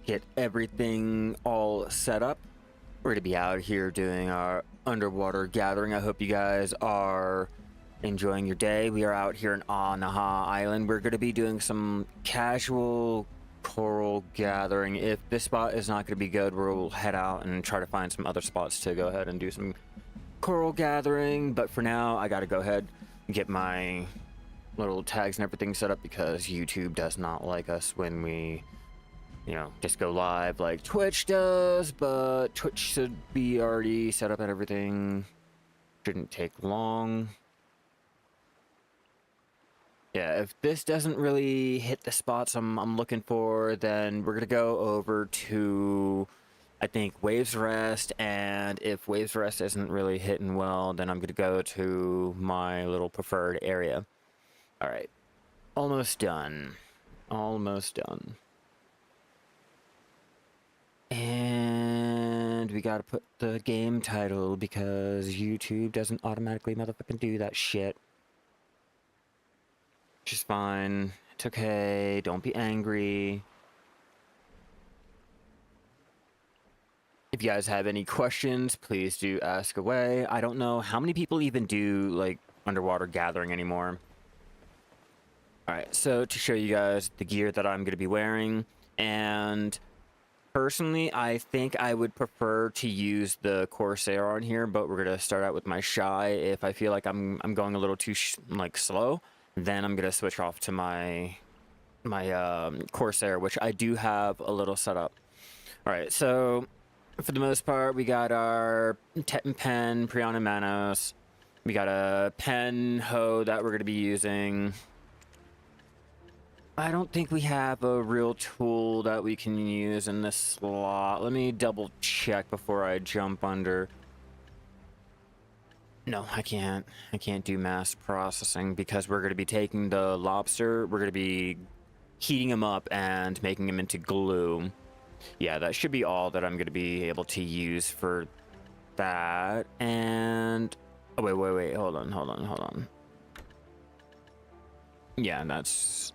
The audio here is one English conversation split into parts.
get everything all set up. We're gonna be out here doing our underwater gathering. I hope you guys are enjoying your day. We are out here in Al-Naha Island. We're gonna be doing some casual coral gathering. If this spot is not gonna be good, we'll head out and try to find some other spots to go ahead and do some coral gathering. But for now, I gotta go ahead and get my little tags and everything set up because YouTube does not like us when we just go live like Twitch does, but Twitch should be already set up and everything. Shouldn't take long. Yeah, if this doesn't really hit the spots I'm looking for, then we're gonna go over to, I think, Waves Rest, and if Waves Rest isn't really hitting well, then I'm gonna go to my little preferred area. All right, almost done. Almost done. And we gotta put the game title because YouTube doesn't automatically motherfucking do that shit. Which is fine. It's okay. Don't be angry. If you guys have any questions, please do ask away. I don't know how many people even do like underwater gathering anymore. Alright, so to show you guys the gear that I'm going to be wearing, and personally, I think I would prefer to use the Corsair on here, but we're going to start out with my Shy. If I feel like I'm going a little too slow, then I'm going to switch off to my Corsair, which I do have a little set up. Alright, so for the most part, we got our Teton pen, Prion and Manos. We got a pen hoe that we're going to be using. I don't think we have a real tool that we can use in this slot. Let me double check before I jump under. No, I can't. I can't do mass processing because we're going to be taking the lobster. We're going to be heating him up and making him into glue. Yeah, that should be all that I'm going to be able to use for that. And oh, wait. Hold on. Yeah, that's...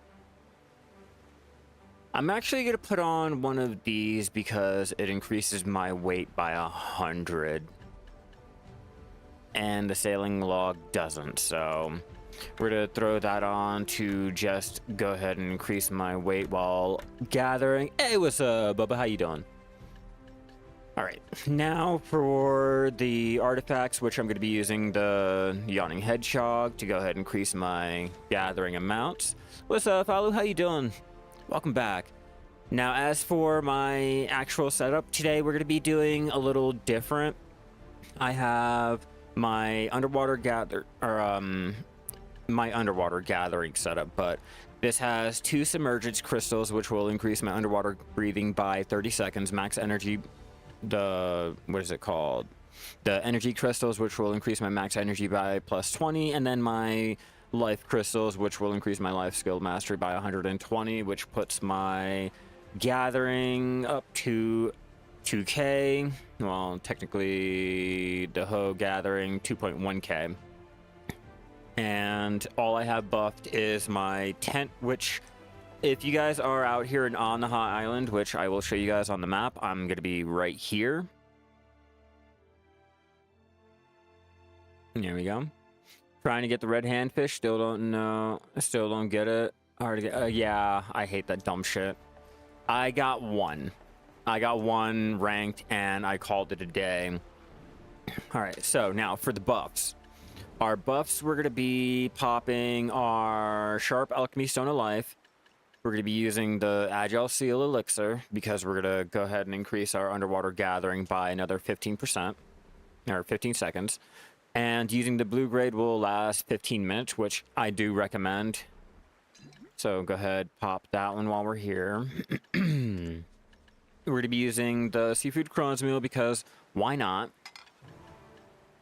I'm actually going to put on one of these because it increases my weight by 100. And the sailing log doesn't, so we're going to throw that on to just go ahead and increase my weight while gathering. Hey, what's up, Bubba? How you doing? All right, now for the artifacts, which I'm going to be using the Yawning Hedgehog to go ahead and increase my gathering amounts. What's up, Alu? How you doing? Welcome back. Now, as for my actual setup, today we're going to be doing a little different. I have my underwater gathering setup, but this has 2 submergence crystals, which will increase my underwater breathing by 30 seconds. Max energy, what is it called? The energy crystals, which will increase my max energy by plus 20, and then my life crystals, which will increase my life skill mastery by 120, which puts my gathering up to 2k. Well, technically the hoe gathering 2.1k. And all I have buffed is my tent, which if you guys are out here in Al-Naha Island, which I will show you guys on the map, I'm going to be right here. There we go. Trying to get the red handfish, still don't know, still don't get it. Yeah, I hate that dumb shit. I got one ranked and I called it a day. All right, so now for the buffs. Our buffs, we're going to be popping our Sharp Alchemy Stone of Life. We're going to be using the Agile Seal Elixir because we're going to go ahead and increase our underwater gathering by another 15%, or 15 seconds. And using the blue grade will last 15 minutes, which I do recommend. So go ahead, pop that one while we're here. We're going to be using the Seafood Crone's Meal because why not?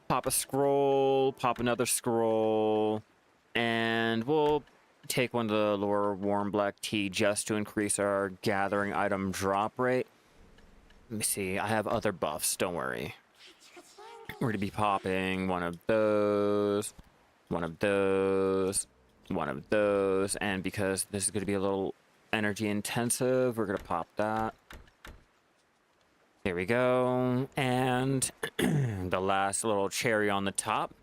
Pop a scroll, pop another scroll, and we'll take one of the lower warm black tea just to increase our gathering item drop rate. Let me see, I have other buffs, don't worry. We're going to be popping one of those, one of those, one of those, and because this is going to be a little energy intensive, we're going to pop that. There we go. And the last little cherry on the top.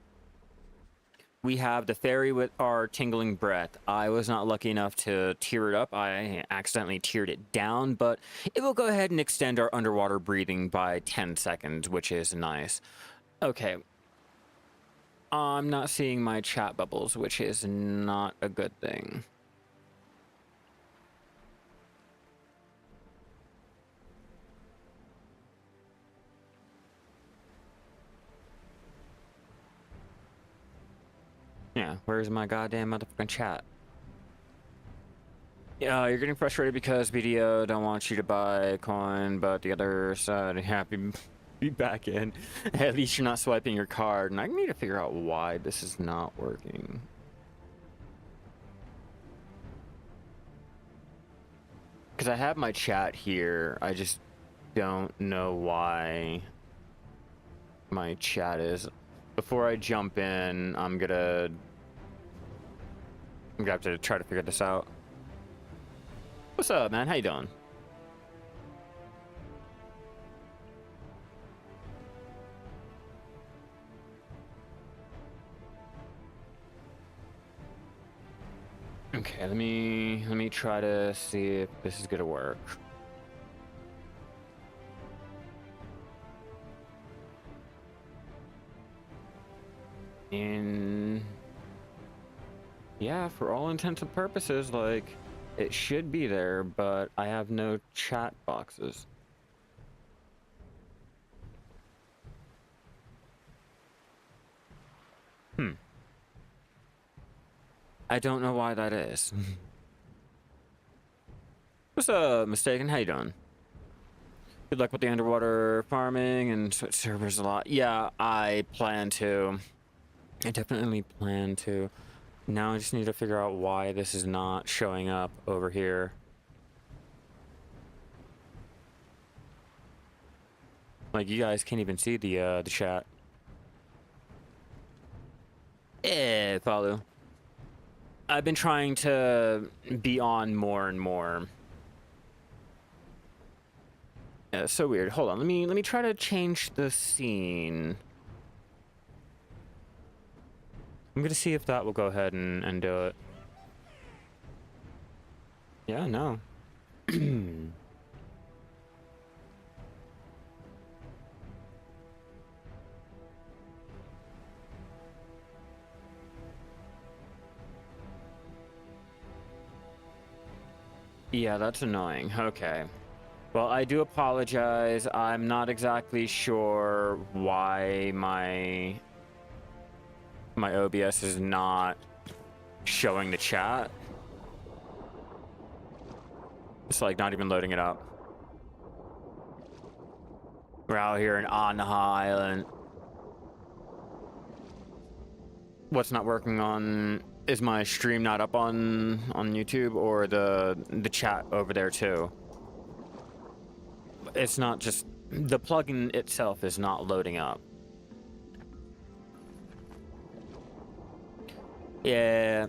We have the fairy with our tingling breath. I was not lucky enough to tear it up. I accidentally teared it down, but it will go ahead and extend our underwater breathing by 10 seconds, which is nice. Okay. I'm not seeing my chat bubbles, which is not a good thing. Yeah, where's my goddamn motherfucking chat? Yeah, you're getting frustrated because BDO don't want you to buy a coin, but the other side happy be back in. At least you're not swiping your card, and I need to figure out why this is not working. Because I have my chat here, I just don't know why my chat is. Before I jump in, I'm gonna have to try to figure this out. What's up, man? How you doing? Okay, let me try to see if this is gonna work. And yeah, for all intents and purposes, like, it should be there, but I have no chat boxes. I don't know why that is. What's up, Mistaken? How you doing? Good luck with the underwater farming and switch servers a lot. Yeah, I plan to. I definitely plan to. Now I just need to figure out why this is not showing up over here. Like, you guys can't even see the chat. Follow. I've been trying to be on more and more. Yeah, it's so weird. Hold on, let me try to change the scene. I'm gonna see if that will go ahead and do it. Yeah, no. Yeah, that's annoying. Okay. Well, I do apologize. I'm not exactly sure why my OBS is not showing the chat. It's like not even loading it up. We're out here in Al-Naha Island. What's not working on... Is my stream not up on YouTube, or the chat over there too? It's not just... The plugin itself is not loading up. Yeah.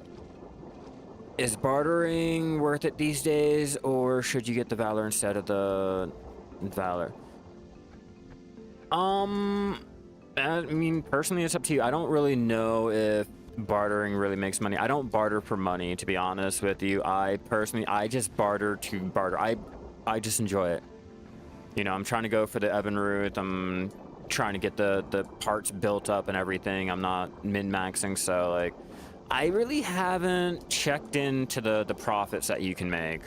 Is bartering worth it these days, or should you get the Valor instead of the Valor? I mean, personally, it's up to you. I don't really know if bartering really makes money. I don't barter for money, to be honest with you. I just barter to barter. I just enjoy it. You know, I'm trying to go for the Ebenruth. I'm trying to get the parts built up and everything. I'm not min-maxing, so like, I really haven't checked into the profits that you can make.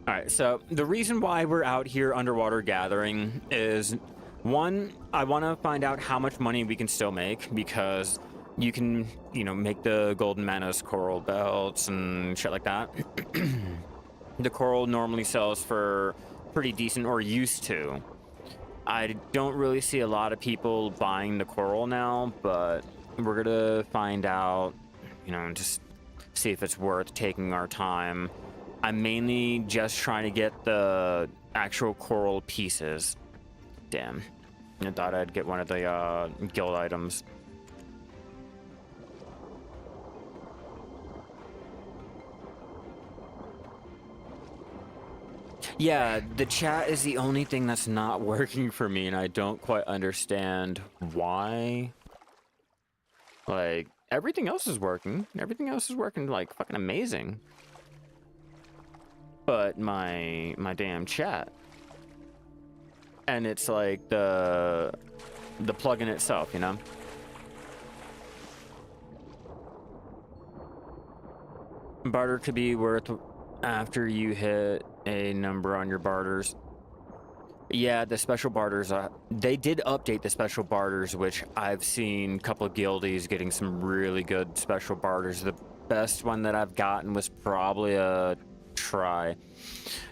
All right, so the reason why we're out here underwater gathering is, one, I want to find out how much money we can still make, because you can, you know, make the golden manas coral belts and shit like that. The coral normally sells for pretty decent, or used to. I don't really see a lot of people buying the coral now, but we're gonna find out, you know, just see if it's worth taking our time. I'm mainly just trying to get the actual coral pieces. Damn. I thought I'd get one of the guild items. Yeah, the chat is the only thing that's not working for me, and I don't quite understand why. Like, everything else is working. Everything else is working, like, fucking amazing. But my damn chat. And it's like the plugin itself, you know? Barter could be worth after you hit a number on your barters. Yeah, the special barters, they did update the special barters, which I've seen a couple of guildies getting some really good special barters. The best one that I've gotten was probably a try.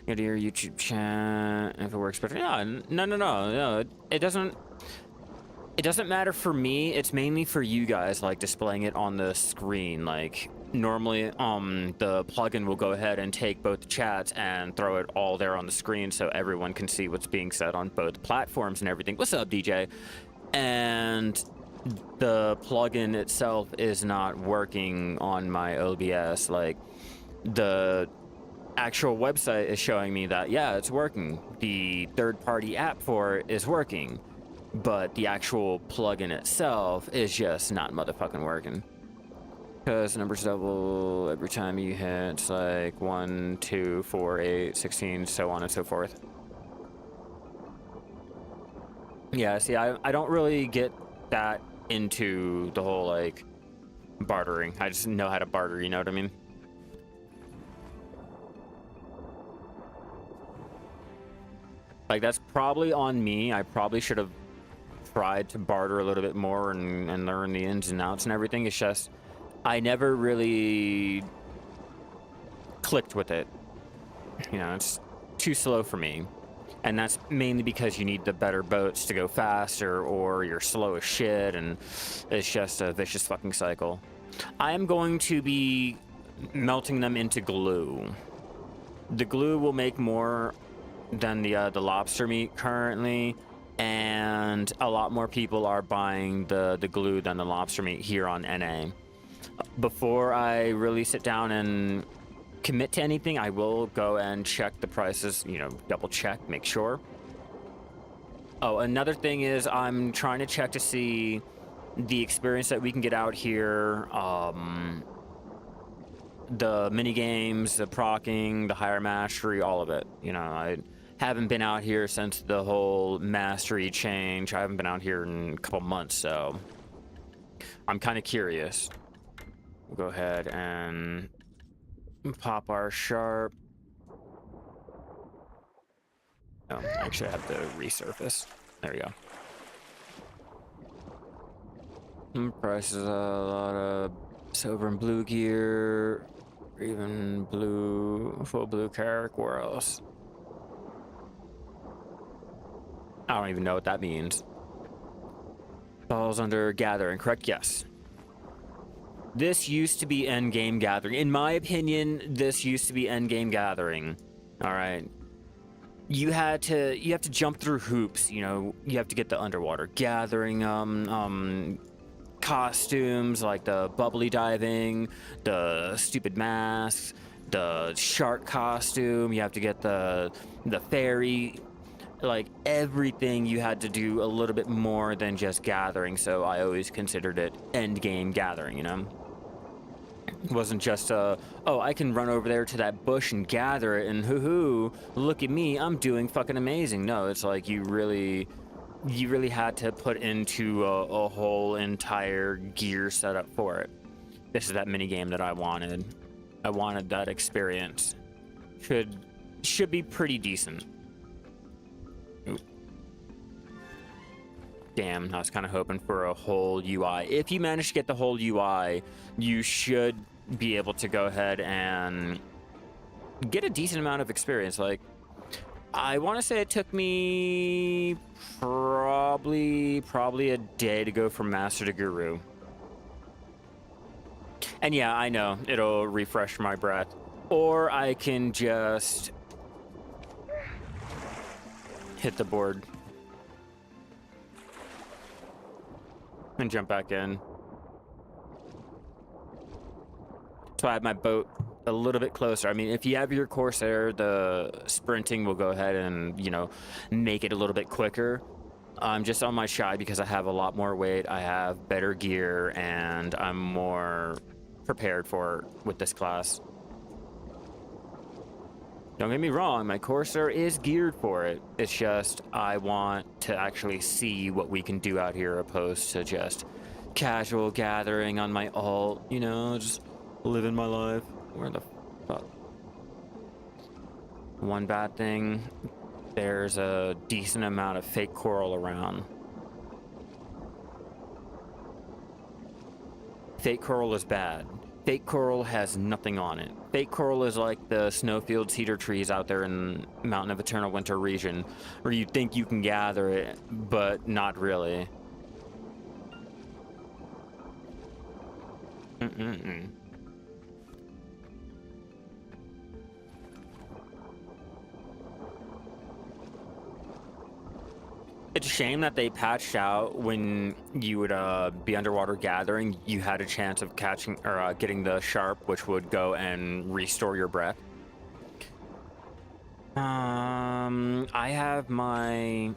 Go to your YouTube chat if it works better. Yeah, no. It doesn't matter for me. It's mainly for you guys, like displaying it on the screen. Like normally, the plugin will go ahead and take both chats and throw it all there on the screen so everyone can see what's being said on both platforms and everything. What's up, DJ? And the plugin itself is not working on my OBS. Like the actual website is showing me that, yeah, it's working. The third-party app for it is working. But the actual plugin itself is just not motherfucking working. Because numbers double every time you hit. It's like 1, 2, 4, 8, 16, so on and so forth. Yeah, see, I don't really get that into the whole, like, bartering. I just know how to barter, you know what I mean? Like, that's probably on me. I probably should have tried to barter a little bit more and learn the ins and outs and everything. It's just I never really clicked with it. You know, it's too slow for me. And that's mainly because you need the better boats to go faster, or you're slow as shit, and it's just a vicious fucking cycle. I am going to be melting them into glue. The glue will make more than the lobster meat currently, and a lot more people are buying the glue than the lobster meat here on NA. Before I really sit down and commit to anything, I will go and check the prices, you know, double check, make sure. Oh, another thing is I'm trying to check to see the experience that we can get out here, the mini games, the procking, the higher mastery, all of it. You know, I haven't been out here since the whole mastery change. I haven't been out here in a couple months, so I'm kind of curious. We'll go ahead and pop our sharp. Oh, I actually have to resurface. There we go. Prices a lot of silver and blue gear, or even blue, full blue Carrick. Where else? I don't even know what that means. Falls under gathering, correct? Yes. This used to be endgame gathering. In my opinion, this used to be endgame gathering. All right. You have to jump through hoops, you know. You have to get the underwater gathering costumes, like the bubbly diving, the stupid masks, the shark costume. You have to get the fairy. Like everything you had to do a little bit more than just gathering, so I always considered it end game gathering, you know? It wasn't just oh, I can run over there to that bush and gather it and hoo-hoo, look at me, I'm doing fucking amazing. No, it's like you really had to put into a whole entire gear setup for it. This is that mini game that I wanted. I wanted that experience. Should be pretty decent. Damn, I was kind of hoping for a whole UI. If you manage to get the whole UI, you should be able to go ahead and get a decent amount of experience. Like, I want to say it took me probably a day to go from Master to Guru. And yeah, I know, it'll refresh my breath. Or I can just hit the board and jump back in. So I have my boat a little bit closer. I mean, if you have your Corsair, the sprinting will go ahead and, you know, make it a little bit quicker. I'm just on my shy because I have a lot more weight, I have better gear, and I'm more prepared for it with this class. Don't get me wrong, my Corsair is geared for it. It's just I want to actually see what we can do out here opposed to just casual gathering on my alt, you know, just living my life. Where the fuck? One bad thing, there's a decent amount of fake coral around. Fake coral is bad. Fake coral has nothing on it. Fake coral is like the snowfield cedar trees out there in Mountain of Eternal Winter region, where you think you can gather it, but not really. It's a shame that they patched out when you would be underwater gathering, you had a chance of catching or getting the sharp, which would go and restore your breath. I have my...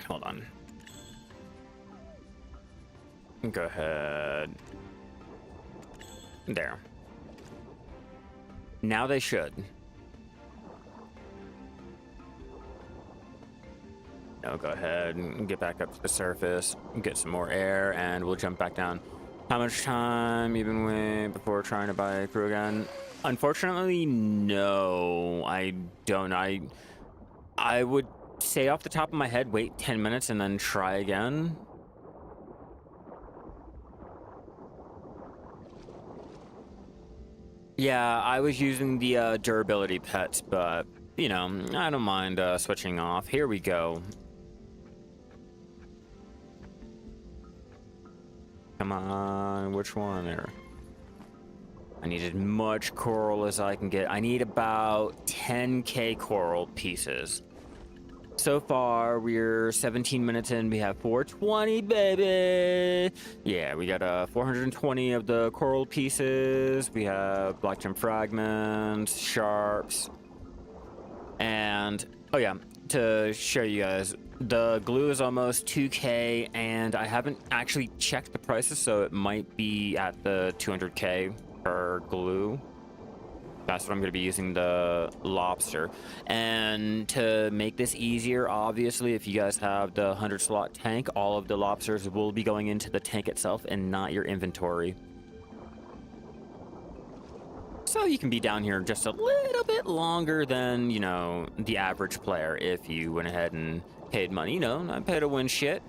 Hold on. Go ahead. There. Now they should. Now go ahead and get back up to the surface, get some more air, and we'll jump back down. How much time you've been waiting before trying to buy a crew again? Unfortunately, no, I don't. I would say off the top of my head, wait 10 minutes and then try again. Yeah, I was using the durability pets, but, you know, I don't mind switching off. Here we go. Come on, which one there? I need as much coral as I can get. I need about 10k coral pieces. So far, we're 17 minutes in. We have 420, baby. Yeah, we got 420 of the coral pieces. We have black gem fragments, sharps, and oh yeah, to show you guys, the glue is almost 2k, and I haven't actually checked the prices, so it might be at the 200k per glue. That's what I'm going to be using, the lobster. And to make this easier, obviously, if you guys have the 100 slot tank, all of the lobsters will be going into the tank itself and not your inventory. So you can be down here just a little bit longer than, you know, the average player if you went ahead and paid money. You know, not pay to win shit.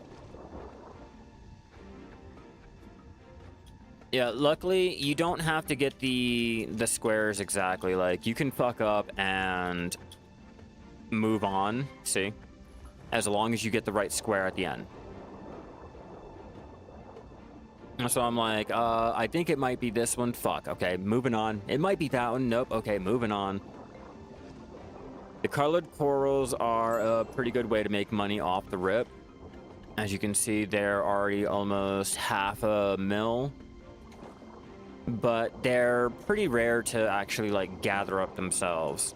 Yeah, luckily, you don't have to get the squares exactly. Like, you can fuck up and move on, see? As long as you get the right square at the end. So I'm like, I think it might be this one. Fuck, okay, moving on. It might be that one. Nope, okay, moving on. The colored corals are a pretty good way to make money off the rip. As you can see, they're already almost half a mil. But they're pretty rare to actually, like, gather up themselves.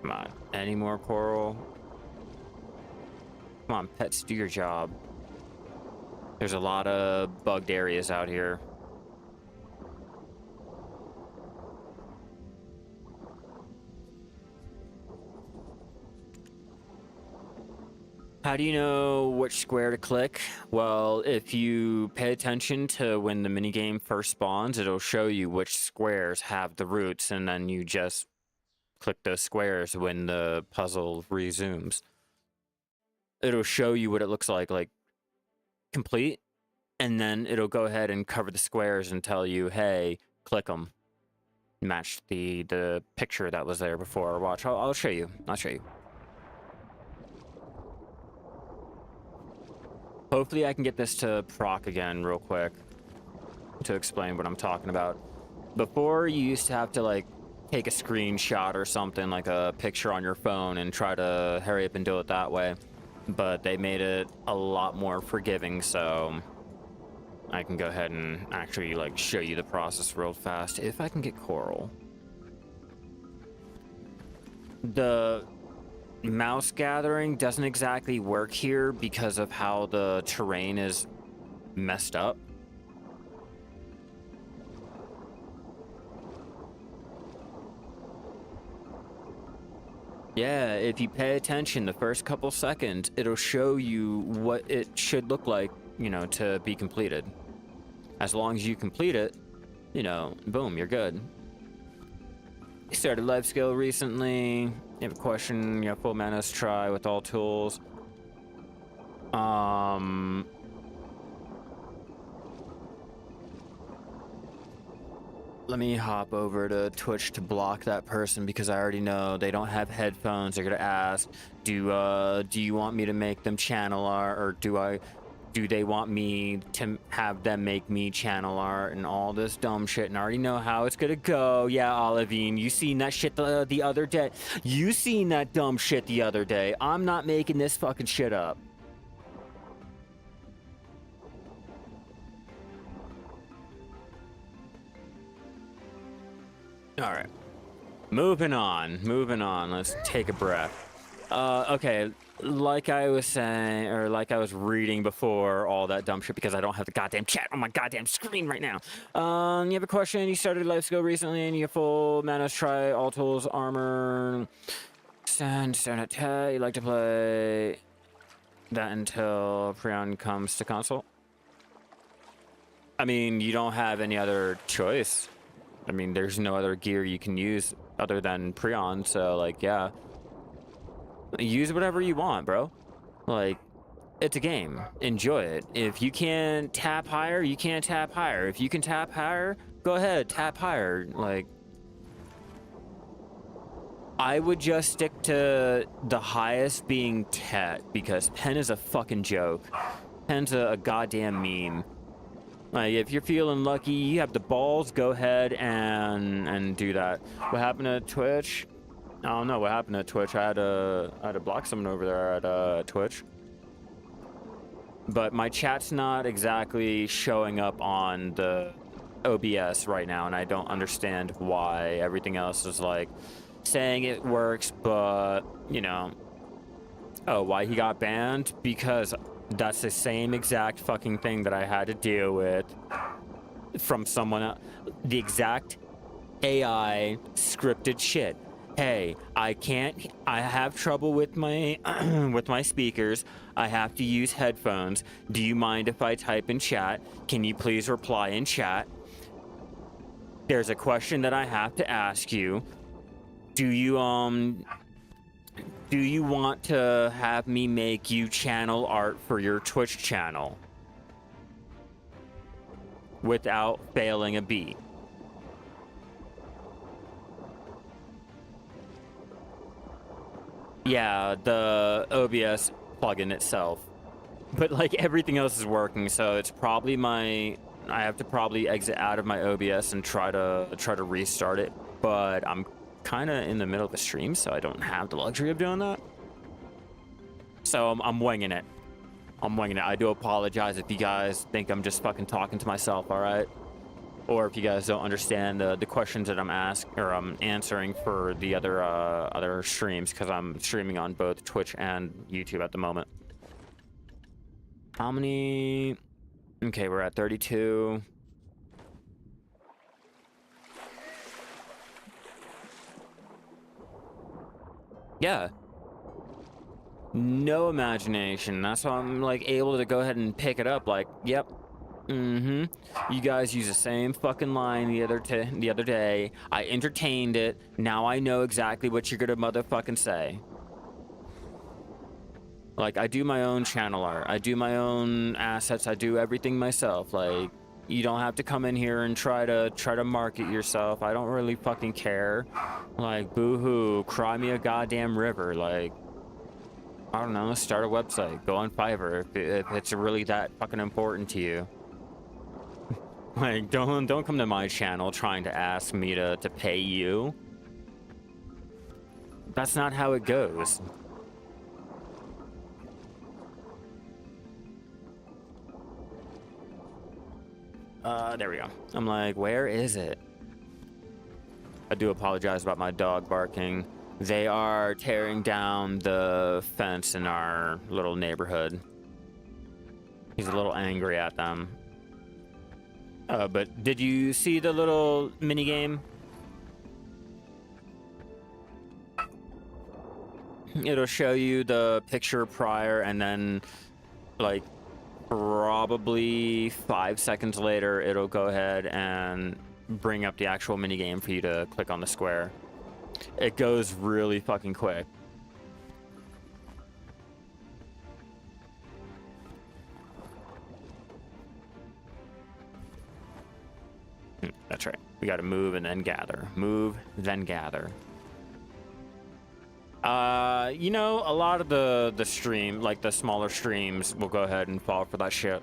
Come on, any more coral? Come on, pets, do your job. There's a lot of bugged areas out here. How do you know which square to click? Well, if you pay attention to when the minigame first spawns, it'll show you which squares have the roots, and then you just click those squares when the puzzle resumes. It'll show you what it looks like complete, and then it'll go ahead and cover the squares and tell you, hey, click them. Match the picture that was there before. Watch, I'll show you. I'll show you. Hopefully I can get this to proc again real quick to explain what I'm talking about. Before, you used to have to, like, take a screenshot or something, like a picture on your phone, and try to hurry up and do it that way. but they made it a lot more forgiving, so I can go ahead and actually like show you the process real fast if I can get coral. The mouse gathering doesn't exactly work here because of how the terrain is messed up. Yeah, if you pay attention the first couple seconds, it'll show you what it should look like, you know, to be completed. As long as you complete it, you know, boom, you're good. You started life skill recently. You have a question, you have full manas try with all tools. Let me hop over to Twitch to block that person because I already know they don't have headphones. They're gonna ask, do you want me to make them channel art, or do they want me to have them make me channel art and all this dumb shit? And I already know how it's gonna go. Yeah, Olivine, you seen that shit the other day. You seen that dumb shit the other day. I'm not making this fucking shit up. All right, moving on. Let's take a breath. Okay, like I was saying, or like I was reading before all that dumb shit because I don't have the goddamn chat on my goddamn screen right now. You have a question, you started life skill recently and you have full manas try, all tools, armor, stand at 10. You like to play that until Prion comes to console? I mean, you don't have any other choice. I mean, there's no other gear you can use other than Prion, so like, yeah. Use whatever you want, bro. Like, it's a game. Enjoy it. If you can tap higher, you can't tap higher. If you can tap higher, go ahead, tap higher. Like, I would just stick to the highest being Tet, because Pen is a fucking joke. Pen's a goddamn meme. Like, if you're feeling lucky, you have the balls, go ahead and do that. What happened to Twitch? I don't know what happened to Twitch. I had to block someone over there at Twitch. But my chat's not exactly showing up on the OBS right now, and I don't understand why. Everything else is like saying it works, but you know. Oh, why he got banned? Because that's the same exact fucking thing that I had to deal with from someone else. The exact AI scripted shit. Hey, I have trouble with my with my speakers. I have to use headphones. Do you mind if I type in chat? Can you please reply in chat? There's a question that I have to ask you. Do you want to have me make you channel art for your Twitch channel without failing a beat? Yeah, the OBS plugin itself. But like everything else is working, so it's probably I have to probably exit out of my OBS and try to restart it, but I'm kind of in the middle of a stream, so I don't have the luxury of doing that. So I'm winging it. I do apologize if you guys think I'm just fucking talking to myself, all right? Or if you guys don't understand the questions that I'm answering for the other streams, because I'm streaming on both Twitch and YouTube at the moment. How many? Okay, we're at 32. Yeah. No imagination. That's why I'm like able to go ahead and pick it up. Like, yep. You guys use the same fucking line the other day. I entertained it. Now I know exactly what you're gonna motherfucking say. Like, I do my own channel art. I do my own assets. I do everything myself. Like, you don't have to come in here and try to market yourself. I don't really fucking care. Like, boo-hoo, cry me a goddamn river. Like, I don't know, start a website, go on Fiverr if it's really that fucking important to you. Like, don't come to my channel trying to ask me to pay you. That's not how it goes. There we go. I'm like, where is it? I do apologize about my dog barking. They are tearing down the fence in our little neighborhood. He's a little angry at them. But did you see the little mini game? It'll show you the picture prior, and then like probably 5 seconds later, it'll go ahead and bring up the actual mini game for you to click on the square. It goes really fucking quick. That's right. We got to move and then gather. Move, then gather. You know, a lot of the stream, like the smaller streams, will go ahead and fall for that shit.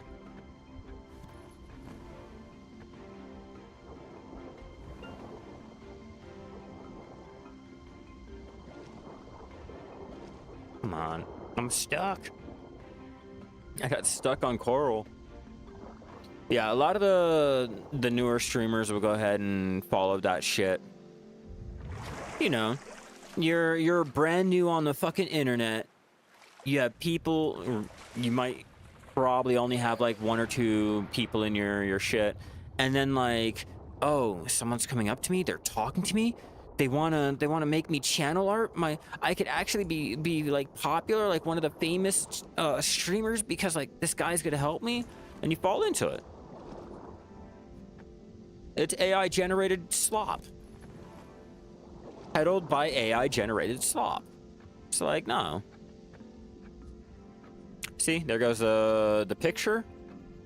Come on. I'm stuck. I got stuck on Coral. Yeah, a lot of the newer streamers will go ahead and follow that shit. You know, you're brand new on the fucking internet. You have people, you might probably only have like 1 or 2 people in your shit, and then like, oh, someone's coming up to me, they're talking to me, they wanna make me channel art. I could actually be like popular, like one of the famous streamers, because like this guy's gonna help me, and you fall into it. It's AI generated slop. Peddled by AI generated slop. It's like, no. See, there goes the picture.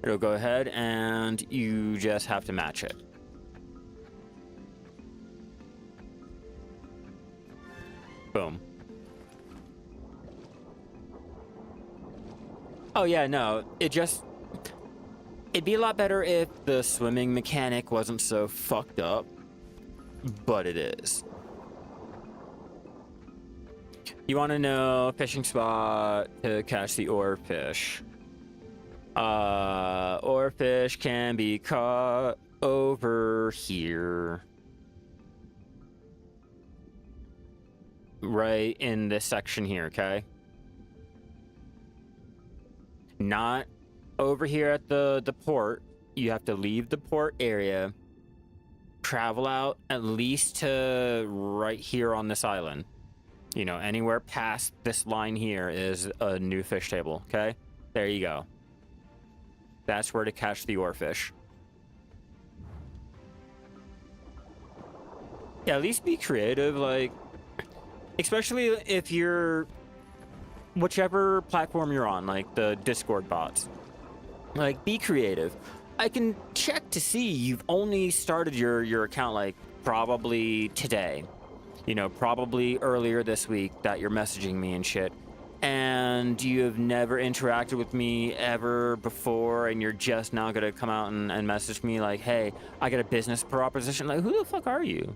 It'll go ahead and you just have to match it. Boom. Oh yeah, no, it'd be a lot better if the swimming mechanic wasn't so fucked up, but it is. You want to know a fishing spot to catch the oarfish. Oarfish can be caught over here. Right in this section here, okay? Not over here at the port. You have to leave the port area, travel out at least to right here on this island. You know, anywhere past this line here is a new fish table, okay? There you go. That's where to catch the oarfish. Yeah, at least be creative, like, especially if you're, whichever platform you're on, like the Discord bots. Like, be creative. I can check to see you've only started your account, like, probably today. You know, probably earlier this week that you're messaging me and shit. And you have never interacted with me ever before, and you're just now gonna come out and message me like, hey, I got a business proposition. Like, who the fuck are you?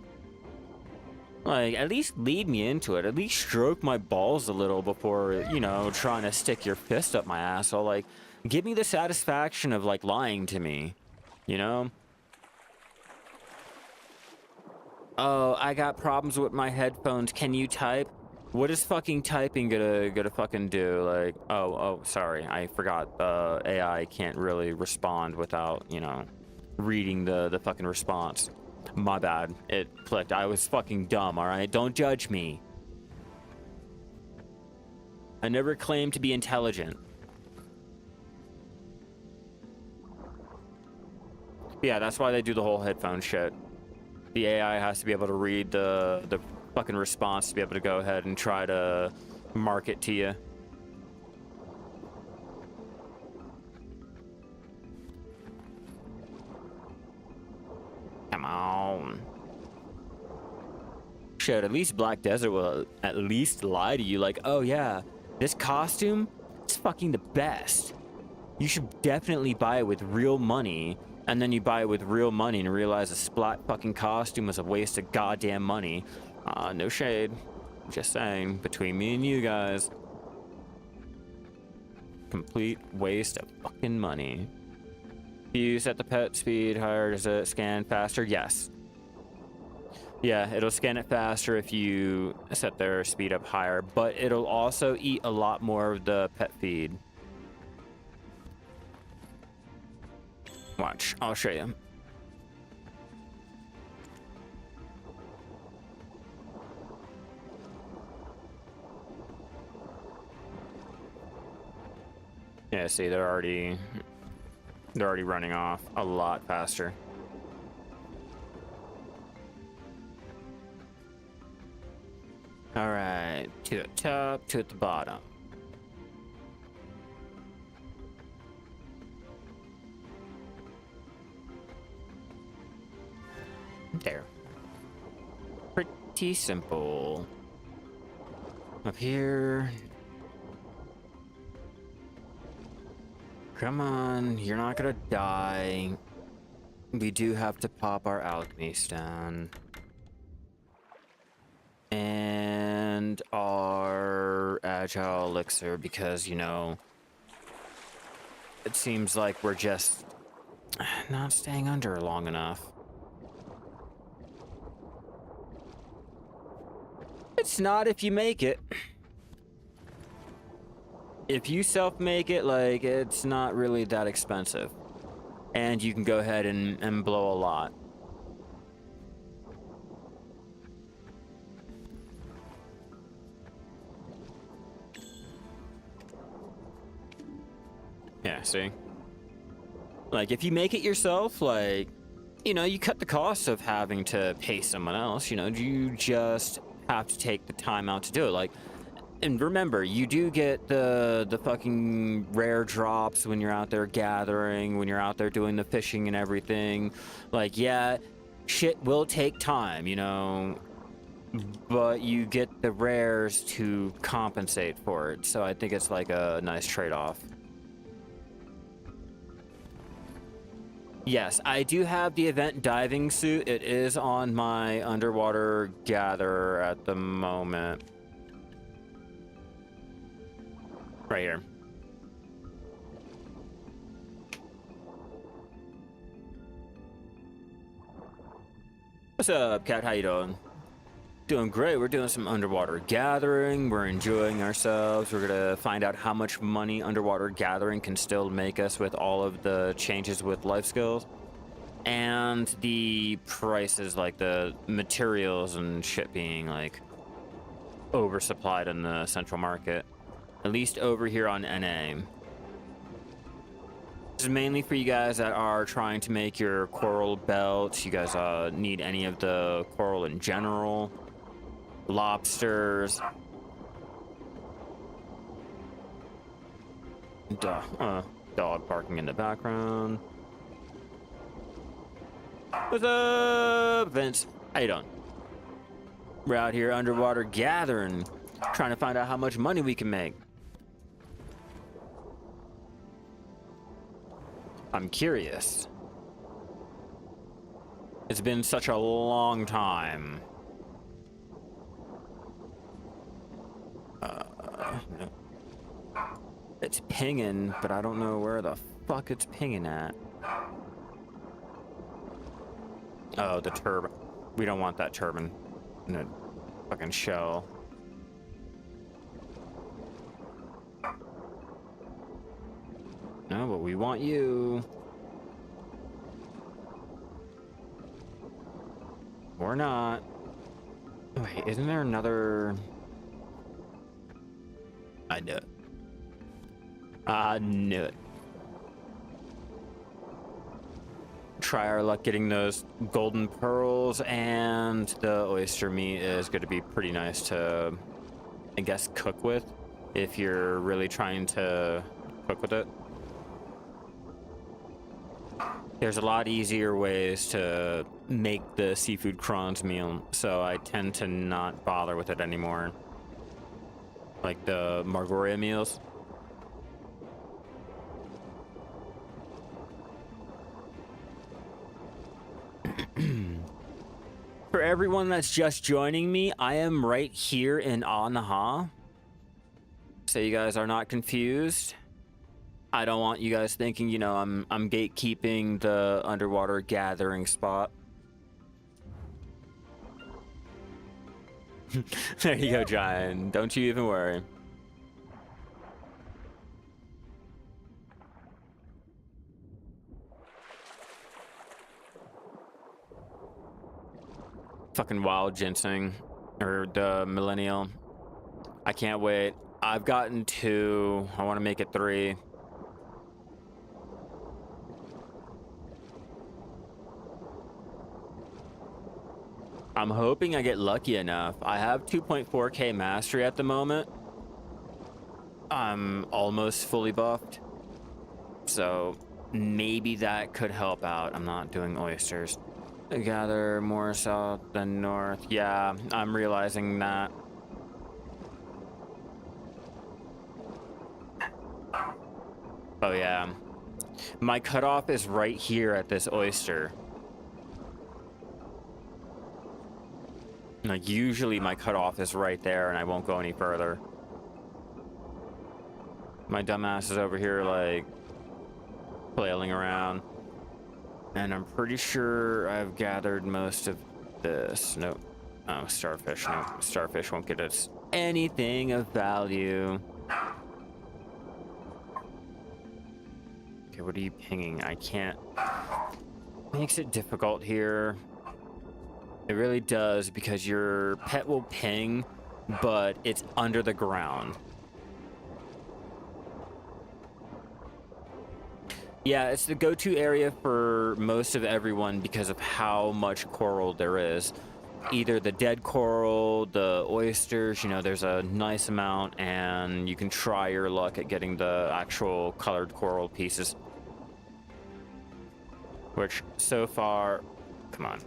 Like, at least lead me into it. At least stroke my balls a little before, you know, trying to stick your fist up my asshole. Like, give me the satisfaction of, like, lying to me, you know? Oh, I got problems with my headphones. Can you type? What is fucking typing gonna fucking do? Like, oh, sorry. I forgot. AI can't really respond without, you know, reading the fucking response. My bad. It clicked. I was fucking dumb, alright? Don't judge me. I never claimed to be intelligent. Yeah, that's why they do the whole headphone shit. The AI has to be able to read the fucking response to be able to go ahead and try to market to you. Come on. Shit, at least Black Desert will at least lie to you like, oh yeah, this costume, it's fucking the best. You should definitely buy it with real money. And then you buy it with real money and realize a splat fucking costume was a waste of goddamn money. No shade. Just saying, between me and you guys. Complete waste of fucking money. You set the pet speed higher, does it scan faster? Yes. Yeah, it'll scan it faster if you set their speed up higher, but it'll also eat a lot more of the pet feed. Watch, I'll show you. Yeah, see, they're already running off a lot faster. All right, two at the top, two at the bottom. There. Pretty simple. Up here. Come on, you're not gonna die. We do have to pop our alchemy stone. And our agile elixir, because, you know, it seems like we're just not staying under long enough. It's not if you make it. If you self-make it, like, it's not really that expensive. And you can go ahead and blow a lot. Yeah, see? Like, if you make it yourself, like, you know, you cut the cost of having to pay someone else, you know, you just have to take the time out to do it. Like, and remember, you do get the fucking rare drops when you're out there gathering, when you're out there doing the fishing and everything. Like, yeah, shit will take time, you know, but you get the rares to compensate for it. So I think it's like a nice trade-off. Yes, I do have the event diving suit. It is on my underwater gatherer at the moment. Right here. What's up, Cat? How you doing? Doing great. We're doing some underwater gathering. We're enjoying ourselves. We're gonna find out how much money underwater gathering can still make us with all of the changes with life skills. And the prices, like the materials and shit being like oversupplied in the central market. At least over here on NA. This is mainly for you guys that are trying to make your coral belts. You guys need any of the coral in general. Lobsters. Dog barking in the background. What's up, Vince? How you doing? We're out here underwater gathering, trying to find out how much money we can make. I'm curious. It's been such a long time. No. It's pinging, but I don't know where the fuck it's pinging at. Oh, the turbine. We don't want that turbine in a fucking shell. No, but we want you. Or not. Wait, isn't there another... I knew it. I knew it. Try our luck getting those golden pearls, and the oyster meat is going to be pretty nice to, I guess, cook with if you're really trying to cook with it. There's a lot easier ways to make the seafood prawns meal, so I tend to not bother with it anymore. Like the Margoria meals. For everyone that's just joining me, I am right here in Al-Naha, so you guys are not confused. I don't want you guys thinking, you know, I'm gatekeeping the underwater gathering spot. There you go, Giant. Don't you even worry. Fucking wild ginseng, or the millennial. I can't wait. I've gotten 2. I want to make it 3. I'm hoping I get lucky enough. I have 2.4k mastery at the moment. I'm almost fully buffed, so maybe that could help out. I'm not doing oysters. Gather more south than north. Yeah, I'm realizing that. Oh yeah, my cutoff is right here at this oyster. Like, usually my cutoff is right there and I won't go any further. My dumbass is over here, like, flailing around. And I'm pretty sure I've gathered most of this. Nope. Oh, starfish. No, starfish won't get us anything of value. Okay, what are you pinging? I can't. Makes it difficult here. It really does, because your pet will ping, but it's under the ground. Yeah, it's the go-to area for most of everyone because of how much coral there is. Either the dead coral, the oysters, you know, there's a nice amount, and you can try your luck at getting the actual colored coral pieces. Which, so far, come on.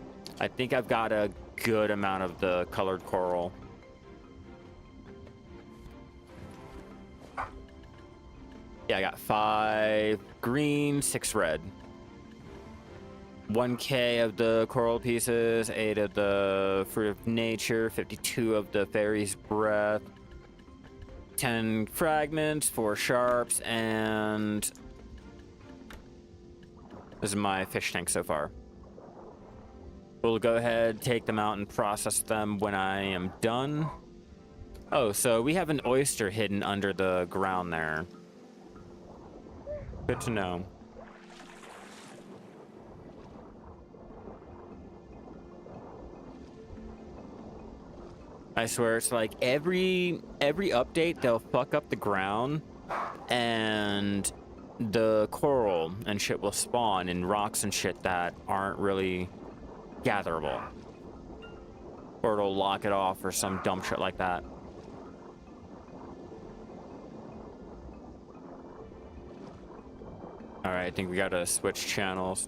I think I've got a good amount of the colored coral. Yeah, I got 5 green, 6 red. 1k of the coral pieces, 8 of the fruit of nature, 52 of the fairy's breath, 10 fragments, 4 sharps, and this is my fish tank so far. We'll go ahead, take them out, and process them when I am done. Oh, so we have an oyster hidden under the ground there. Good to know. I swear, it's like every update they'll fuck up the ground and the coral and shit will spawn in rocks and shit that aren't really gatherable. Or it'll lock it off or some dumb shit like that. Alright, I think we gotta switch channels.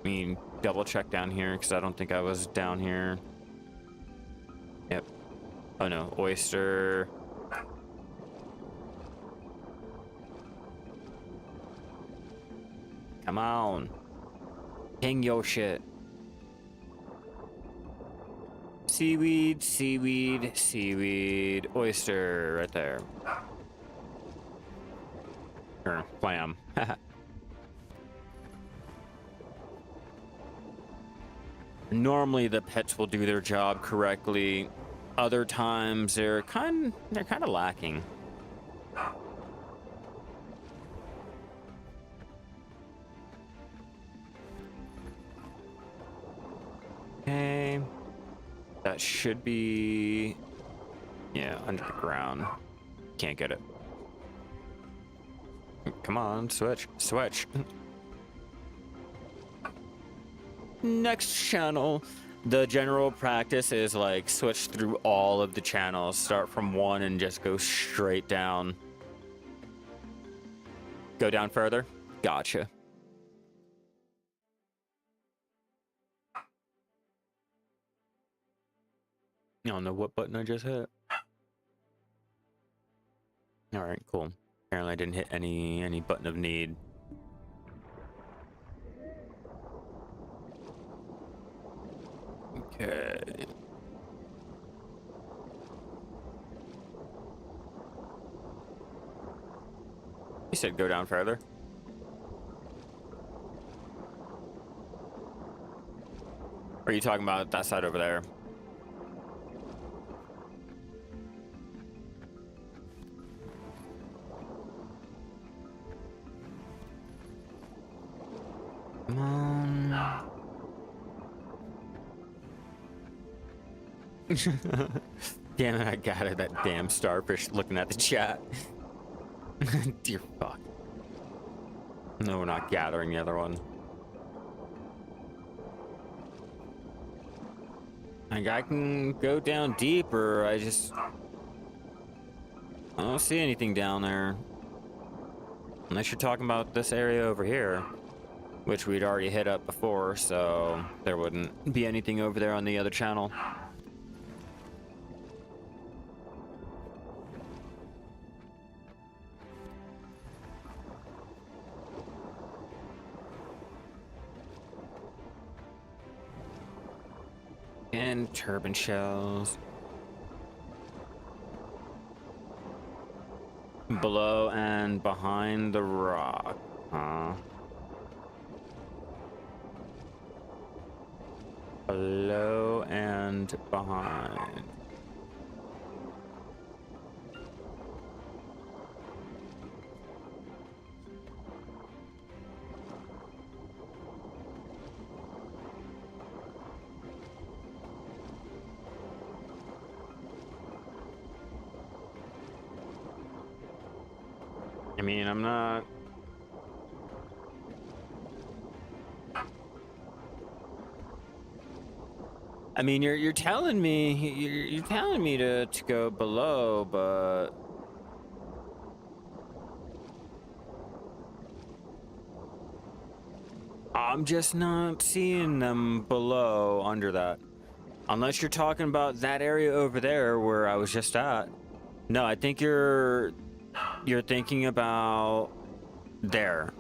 I mean, double check down here, because I don't think I was down here. Yep. Oh no, oyster. Come on. Ping your shit. Seaweed, seaweed, seaweed, oyster, right there. Or clam. Normally the pets will do their job correctly. Other times they're kind of lacking. Okay. That should be, yeah, under the ground. Can't get it. Come on, switch, switch. Next channel. The general practice is like switch through all of the channels. Start from 1 and just go straight down. Go down further? Gotcha. I don't know what button I just hit. Alright, cool. Apparently I didn't hit any button of need. Okay. You said go down further. Or are you talking about that side over there? Come on. Damn it, I got it. That damn starfish looking at the chat. Dear fuck. No, we're not gathering the other one. Like, I can go down deeper. I don't see anything down there. Unless you're talking about this area over here, which we'd already hit up before, so there wouldn't be anything over there on the other channel. And turban shells. Below and behind the rock. Below and behind. I mean, I'm not... I mean, you're telling me you're telling me to go below, but I'm just not seeing them below under that. Unless you're talking about that area over there where I was just at. No, I think you're thinking about there.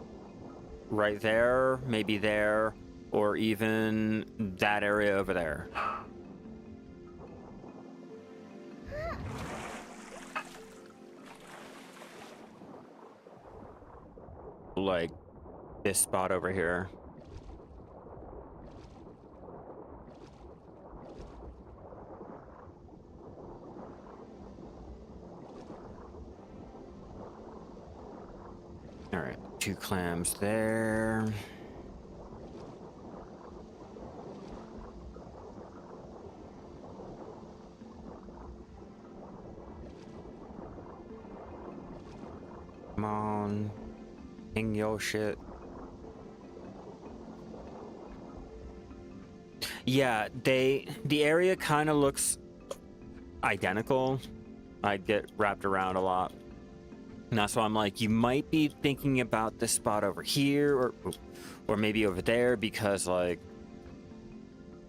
Right there, maybe there, or even that area over there. Like this spot over here. All right, 2 clams there. Come on, hang your shit. Yeah, the area kind of looks identical. I get wrapped around a lot. And that's why I'm like, you might be thinking about this spot over here, or maybe over there, because like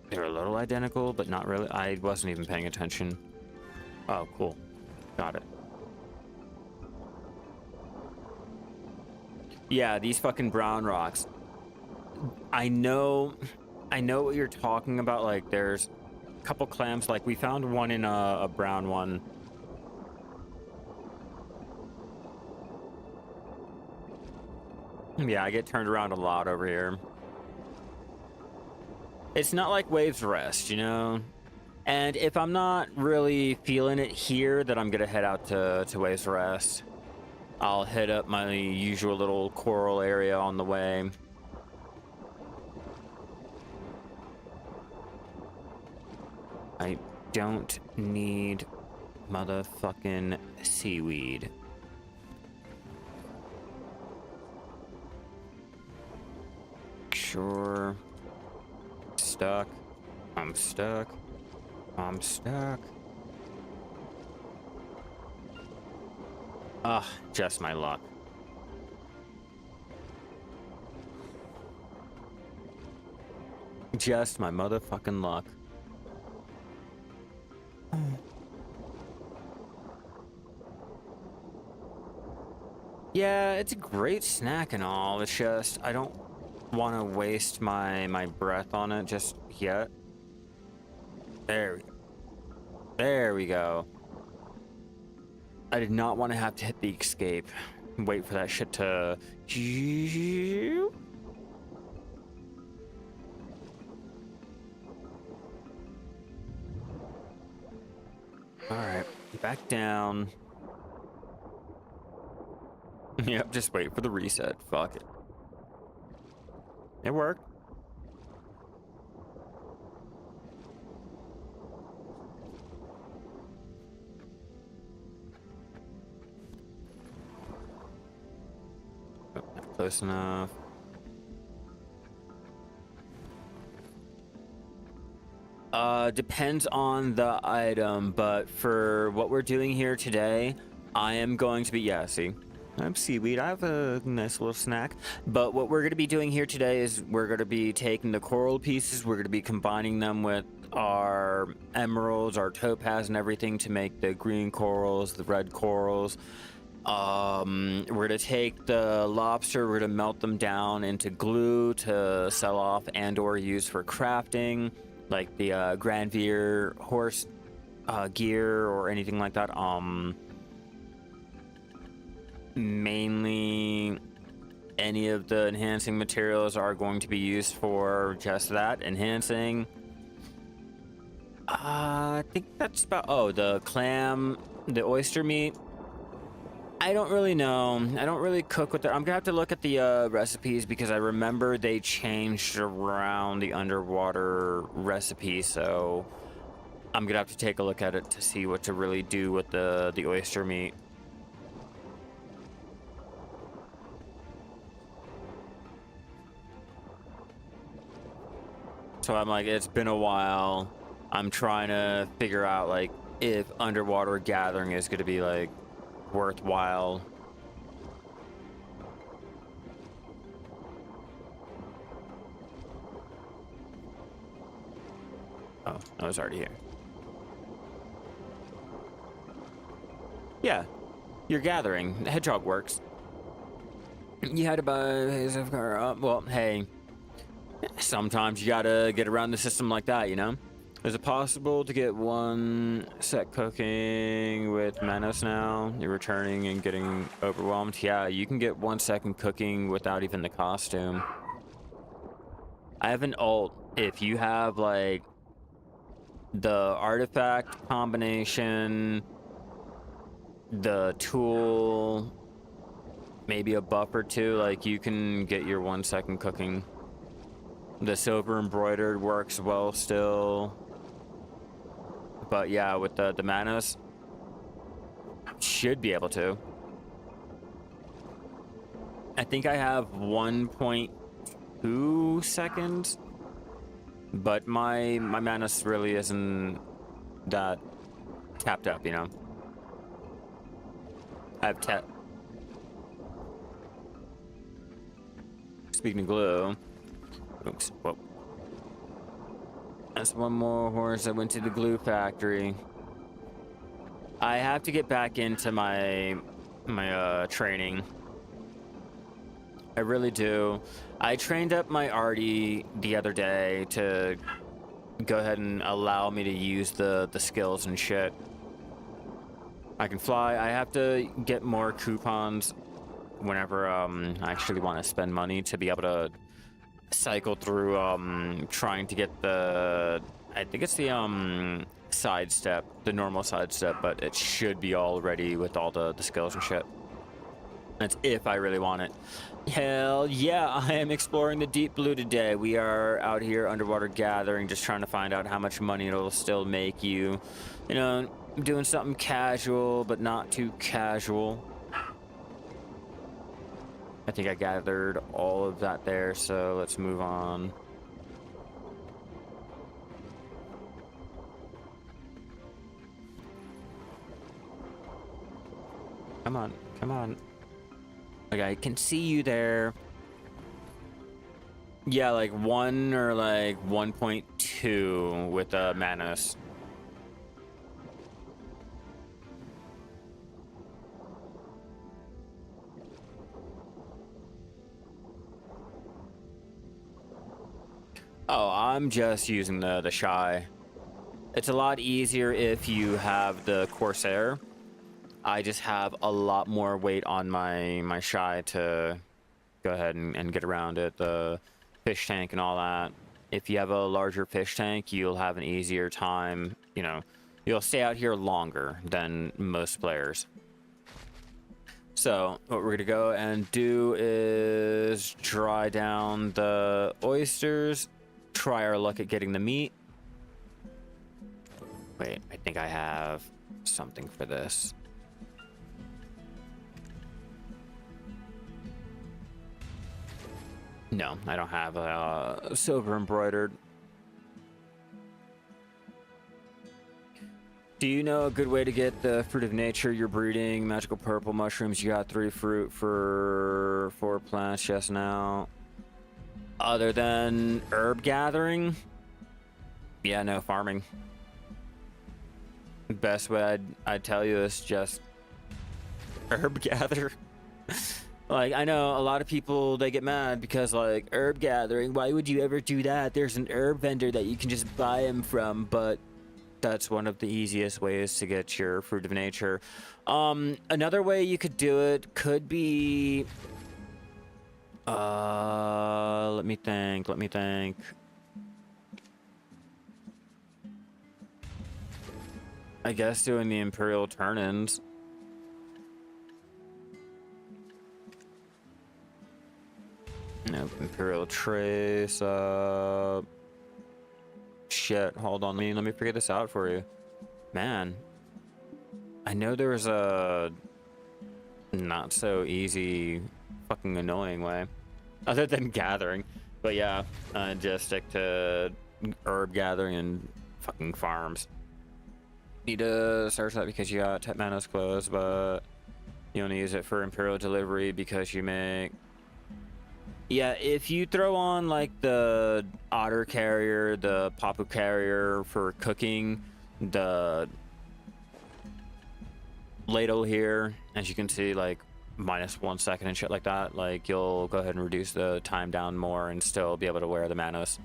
they're a little identical, but not really. I wasn't even paying attention. Oh, cool. Got it. Yeah, these fucking brown rocks. I know what you're talking about. Like, there's a couple clams. Like, we found one in a brown one. Yeah, I get turned around a lot over here. It's not like Waves Rest, you know? And if I'm not really feeling it here, then I'm gonna head out to Waves Rest. I'll hit up my usual little coral area on the way. I don't need motherfucking seaweed. Sure. Stuck. I'm stuck. I'm stuck. Ugh, just my luck. Just my motherfucking luck. Yeah, it's a great snack and all. It's just, I don't want to waste my breath on it just yet. There we go. I did not want to have to hit the escape. Wait for that shit to... Alright, back down. Yep, just wait for the reset. Fuck it. It worked. Oh, not close enough. Depends on the item, but for what we're doing here today, I am going to be, yeah, see, I have seaweed. I have a nice little snack. But what we're going to be doing here today is we're going to be taking the coral pieces, we're going to be combining them with our emeralds, our topaz, and everything to make the green corals, the red corals. We're going to take the lobster, we're going to melt them down into glue to sell off and or use for crafting, like the Granvier horse gear or anything like that. Mainly any of the enhancing materials are going to be used for just that, enhancing. I think that's about, oh, the clam, the oyster meat. I don't really know. I don't really cook with it. I'm gonna have to look at the recipes because I remember they changed around the underwater recipe, so I'm gonna have to take a look at it to see what to really do with the oyster meat. So I'm like, it's been a while. I'm trying to figure out like if underwater gathering is gonna be like worthwhile. Oh, I was already here. Yeah, you're gathering. The hedgehog works. You had to buy... well, hey, sometimes you gotta get around the system like that, you know? Is it possible to get one set cooking with Manos now? You're returning and getting overwhelmed? Yeah, you can get 1 second cooking without even the costume. I have an alt. If you have, like, the artifact combination, the tool, maybe a buff or two, like, you can get your 1 second cooking. The silver embroidered works well still. But yeah, with the Manos, should be able to. I think I have 1.2 seconds, but my Manos really isn't that tapped up, you know. I have Speaking of glue, oops, whoa. That's one more horse that went to the glue factory. I have to get back into my training. I really do. I trained up my arty the other day to go ahead and allow me to use the skills and shit. I can fly. I have to get more coupons whenever I actually want to spend money to be able to cycle through trying to get the, I think it's the sidestep, the normal sidestep, but it should be all ready with all the skills and shit. That's if I really want it. Hell yeah, I am exploring the deep blue today. We are out here underwater gathering, just trying to find out how much money it'll still make you. You know, doing something casual, but not too casual. I think I gathered all of that there, so let's move on. Come on, come on. Like, I can see you there. Yeah, like 1 or like 1.2 with Manos. Oh, I'm just using the Shy. It's a lot easier if you have the Corsair. I just have a lot more weight on my shy to go ahead and get around it, the fish tank and all that. If you have a larger fish tank, you'll have an easier time, you know, you'll stay out here longer than most players. So what we're gonna go and do is dry down the oysters, try our luck at getting the meat. Wait, I think I have something for this. No, I don't have silver embroidered. Do you know a good way to get the fruit of nature you're breeding? Magical purple mushrooms. You got 3 fruit for 4 plants just now. Other than herb gathering? Yeah, no, farming. Best way I'd tell you is just herb gather. Like, I know a lot of people, they get mad because, like, herb gathering, why would you ever do that? There's an herb vendor that you can just buy them from, but that's one of the easiest ways to get your fruit of nature. Another way you could do it could be... let me think. I guess doing the Imperial turn-ins. Nope, Imperial Trace, shit, hold on, let me figure this out for you. Man, I know there's a not so easy, fucking annoying way, other than gathering. But yeah, just stick to herb gathering and fucking farms. Need to search that because you got Tetmanos closed, but you only use it for Imperial delivery because you make... Yeah, if you throw on like the otter carrier, the papu carrier for cooking, the ladle here, as you can see, like -1 second and shit like that, like you'll go ahead and reduce the time down more and still be able to wear the Manos.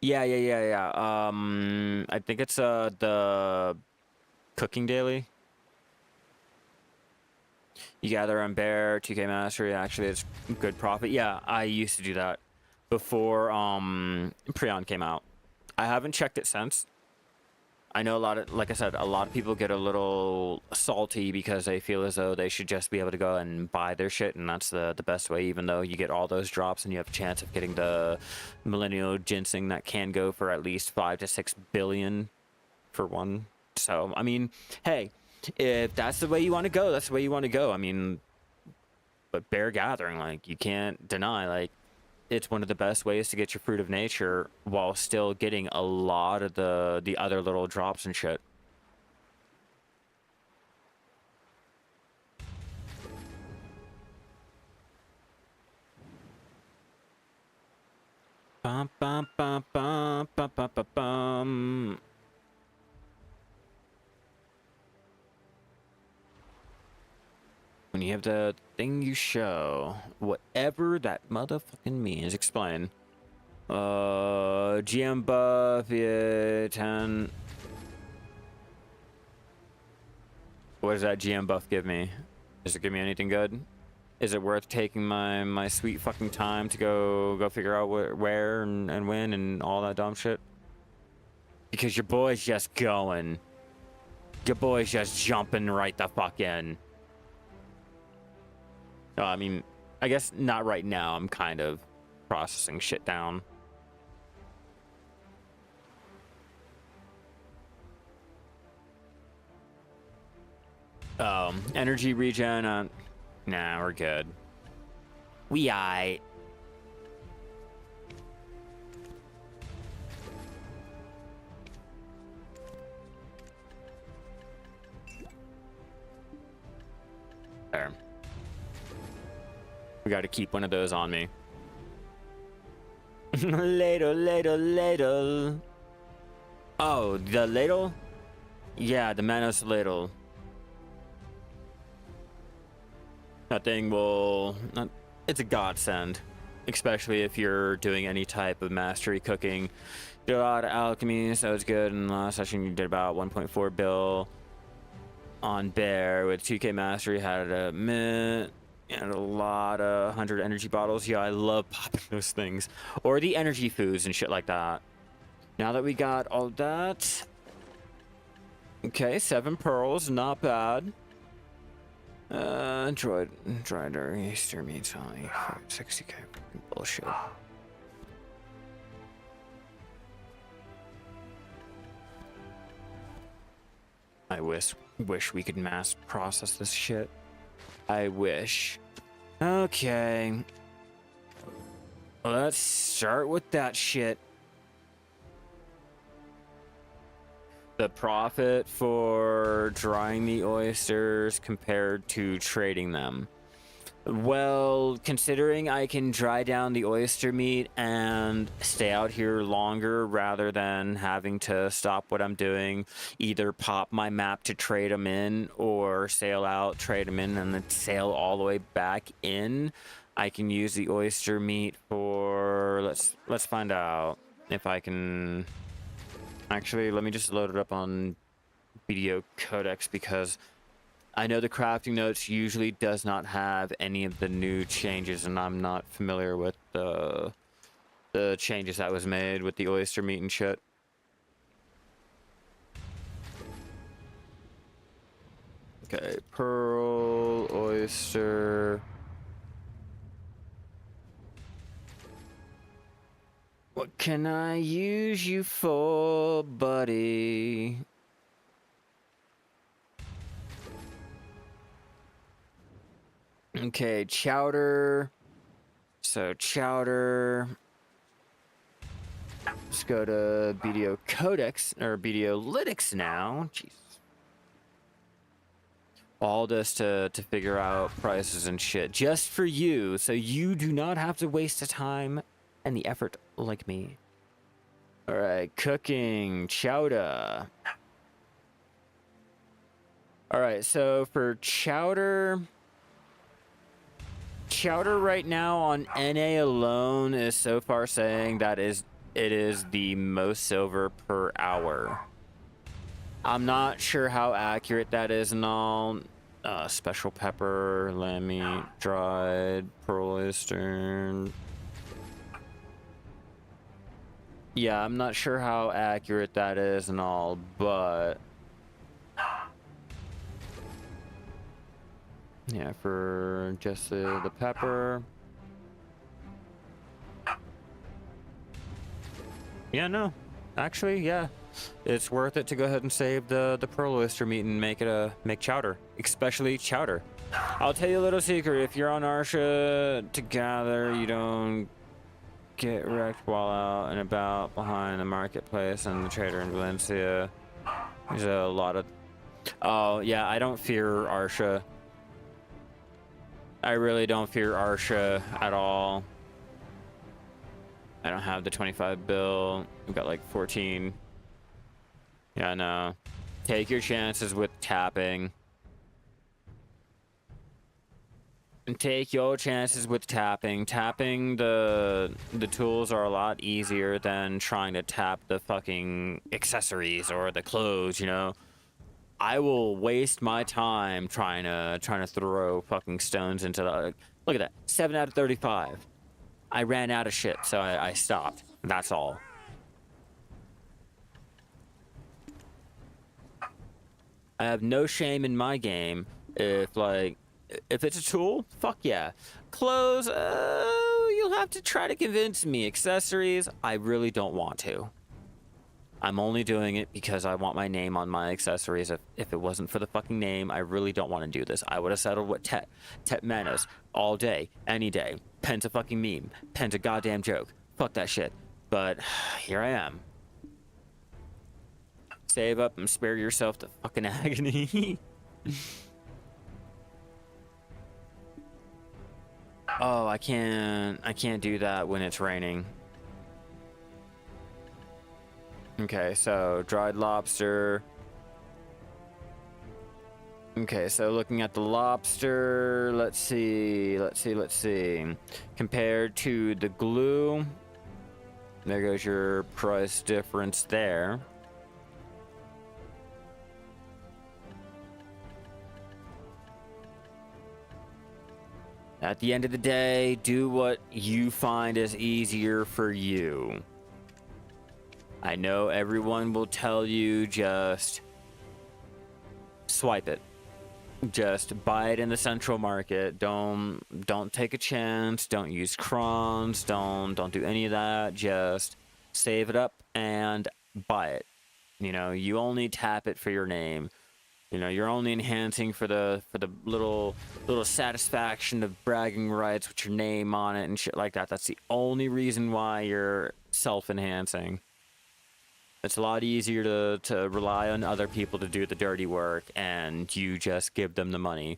Yeah. I think it's the cooking daily. You gather on bear, 2K mastery. Actually, it's good profit. Yeah, I used to do that before Prion came out. I haven't checked it since. I know a lot of, like I said, a lot of people get a little salty because they feel as though they should just be able to go and buy their shit, and that's the best way, even though you get all those drops and you have a chance of getting the millennial ginseng that can go for at least 5 to 6 billion for one. So, I mean, hey, if that's the way you want to go, that's the way you want to go. I mean, but bear gathering, like, you can't deny, like, it's one of the best ways to get your fruit of nature while still getting a lot of the other little drops and shit. Bum, bum, bum, bum, bum, bum, bum, bum. When you have the thing you show, whatever that motherfucking means, explain. GM buff, yeah, 10. What does that GM buff give me? Does it give me anything good? Is it worth taking my sweet fucking time to go figure out where and when and all that dumb shit? Because your boy's just going. Your boy's just jumping right the fuck in. I mean, I guess not right now. I'm kind of processing shit down. Energy regen. Nah, we're good. We aight. There. We got to keep one of those on me. Ladle. Oh, the ladle? Yeah, the Manos ladle. That thing will... It's a godsend. especially if you're doing any type of mastery cooking. Did a lot of alchemy, so it's good. In the last session, you did about 1.4 bill on bear with 2k mastery. Had a mint and a lot of 100 energy bottles. Yeah, I love popping those things, or the energy foods and shit like that. Now that we got all that, okay, 7 pearls, not bad. Dried or Easter meats only 60k. Bullshit. I wish we could mass process this shit. I wish. Okay. Let's start with that shit. The profit for drying the oysters compared to trading them. Well, considering I can dry down the oyster meat and stay out here longer rather than having to stop what I'm doing, either pop my map to trade them in or sail out, trade them in, and then sail all the way back in, I can use the oyster meat for... Let's find out if I can... Actually, let me just load it up on Video Codex because I know the crafting notes usually does not have any of the new changes, and I'm not familiar with the changes that was made with the oyster meat and shit. Okay, pearl, oyster. What can I use you for, buddy? Okay, chowder. So chowder. Let's go to BDO Codex or BDO Lytics now. Jeez. All this to figure out prices and shit just for you, so you do not have to waste the time and the effort like me. All right, cooking chowder. All right, so for chowder right now on NA alone is so far saying that it is the most silver per hour. I'm not sure how accurate that is and all. Special pepper, lamb meat, dried, pearl oyster. Yeah, I'm not sure how accurate that is and all, but yeah, for just the pepper. Yeah, no, actually, yeah, it's worth it to go ahead and save the pearl oyster meat and make chowder, especially chowder. I'll tell you a little secret: if you're on Arsha to gather, you don't get wrecked while out and about behind the marketplace and the trader in Valencia. There's a lot of... Oh, yeah, I don't fear Arsha. I really don't fear Arsha at all. I don't have the 25 bill. I've got like 14. Yeah, no. Take your chances with tapping. And take your chances with tapping. Tapping the tools are a lot easier than trying to tap the fucking accessories or the clothes, you know. I will waste my time trying to throw fucking stones into the... Look at that. 7 out of 35. I ran out of shit, so I stopped. That's all. I have no shame in my game if it's a tool, fuck yeah. Clothes, you'll have to try to convince me. Accessories, I really don't want to. I'm only doing it because I want my name on my accessories. If it wasn't for the fucking name, I really don't want to do this. I would have settled with Tet Manos all day, any day. Pen's a fucking meme. Pen's a goddamn joke. Fuck that shit. But here I am. Save up and spare yourself the fucking agony. Oh, I can't do that when it's raining. Okay, so dried lobster. Okay, so looking at the lobster, let's see. Compared to the glue, there goes your price difference there. At the end of the day, do what you find is easier for you. I know everyone will tell you just swipe it. Just buy it in the central market. Don't take a chance. Don't use crons. Don't do any of that. Just save it up and buy it. You know, you only tap it for your name. You know, you're only enhancing for the little satisfaction of bragging rights with your name on it and shit like that. That's the only reason why you're self-enhancing. It's a lot easier to rely on other people to do the dirty work, and you just give them the money.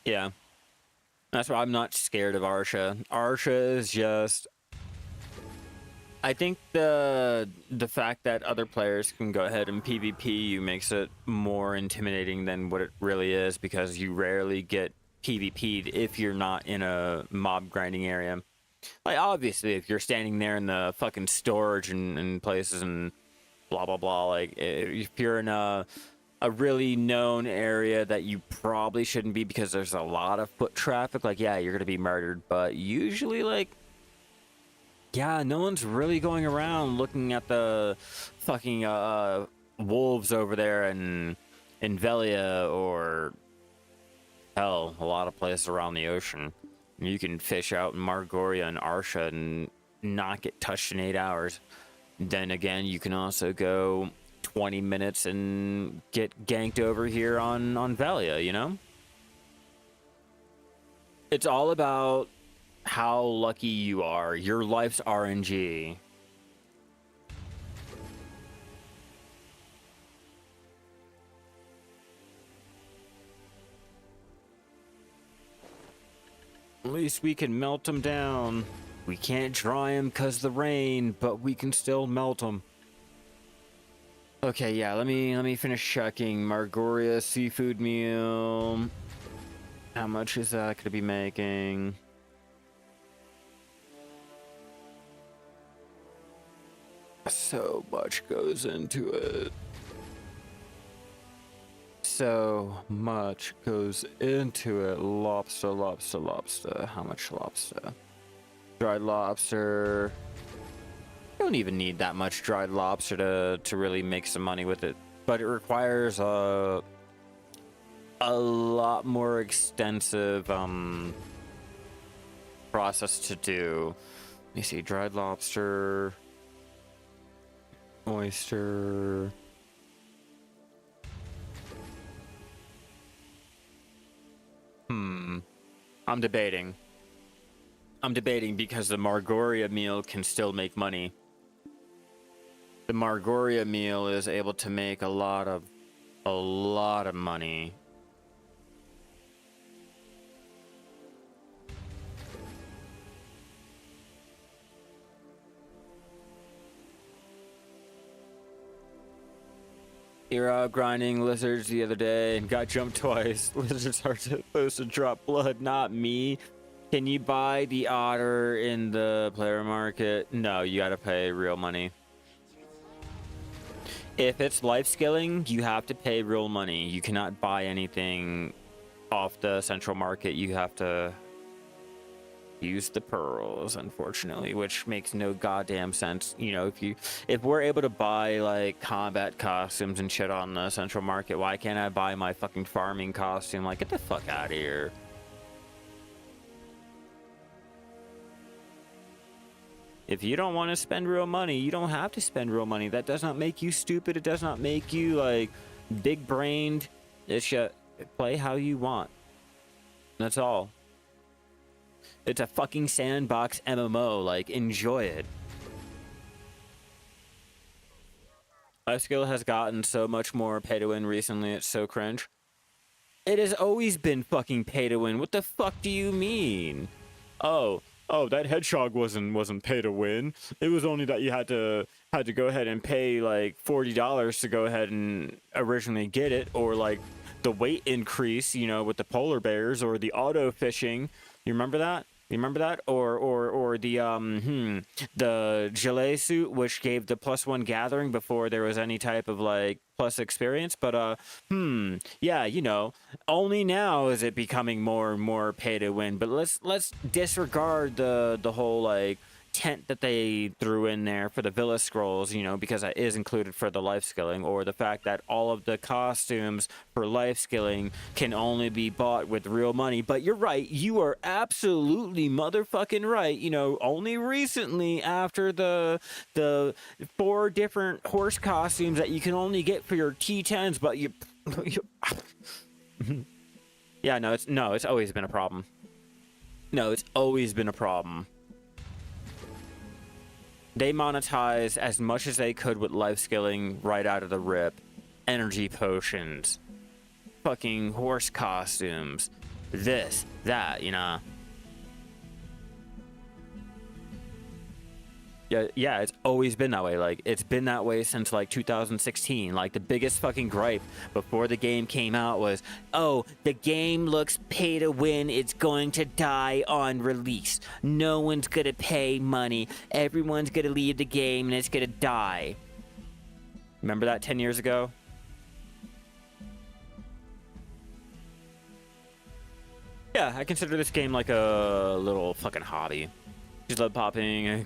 Yeah. That's why I'm not scared of Arsha. Arsha is just... I think the fact that other players can go ahead and PvP you makes it more intimidating than what it really is, because you rarely get PvP'd if you're not in a mob grinding area. Like, obviously, if you're standing there in the fucking storage and places and blah, blah, blah, like, if you're in a really known area that you probably shouldn't be because there's a lot of foot traffic, like, yeah, you're gonna be murdered. But usually, like, yeah, no one's really going around looking at the fucking wolves over there in Velia, or hell, a lot of places around the ocean. You can fish out in Margoria and Arsha and not get touched in 8 hours. Then again, you can also go 20 minutes and get ganked over here on Velia, you know? It's all about how lucky you are. Your life's RNG. At least we can melt them down. We can't dry them because the rain, but we can still melt them. Okay, yeah, let me finish checking. Margoria seafood meal. How much is that gonna be making? So much goes into it. So much goes into it. Lobster. How much lobster? Dried lobster. You don't even need that much dried lobster to really make some money with it. But it requires a lot more extensive process to do. Let me see. Dried lobster. Oyster. I'm debating. Because the Margoria meal can still make money. The Margoria meal is able to make a lot of money. You're out grinding lizards the other day and got jumped twice. Lizards are supposed to drop blood, not me. Can you buy the otter in the player market? No, you gotta pay real money. If it's life skilling, you have to pay real money. You cannot buy anything off the central market. You have to use the pearls, unfortunately, which makes no goddamn sense. You know, if we're able to buy like combat costumes and shit on the central market, why can't I buy my fucking farming costume? Like, get the fuck out of here. If you don't want to spend real money, you don't have to spend real money. That does not make you stupid. It does not make you like big brained. It's just play how you want. That's all. It's a fucking sandbox MMO. Like, enjoy it. Life skill has gotten so much more pay to win recently. It's so cringe. It has always been fucking pay to win. What the fuck do you mean? Oh, that hedgehog wasn't pay to win. It was only that you had to go ahead and pay like $40 to go ahead and originally get it, or like the weight increase, you know, with the polar bears, or the auto fishing. You remember that? You remember that? Or the gilet suit, which gave the +1 gathering before there was any type of like plus experience. But yeah, you know, only now is it becoming more and more pay to win. But let's disregard the whole like tent that they threw in there for the Villa Scrolls, you know, because that is included for the life skilling, or the fact that all of the costumes for life skilling can only be bought with real money. But you're right, you are absolutely motherfucking right. You know, only recently, after the 4 different horse costumes that you can only get for your T10s, but you yeah, it's always been a problem. No, it's always been a problem. They monetized as much as they could with life skilling right out of the rip. Energy potions, fucking horse costumes, this, that, you know. Yeah, it's always been that way. Like, it's been that way since like 2016. Like, the biggest fucking gripe before the game came out was, oh, the game looks pay to win. It's going to die on release. No one's gonna pay money. Everyone's gonna leave the game and it's gonna die. Remember that 10 years ago? Yeah, I consider this game like a little fucking hobby. Just love popping a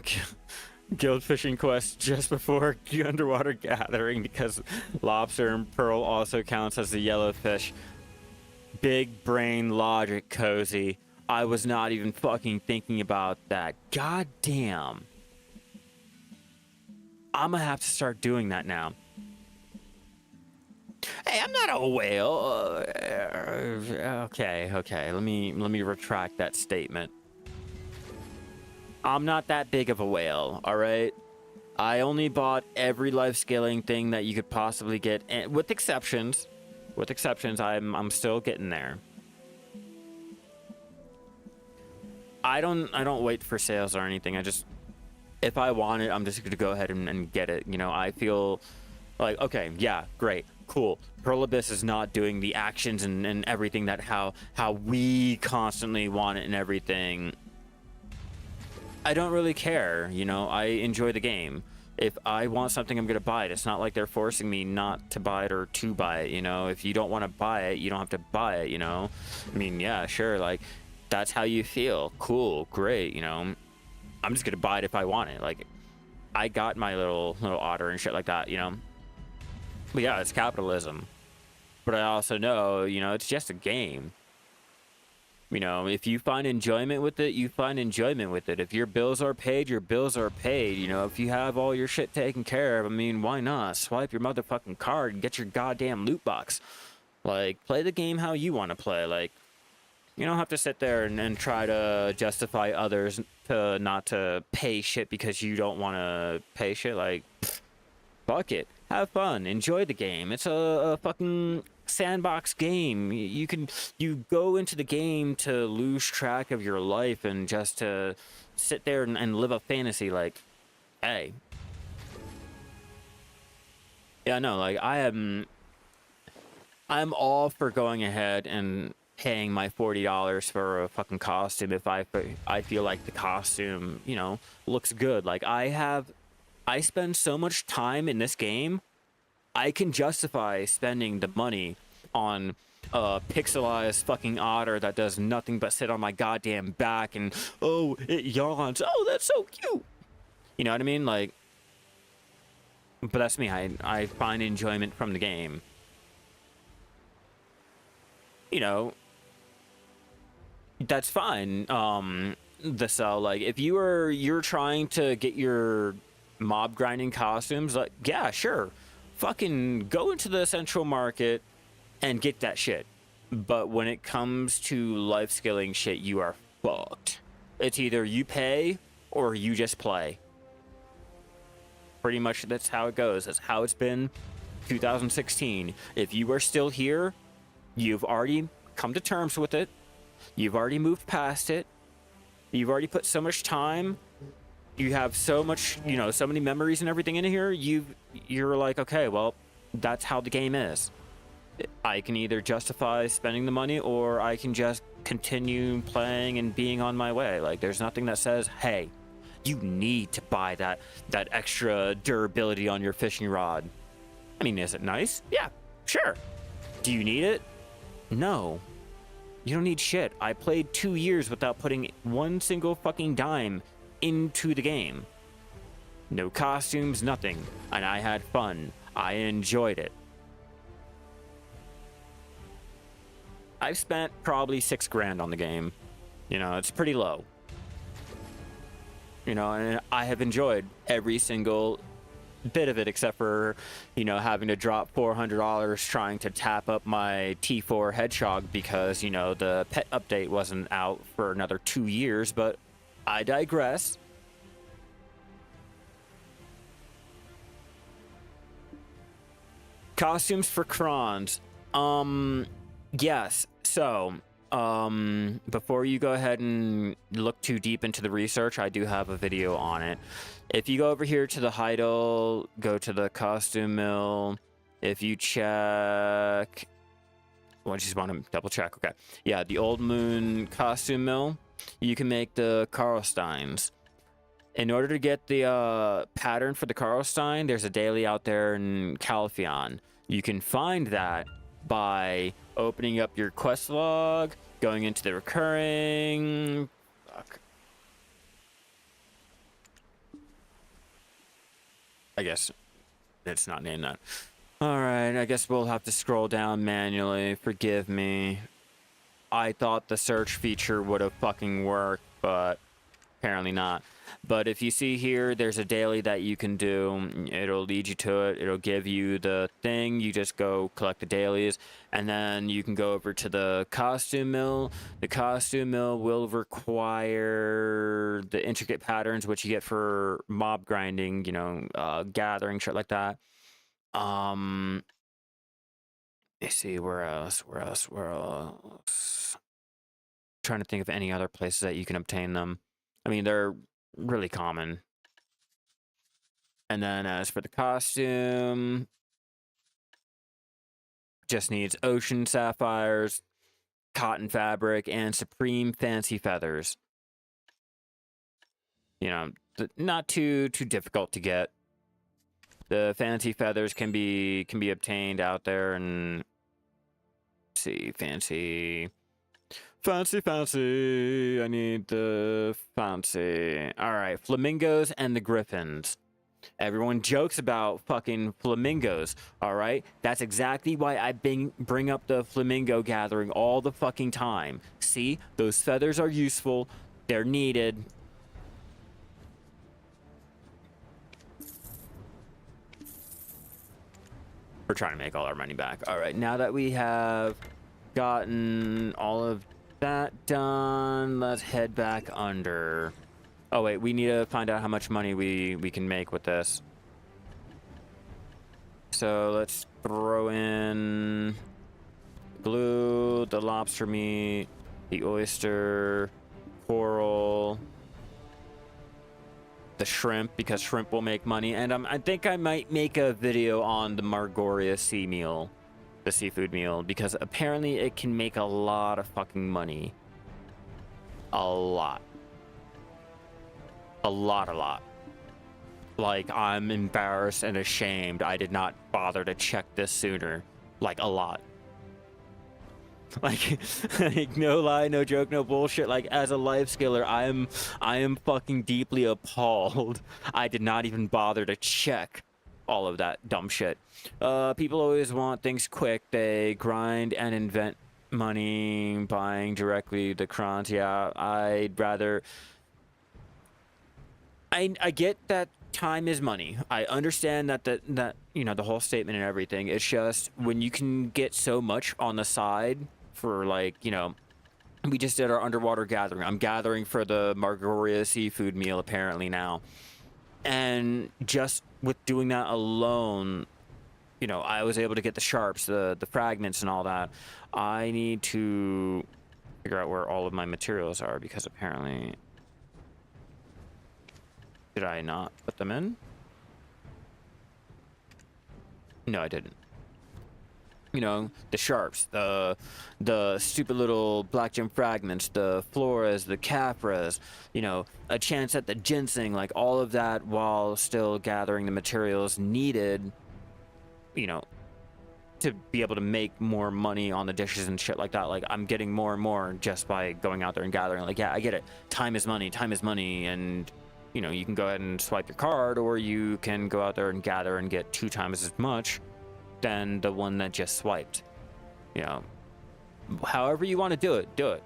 guild fishing quest just before underwater gathering, because lobster and pearl also counts as the yellow fish. Big brain logic, Cozy. I was not even fucking thinking about that. God damn. I'm gonna have to start doing that now. Hey, I'm not a whale. Okay. Let me retract that statement. I'm not that big of a whale, all right? I only bought every life scaling thing that you could possibly get, and with exceptions. With exceptions, I'm still getting there. I don't wait for sales or anything. I just, if I want it, I'm just gonna go ahead and get it. You know, I feel like, okay, yeah, great, cool. Pearl Abyss is not doing the actions and everything that how we constantly want it and everything. I don't really care, you know. I enjoy the game. If I want something, I'm gonna buy it. It's not like they're forcing me not to buy it or to buy it, you know. If you don't want to buy it, you don't have to buy it, you know. I mean, yeah, sure, like, that's how you feel. Cool, great, you know. I'm just gonna buy it if I want it. Like, I got my little otter and shit like that, you know. But yeah, it's capitalism. But I also know, you know, it's just a game. You know, if you find enjoyment with it, you find enjoyment with it. If your bills are paid, your bills are paid. You know, if you have all your shit taken care of, I mean, why not? Swipe your motherfucking card and get your goddamn loot box. Like, play the game how you want to play. Like, you don't have to sit there and try to justify others to not to pay shit because you don't want to pay shit. Like, fuck it. Have fun. Enjoy the game. It's a fucking sandbox game. You go into the game to lose track of your life and just to sit there and live a fantasy. Like, hey, yeah, no, like, I'm all for going ahead and paying my $40 for a fucking costume if I feel like the costume, you know, looks good. Like, I spend so much time in this game, I can justify spending the money on a pixelized fucking otter that does nothing but sit on my goddamn back and, oh, it yawns. Oh, that's so cute. You know what I mean? Like, but that's me. I find enjoyment from the game. You know, that's fine. Like, if you're trying to get your mob grinding costumes, like, yeah, sure. Fucking go into the central market and get that shit. But when it comes to life skilling shit, you are fucked. It's either you pay or you just play. Pretty much that's how it goes. That's how it's been 2016. If you are still here, You've already come to terms with it. You've already moved past it. You've already put so much time. You have so much, you know, so many memories and everything in here. You're like, okay, well, that's how the game is. I can either justify spending the money, or I can just continue playing and being on my way. Like, there's nothing that says, hey, you need to buy that extra durability on your fishing rod. I mean, is it nice? Yeah, sure. Do you need it? No. You don't need shit. I played 2 years without putting one single fucking dime into the game. No costumes, nothing. And I had fun. I enjoyed it. I've spent probably $6 grand on the game. You know, it's pretty low. You know, and I have enjoyed every single bit of it, except for, you know, having to drop $400 trying to tap up my T4 hedgehog because, you know, the pet update wasn't out for another 2 years, but I digress. Costumes for crons. Yes. So, before you go ahead and look too deep into the research, I do have a video on it. If you go over here to the Heidel, go to the costume mill. If you check, well, I just want to double check. Okay. Yeah, the Old Moon costume mill, you can make the Karlsteins. In order to get the pattern for the Karlstein, there's a daily out there in Calphion. You can find that by opening up your quest log, going into the recurring. Fuck. I guess it's not named that. Alright, I guess we'll have to scroll down manually. Forgive me. I thought the search feature would have fucking worked, but apparently not. But if you see here, there's a daily that you can do. It'll lead you to it. It'll give you the thing. You just go collect the dailies, and then you can go over to the costume mill. The costume mill will require the intricate patterns, which you get for mob grinding, you know, gathering, shit like that. Let's see, where else? Trying to think of any other places that you can obtain them. I mean, they're really common. And then as for the costume, just needs ocean sapphires, cotton fabric, and supreme fancy feathers. You know, not too difficult to get. The fancy feathers can be obtained out there, and let's see, fancy. I need the fancy. All right, flamingos and the griffins. Everyone jokes about fucking flamingos, all right? That's exactly why I bring up the flamingo gathering all the fucking time. See, those feathers are useful. They're needed. We're trying to make all our money back. All right, now that we have gotten all of that done, let's head back under. Oh wait, we need to find out how much money we can make with this. So let's throw in glue, the lobster meat, the oyster, coral, the shrimp, because shrimp will make money. And I think I might make a video on the Margoria sea meal, the seafood meal, because apparently it can make a lot of fucking money. A lot. Like, I'm embarrassed and ashamed I did not bother to check this sooner. Like, a lot. Like, no lie, no joke, no bullshit. Like, as a life skiller, I am fucking deeply appalled. I did not even bother to check all of that dumb shit. People always want things quick. They grind and invent money buying directly the crons. Yeah, I'd rather. I get that time is money. I understand that you know, the whole statement and everything. It's just when you can get so much on the side for, like, you know, we just did our underwater gathering. I'm gathering for the Margoria seafood meal apparently now. And just with doing that alone, you know, I was able to get the sharps, the fragments and all that. I need to figure out where all of my materials are, because apparently... Did I not put them in? No, I didn't. You know, the sharps, the stupid little black gem fragments, the floras, the capras, you know, a chance at the ginseng, like all of that, while still gathering the materials needed, you know, to be able to make more money on the dishes and shit like that. Like, I'm getting more and more just by going out there and gathering. Like, yeah, I get it. Time is money, and, you know, you can go ahead and swipe your card, or you can go out there and gather and get 2 times as much than the one that just swiped. You know, however you want to do it, do it.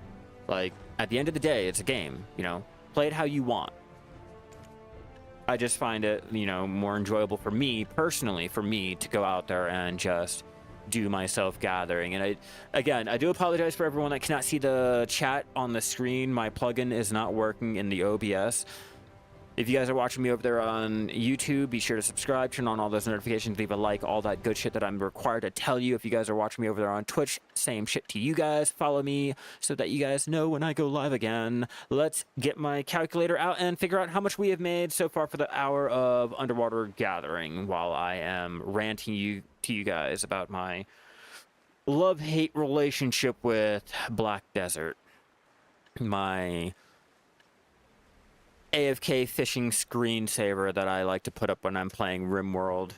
Like, at the end of the day, it's a game, you know, play it how you want. I just find it, you know, more enjoyable for me, personally, for me to go out there and just do my self-gathering. And I do apologize for everyone that cannot see the chat on the screen. My plugin is not working in the OBS. If you guys are watching me over there on YouTube, be sure to subscribe, turn on all those notifications, leave a like, all that good shit that I'm required to tell you. If you guys are watching me over there on Twitch, same shit to you guys. Follow me so that you guys know when I go live again. Let's get my calculator out and figure out how much we have made so far for the hour of underwater gathering, while I am ranting to you guys about my love-hate relationship with Black Desert. My AFK fishing screensaver that I like to put up when I'm playing RimWorld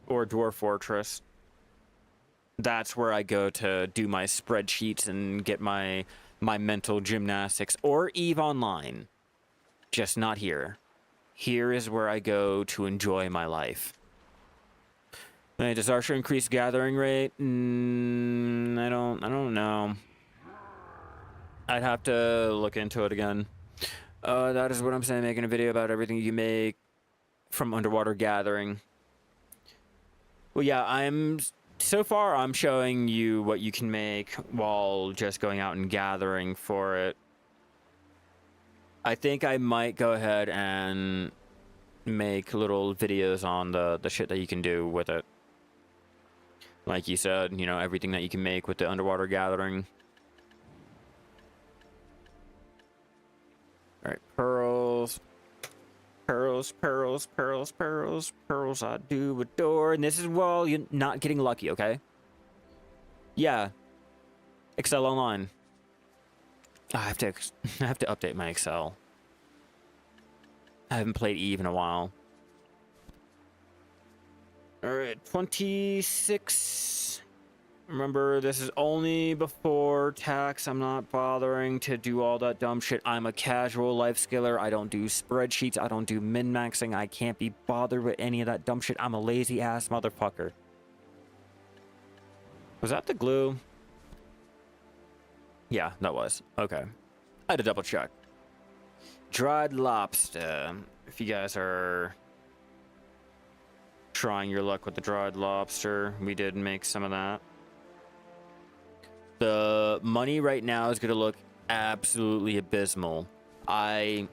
or Dwarf Fortress. That's where I go to do my spreadsheets and get my mental gymnastics, or EVE Online. Just not here. Here is where I go to enjoy my life. Does Arsha increase gathering rate? I don't know. I'd have to look into it again. That is what I'm saying, making a video about everything you make from underwater gathering. Well, yeah, so far I'm showing you what you can make while just going out and gathering for it. I think I might go ahead and make little videos on the shit that you can do with it. Like you said, you know, everything that you can make with the underwater gathering. All right, pearls, I do adore. And this is while you're not getting lucky, okay? Yeah. Excel Online. I have to update my Excel. I haven't played EVE in a while. All right, 26. Remember, this is only before tax. I'm not bothering to do all that dumb shit. I'm a casual life skiller. I don't do spreadsheets. I don't do min-maxing. I can't be bothered with any of that dumb shit. I'm a lazy-ass motherfucker. Was that the glue? Yeah, that was. Okay. I had to double check. Dried lobster. If you guys are trying your luck with the dried lobster, we did make some of that. The money right now is going to look absolutely abysmal. I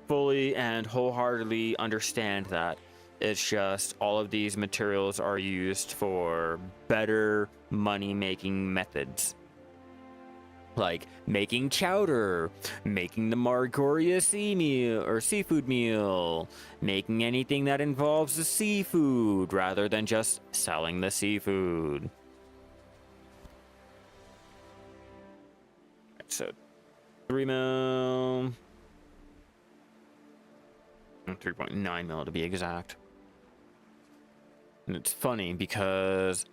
fully and wholeheartedly understand that. It's just all of these materials are used for better money-making methods. Like making chowder, making the Margoria seafood meal, making anything that involves the seafood rather than just selling the seafood. So 3 mil, 3.9 mil to be exact. And it's funny because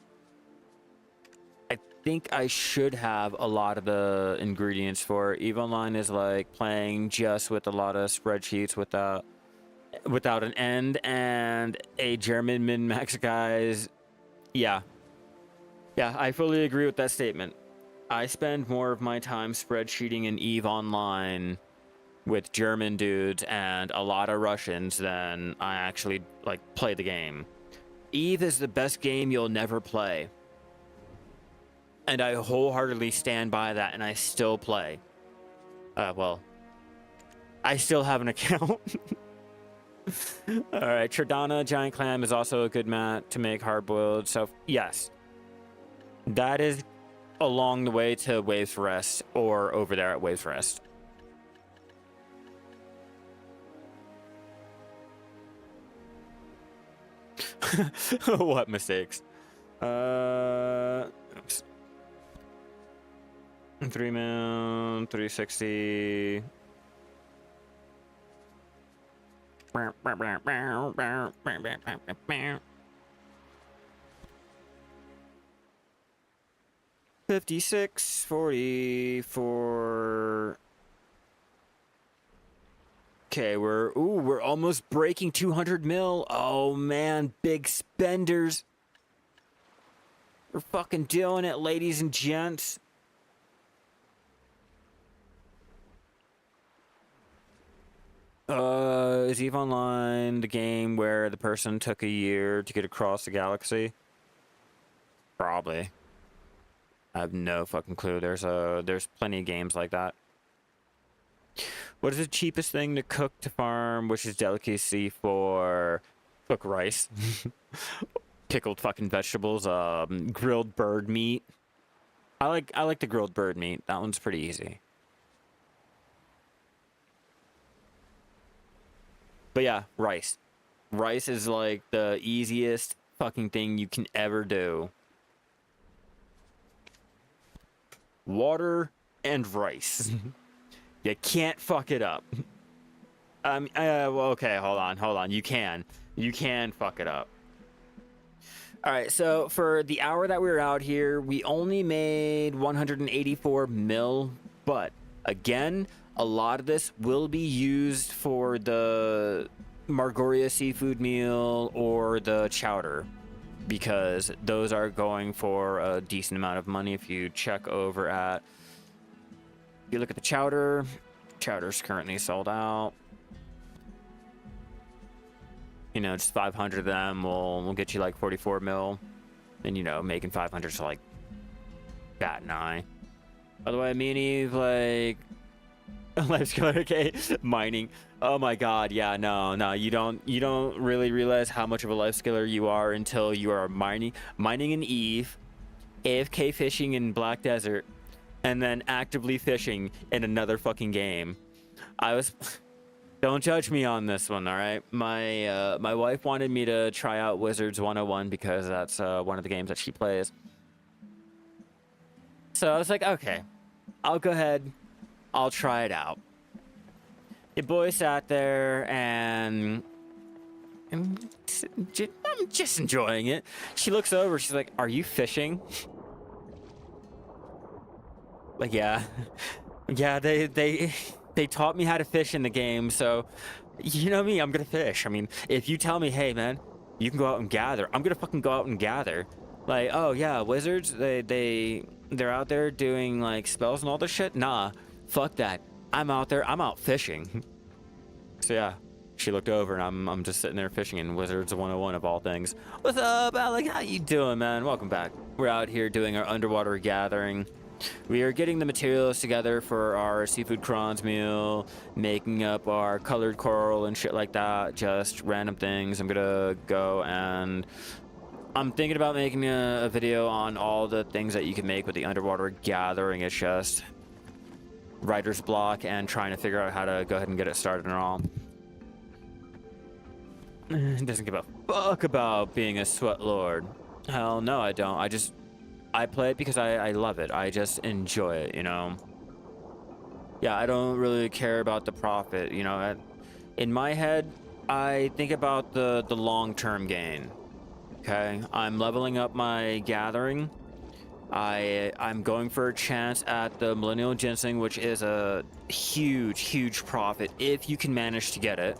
I think I should have a lot of the ingredients for it. EVE Online is like playing just with a lot of spreadsheets without an end, and a German min-max guys. Yeah, I fully agree with that statement. I spend more of my time spreadsheeting in EVE Online with German dudes and a lot of Russians than I actually like play the game. EVE is the best game you'll never play. And I wholeheartedly stand by that, and I still play. Well, I still have an account. All right, Tridana giant clam is also a good mat to make hard boiled. So yes, that is along the way to Waves Rest or over there at Waves Rest. What mistakes? Oops. 3 mil, 360. $56.44. Okay, we're almost breaking 200 mil. Oh man, big spenders. We're fucking doing it, ladies and gents. Is EVE Online the game where the person took a year to get across the galaxy? Probably. I have no fucking clue. There's plenty of games like that. What is the cheapest thing to cook to farm, which is delicacy for cook rice? Pickled fucking vegetables, grilled bird meat. I like the grilled bird meat. That one's pretty easy. But yeah, rice. Rice is like the easiest fucking thing you can ever do. Water and rice. You can't fuck it up. Well, okay, hold on. You can fuck it up. All right, so for the hour that we were out here, we only made 184 mil, but again, a lot of this will be used for the Margoria seafood meal or the chowder, because those are going for a decent amount of money. If you check over at, you look at the chowder's currently sold out. You know, just 500 of them will get you like 44 mil. And, you know, making 500 to like bat an eye. By the way, me and Eve, like, life skiller, okay? Mining. Oh my god, yeah, no, you don't really realize how much of a life skiller you are until you are mining in Eve, AFK fishing in Black Desert, and then actively fishing in another fucking game. Don't judge me on this one, all right? My wife wanted me to try out Wizards 101 because that's one of the games that she plays. So I was like, okay, I'll go ahead, I'll try it out. Your boy sat there and I'm just enjoying it. She looks over, she's like, "Are you fishing?" Like, yeah. Yeah, they taught me how to fish in the game, so you know me, I'm gonna fish. I mean, if you tell me, hey man, you can go out and gather, I'm gonna fucking go out and gather. Like, oh yeah, wizards, they're out there doing like spells and all this shit. Nah, fuck that. I'm out there, I'm out fishing. So yeah, she looked over and I'm just sitting there fishing in Wizards 101 of all things. What's up, Alec? How you doing, man? Welcome back. We're out here doing our underwater gathering. We are getting the materials together for our seafood prawns meal, making up our colored coral and shit like that, just random things. I'm gonna go and I'm thinking about making a video on all the things that you can make with the underwater gathering. It's just writer's block and trying to figure out how to go ahead and get it started and all. It doesn't give a fuck about being a sweat lord. Hell no, I don't. I play it because I love it. I just enjoy it, you know? Yeah, I don't really care about the profit, you know? In my head, I think about the long-term gain, okay? I'm leveling up my gathering. I'm going for a chance at the Millennial Ginseng, which is a huge profit if you can manage to get it.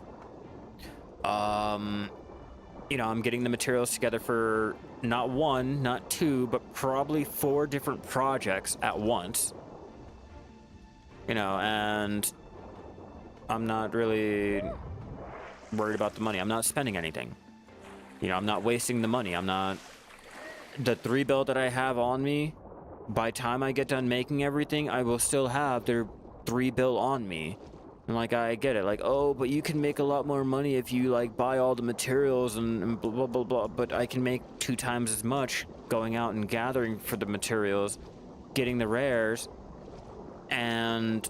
You know, I'm getting the materials together for not one, not two, but probably 4 different projects at once. You know, and I'm not really worried about the money. I'm not spending anything. You know, I'm not wasting the money. I'm not... The 3 build that I have on me, by the time I get done making everything, I will still have their 3 build on me. And like, I get it, like, oh, but you can make a lot more money if you like buy all the materials and blah blah blah blah. But I can make 2 times as much going out and gathering for the materials, getting the rares, and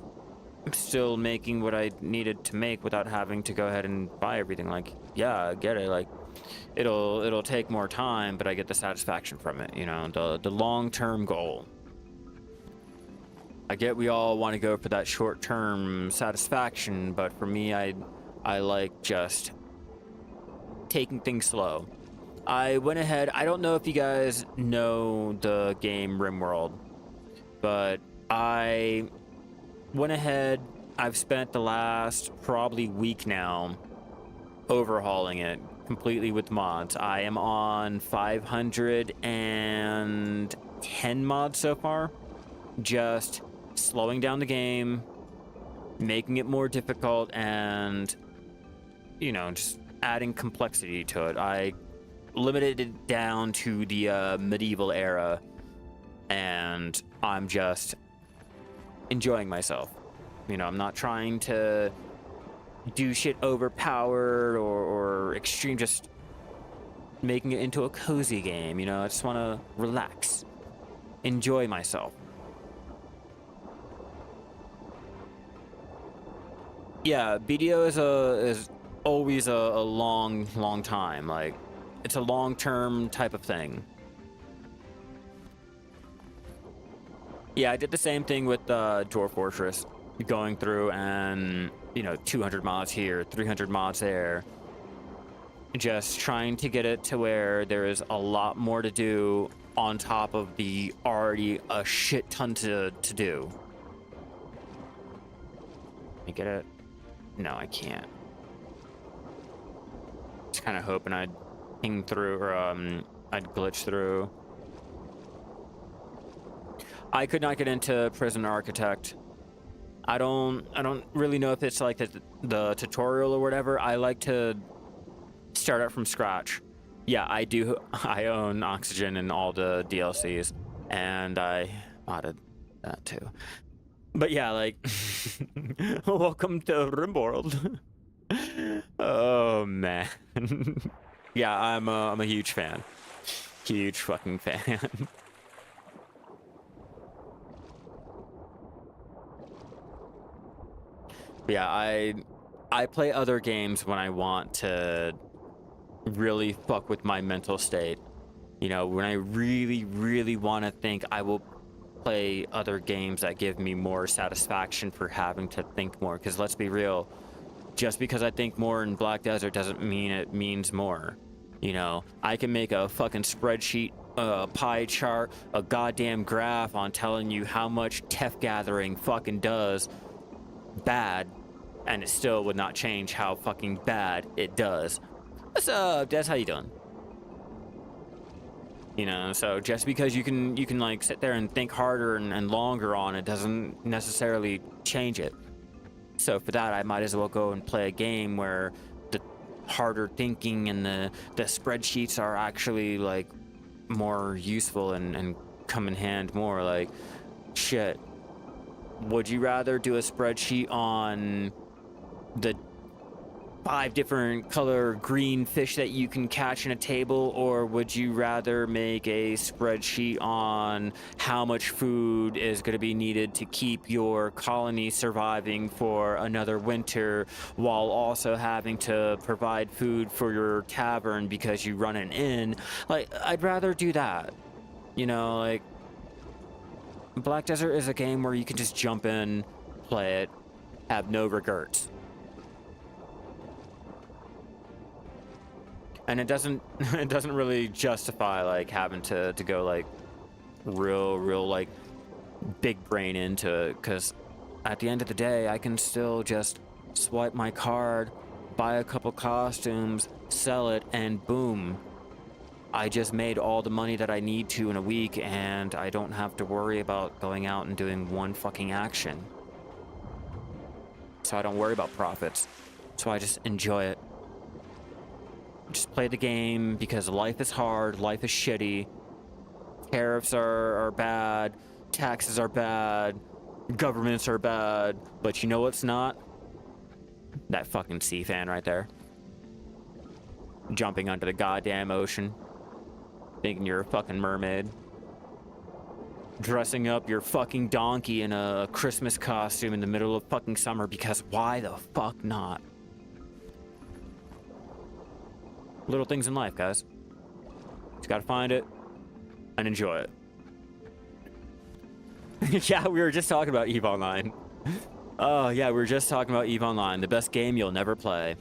still making what I needed to make without having to go ahead and buy everything. Like, yeah, I get it. Like, it'll take more time, but I get the satisfaction from it. You know, the long-term goal. I get we all want to go for that short-term satisfaction, but for me, I like just taking things slow. I went ahead. I don't know if you guys know the game RimWorld, but I went ahead. I've spent the last probably week now overhauling it completely with mods. I am on 510 mods so far. Just slowing down the game, making it more difficult, and, you know, just adding complexity to it. I limited it down to the medieval era, and I'm just enjoying myself. You know, I'm not trying to do shit overpowered or extreme, just making it into a cozy game. You know, I just want to relax, enjoy myself. Yeah, BDO is always a long time. Like, it's a long-term type of thing. Yeah, I did the same thing with Dwarf Fortress, going through and, you know, 200 mods here, 300 mods there. Just trying to get it to where there is a lot more to do on top of the already a shit ton to do. Can I get it? No, I can't. Just kind of hoping I'd ping through, or I'd glitch through. I could not get into Prison Architect. I don't really know if it's like the tutorial or whatever. I like to start out from scratch. Yeah, I do. I own Oxygen and all the DLCs, and I modded that too. But yeah, like, welcome to RimWorld. Oh man. Yeah, I'm a huge fan. Huge fucking fan. Yeah, I play other games when I want to really fuck with my mental state. You know, when I really want to think, I will play other games that give me more satisfaction for having to think more. Because let's be real, just because I think more in Black Desert doesn't mean it means more. You know, I can make a fucking spreadsheet, a pie chart, a goddamn graph on telling you how much TEF gathering fucking does bad, and it still would not change how fucking bad it does. What's up, Des? How you doing? You know, so just because you can like sit there and think harder and longer on it doesn't necessarily change it. So for that, I might as well go and play a game where the harder thinking and the spreadsheets are actually like more useful and come in hand more. Like, shit, would you rather do a spreadsheet on the 5 different color green fish that you can catch in a table, or would you rather make a spreadsheet on how much food is going to be needed to keep your colony surviving for another winter, while also having to provide food for your tavern because you run an inn? Like, I'd rather do that. You know, like, Black Desert is a game where you can just jump in, play it, have no regrets. And it doesn't really justify like having to go like real like big brain into it, because at the end of the day I can still just swipe my card, buy a couple costumes, sell it, and boom, I just made all the money that I need to in a week, and I don't have to worry about going out and doing one fucking action. So I don't worry about profits. So I just enjoy it. Just play the game because life is hard, life is shitty, tariffs are bad, taxes are bad, governments are bad, but you know what's not? That fucking sea fan right there. Jumping under the goddamn ocean. Thinking you're a fucking mermaid. Dressing up your fucking donkey in a Christmas costume in the middle of fucking summer, because why the fuck not? Little things in life, guys. Just gotta find it and enjoy it. Yeah, we were just talking about EVE Online. Oh, yeah, we were just talking about EVE Online, the best game you'll never play.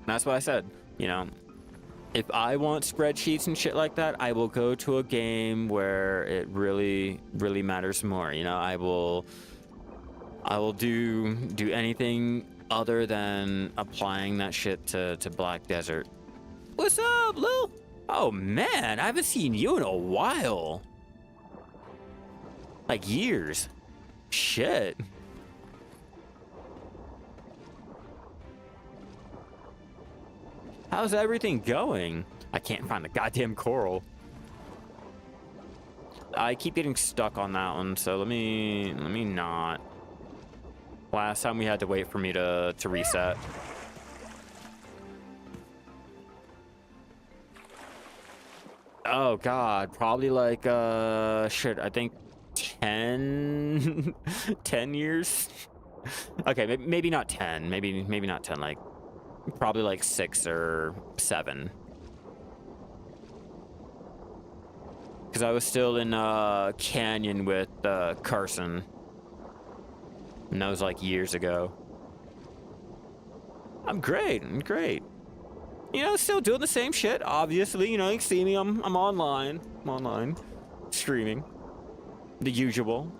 That's what I said. You know, if I want spreadsheets and shit like that, I will go to a game where it really, really matters more. You know, I will do anything other than applying that shit to Black Desert. What's up, Lil? Oh man, I haven't seen you in a while. Like years. Shit. How's everything going? I can't find the goddamn coral. I keep getting stuck on that one, so let me not. Last time we had to wait for me to reset. Oh god, probably like shit, I think 10 10 years. Okay, maybe not 10, maybe not 10, like probably like 6 or 7. Because I was still in Canyon with Carson. And that was like years ago. I'm great. You know, still doing the same shit, obviously. You know, you can see me, I'm online. I'm online. Streaming. The usual.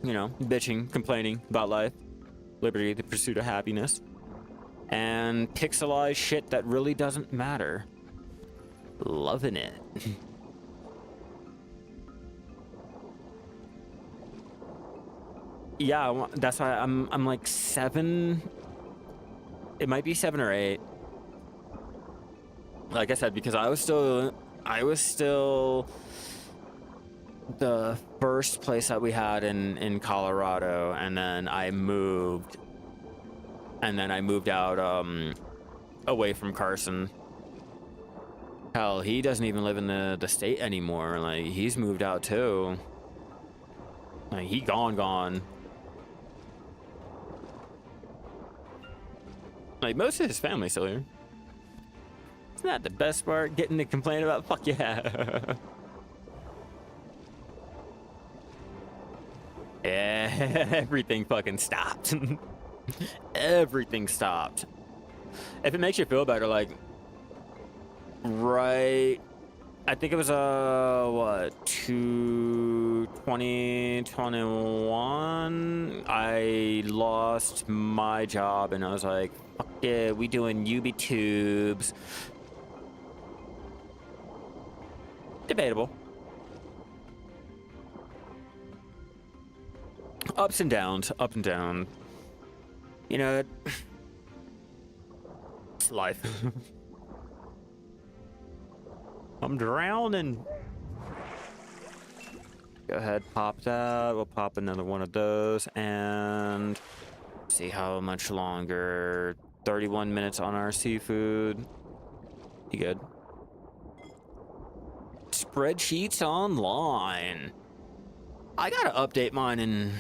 You know, bitching, complaining about life. Liberty, the pursuit of happiness. And pixelized shit that really doesn't matter. Loving it. Yeah, that's why I'm like 7. It might be 7 or 8. Like I said, because I was still the first place that we had in Colorado, and then I moved out away from Carson. Hell, he doesn't even live in the state anymore. Like, he's moved out too. Like, he gone. Like, most of his family's still here. Isn't that the best part? Getting to complain about? Fuck yeah. Everything fucking stopped. Everything stopped. If it makes you feel better, like, right, I think it was what, 2021, I lost my job, and I was like, fuck yeah, we doing UB tubes. Debatable. Ups and downs, up and down. You know, it's life. I'm drowning. Go ahead, pop that. We'll pop another one of those and see how much longer. 31 minutes on our seafood. You good? Spreadsheets online. I gotta update mine and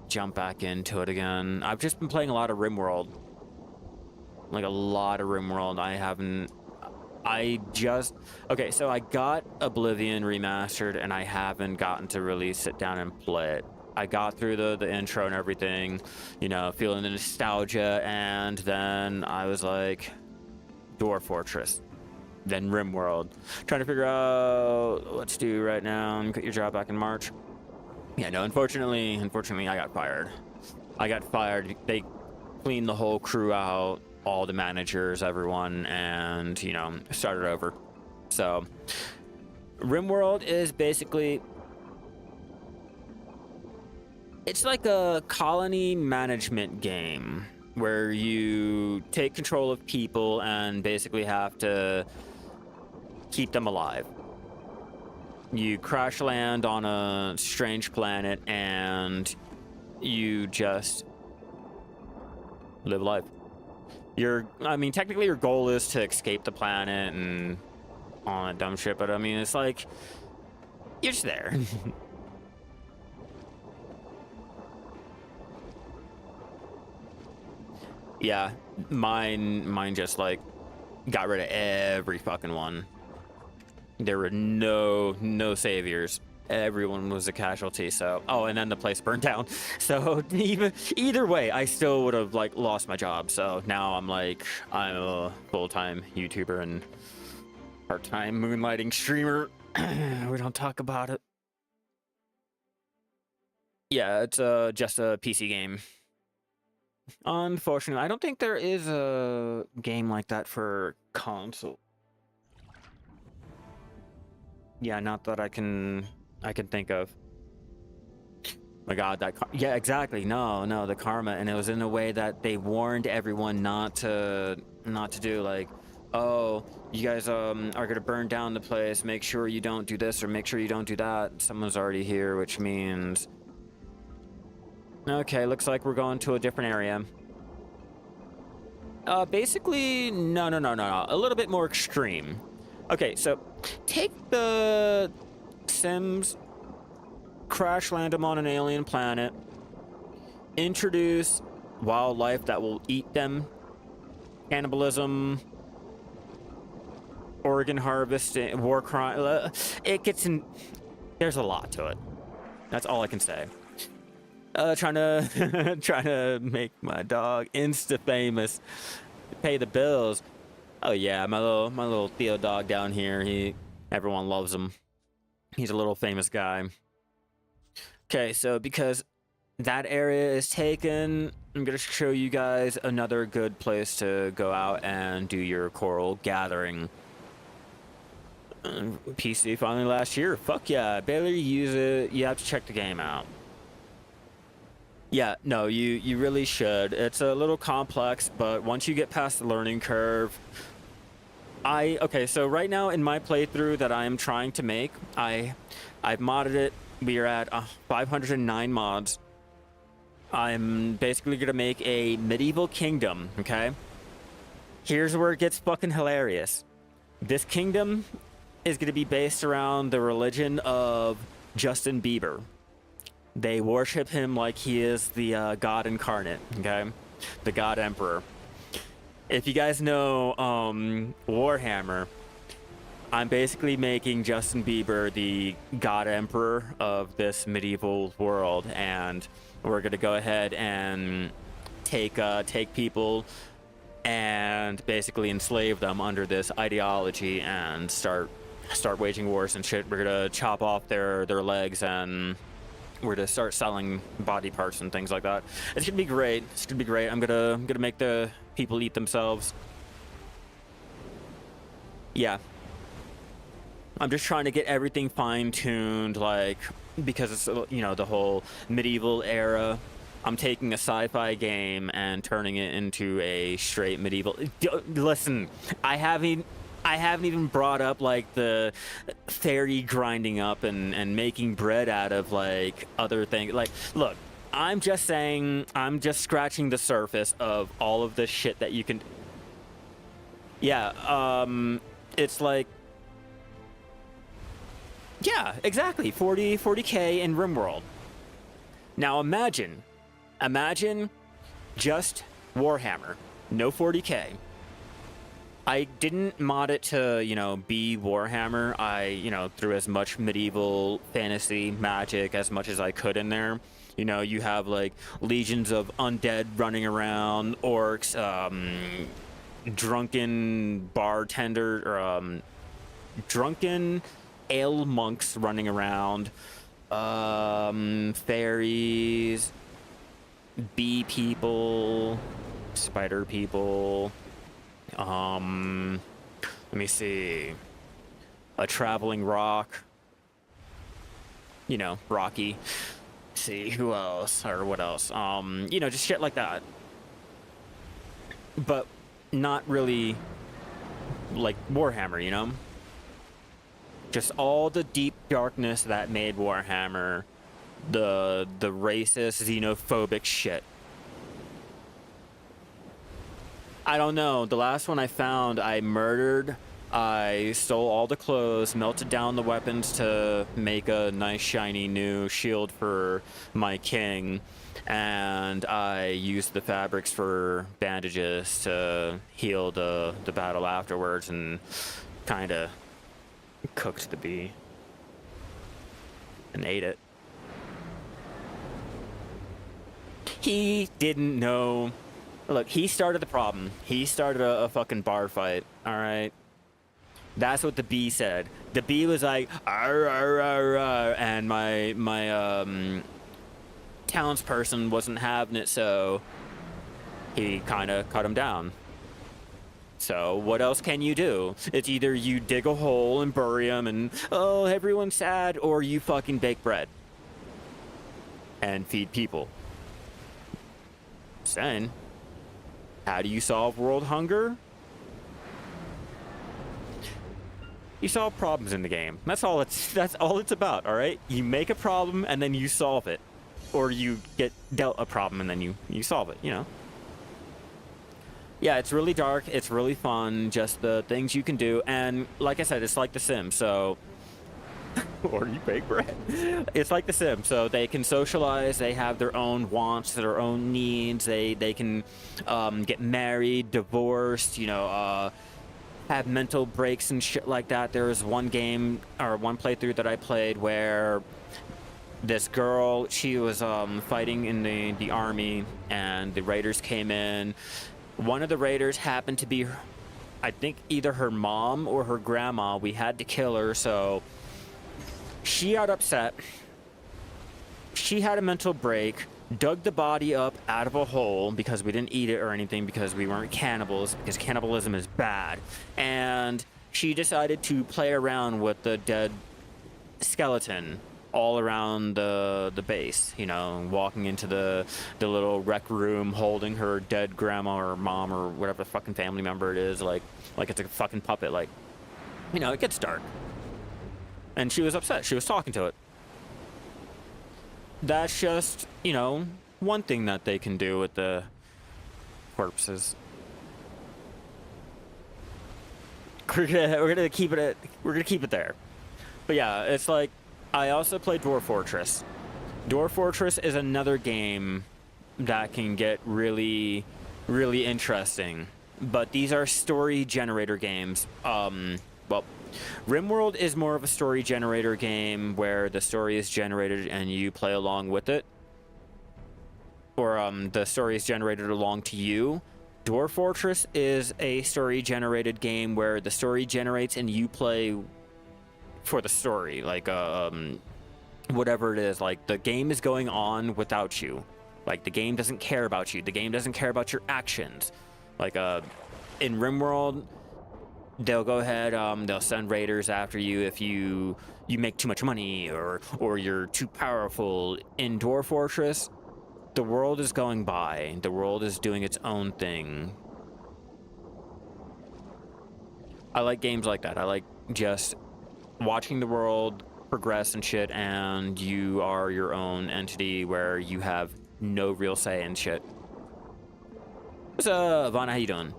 jump back into it again. I've just been playing a lot of RimWorld. Like a lot of RimWorld. Okay, so I got Oblivion remastered and I haven't gotten to really sit down and play it. I got through the intro and everything, you know, feeling the nostalgia, and then I was like, Dwarf Fortress, then RimWorld. Trying to figure out what to do right now and quit your job back in March. Yeah, no, unfortunately, I got fired. They cleaned the whole crew out, all the managers, everyone, and, you know, started over. So, RimWorld is basically, it's like a colony management game where you take control of people and basically have to keep them alive. You crash land on a strange planet and you just live life. I mean, technically your goal is to escape the planet and all that dumb shit, but I mean, it's like, you're just there. Yeah, mine just like got rid of every fucking one. There were no saviors. Everyone was a casualty. So, oh, and then the place burned down. So either way, I still would have like lost my job. So now I'm a full-time YouTuber and part-time moonlighting streamer. We don't talk about it. Yeah, it's just a PC game. Unfortunately, I don't think there is a game like that for console. Yeah, not that I can think of. My God, yeah, exactly. No, the karma, and it was in a way that they warned everyone not to do. Like, oh, you guys are gonna burn down the place. Make sure you don't do this or make sure you don't do that. Someone's already here, which means. Okay, looks like we're going to a different area. Basically, no. A little bit more extreme. Okay, so take the Sims, crash land them on an alien planet, introduce wildlife that will eat them, cannibalism, organ harvesting, war crime. It gets in. There's a lot to it. That's all I can say. Trying to make my dog insta famous, pay the bills. Oh yeah, my little Theo dog down here. Everyone loves him. He's a little famous guy. Okay, so because that area is taken, I'm gonna show you guys another good place to go out and do your coral gathering. PC finally last year. Fuck yeah, barely use it. You have to check the game out. Yeah, no, you really should. It's a little complex, but once you get past the learning curve, okay, so right now in my playthrough that I am trying to make, I've modded it. We are at 509 mods. I'm basically gonna make a medieval kingdom, okay? Here's where it gets fucking hilarious. This kingdom is gonna be based around the religion of Justin Bieber. They worship him like he is the God incarnate, okay? The God Emperor. If you guys know Warhammer, I'm basically making Justin Bieber the God Emperor of this medieval world, and we're gonna go ahead and take people and basically enslave them under this ideology and start waging wars and shit. We're gonna chop off their legs and we're to start selling body parts and things like that. It's gonna be great. It's gonna be great. I'm gonna make the people eat themselves. Yeah. I'm just trying to get everything fine-tuned, like, because it's, you know, the whole medieval era. I'm taking a sci-fi game and turning it into a straight medieval. Listen, I haven't even brought up like the fairy grinding up and making bread out of like other things. Like, look, I'm just saying, I'm just scratching the surface of all of this shit that you can. Yeah, it's like, yeah, exactly, 40K in RimWorld. Now imagine just Warhammer, no 40K. I didn't mod it to, you know, be Warhammer. I, you know, threw as much medieval fantasy magic as much as I could in there. You know, you have like legions of undead running around, orcs, drunken bartender, or drunken ale monks running around, fairies, bee people, spider people. Let me see. A traveling rock. You know, Rocky. Let's see, who else? Or what else? You know, just shit like that. But not really like Warhammer, you know? Just all the deep darkness that made Warhammer the racist, xenophobic shit. I don't know. The last one I found, I murdered. I stole all the clothes, melted down the weapons to make a nice shiny new shield for my king, and I used the fabrics for bandages to heal the battle afterwards, and kind of cooked the bee and ate it. He didn't know. Look, he started the problem. He started a fucking bar fight, all right? That's what the bee said. The bee was like, arr, arr, arr, arr, and my townsperson wasn't having it, so he kind of cut him down. So what else can you do? It's either you dig a hole and bury him and, oh, everyone's sad, or you fucking bake bread and feed people. Saying, how do you solve world hunger? You solve problems in the game. That's all it's about, all right? You make a problem and then you solve it. Or you get dealt a problem and then you solve it, you know? Yeah, it's really dark, it's really fun, just the things you can do, and like I said, it's like The Sims, so... or you bake bread. It's like The Sims, so they can socialize, they have their own wants, their own needs, they can get married, divorced, you know, have mental breaks and shit like that. There was one game, or one playthrough that I played where this girl, she was fighting in the army, and the raiders came in. One of the raiders happened to be, I think, either her mom or her grandma. We had to kill her, so she got upset. She had a mental break, dug the body up out of a hole because we didn't eat it or anything, because we weren't cannibals, because cannibalism is bad. And she decided to play around with the dead skeleton all around the base, you know, walking into the little rec room, holding her dead grandma or mom or whatever fucking family member it is, like it's a fucking puppet. Like, you know, it gets dark. And she was upset. She was talking to it. That's just, you know, one thing that they can do with the corpses. We're gonna keep it there. But yeah, it's like, I also play Dwarf Fortress. Dwarf Fortress is another game that can get really, really interesting. But these are story generator games. Well, RimWorld is more of a story generator game where the story is generated and you play along with it. Or the story is generated along to you. Dwarf Fortress is a story generated game where the story generates and you play for the story, like whatever it is. Like, the game is going on without you. Like, the game doesn't care about you. The game doesn't care about your actions. Like in RimWorld, they'll go ahead, they'll send raiders after you if you make too much money or you're too powerful. In Dwarf Fortress, the world is going by. The world is doing its own thing. I like games like that. I like just watching the world progress and shit, and you are your own entity where you have no real say in shit. What's up, Vaughn? How you doing?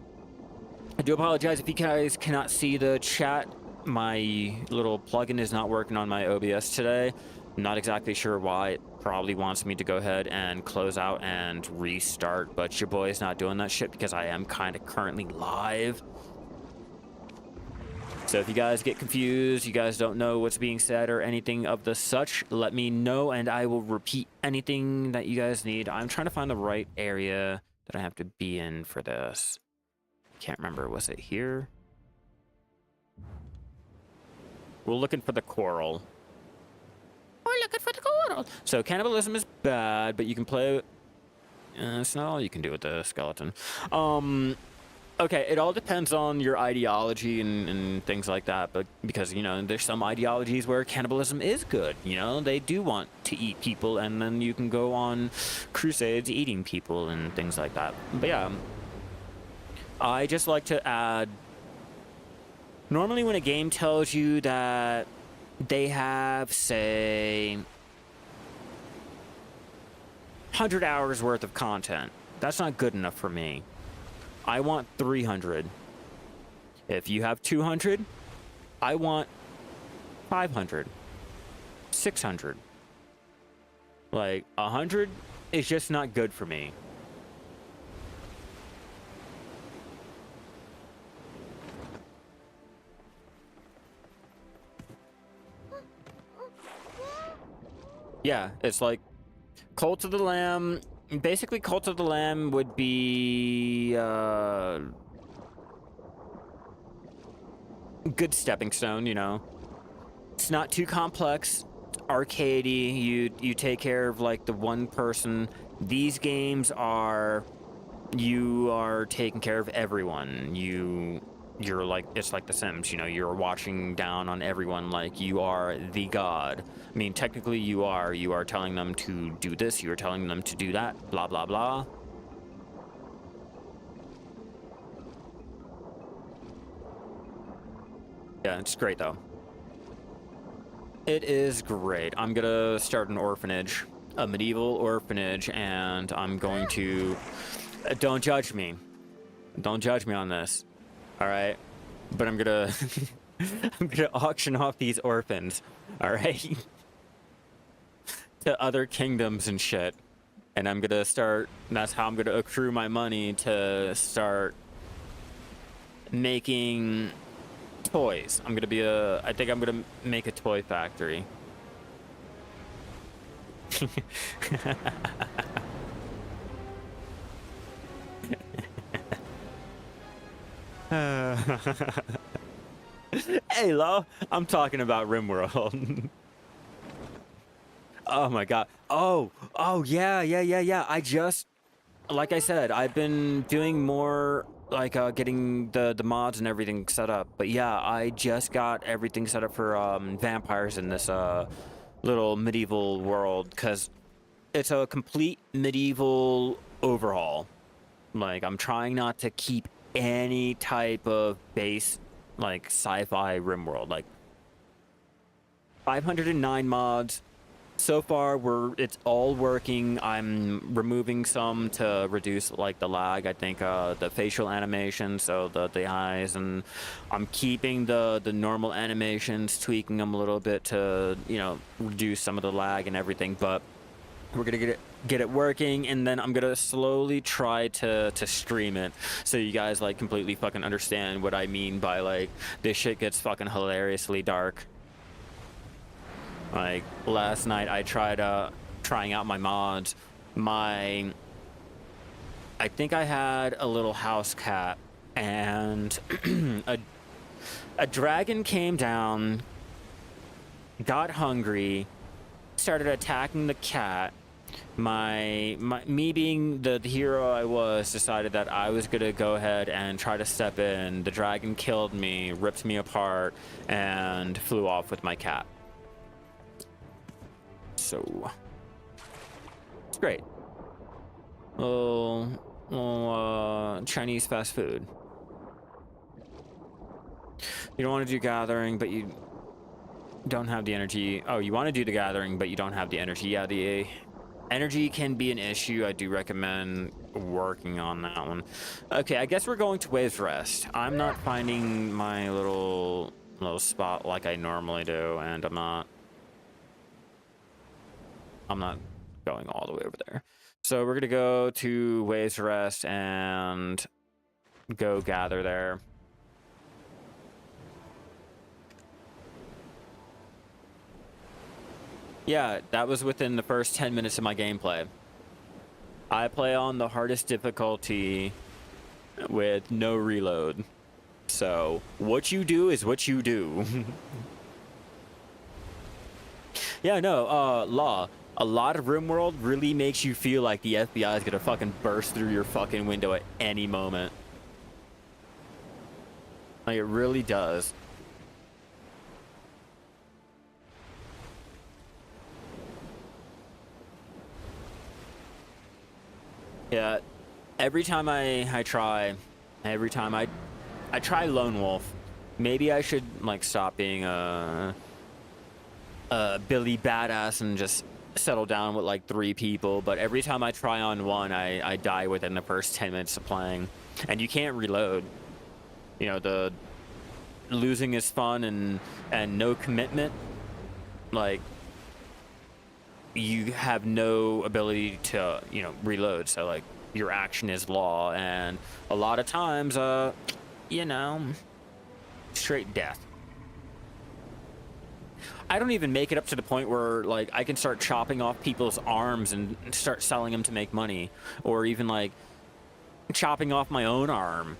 I do apologize if you guys cannot see the chat. My little plugin is not working on my OBS today. I'm not exactly sure why. It probably wants me to go ahead and close out and restart, but your boy is not doing that shit because I am kind of currently live. So if you guys get confused, you guys don't know what's being said or anything of the such, let me know and I will repeat anything that you guys need. I'm trying to find the right area that I have to be in for this. Can't remember. Was it here? We're looking for the coral. We're looking for the coral. So cannibalism is bad, but you can play... it's not all you can do with the skeleton. Okay, it all depends on your ideology and things like that, but because, you know, there's some ideologies where cannibalism is good, you know, they do want to eat people, and then you can go on crusades eating people and things like that. But yeah, I just like to add, normally when a game tells you that they have, say, 100 hours worth of content. That's not good enough for me. I want 300. If you have 200, I want 500, 600. Like, 100 is just not good for me. Yeah, it's like Cult of the Lamb. Basically, Cult of the Lamb would be good stepping stone, you know. It's not too complex, arcadey. You take care of like the one person. These games are, you are taking care of everyone. You're like, it's like The Sims, you know, you're watching down on everyone like you are the god. I mean, technically you are telling them to do this, you are telling them to do that, blah, blah, blah. Yeah, it's great though. It is great. I'm gonna start an orphanage, a medieval orphanage, and I'm going to, don't judge me. Don't judge me on this. All right, but I'm gonna I'm gonna auction off these orphans, all right, to other kingdoms and shit, and I'm gonna start. That's how I'm gonna accrue my money to start making toys. I'm gonna be a. I think I'm gonna make a toy factory. Hey, Lo, I'm talking about RimWorld. Oh my god. Oh, yeah. I just, like I said, I've been doing more like getting the mods and everything set up. But yeah, I just got everything set up for vampires in this little medieval world, because it's a complete medieval overhaul. Like, I'm trying not to keep any type of base like sci-fi RimWorld. Like 509 mods so far. It's all working. I'm removing some to reduce like the lag. I think the facial animation, so the eyes, and I'm keeping the normal animations, tweaking them a little bit to, you know, reduce some of the lag and everything. But we're gonna get it working, and then I'm gonna slowly try to stream it, so you guys like completely fucking understand what I mean by like this shit gets fucking hilariously dark. Like last night I tried trying out my mods. I think I had a little house cat, and a dragon came down, got hungry, started attacking the cat. Me being the hero I was, decided that I was gonna go ahead and try to step in. The dragon killed me, ripped me apart, and flew off with my cat. So it's great. Little Chinese fast food. You don't want to do gathering, but you don't have the energy. Oh, you want to do the gathering, but you don't have the energy. Yeah, the energy can be an issue. I do recommend working on that one. Okay, I guess we're going to Waves Rest. I'm not finding my little spot like I normally do, and I'm not going all the way over there. So we're gonna go to Waves Rest and go gather there. Yeah, that was within the first 10 minutes of my gameplay. I play on the hardest difficulty with no reload. So what you do is what you do. Yeah, no, Law. A lot of RimWorld really makes you feel like the FBI is gonna fucking burst through your fucking window at any moment. Like, it really does. Yeah, every time I try Lone Wolf. Maybe I should like stop being a Billy Badass and just settle down with like 3 people, but every time I try on one, I die within the first 10 minutes of playing. And you can't reload. You know, the losing is fun and no commitment. Like, you have no ability to, you know, reload. So like your action is law, and a lot of times, you know, straight death. I don't even make it up to the point where like I can start chopping off people's arms and start selling them to make money, or even like chopping off my own arm.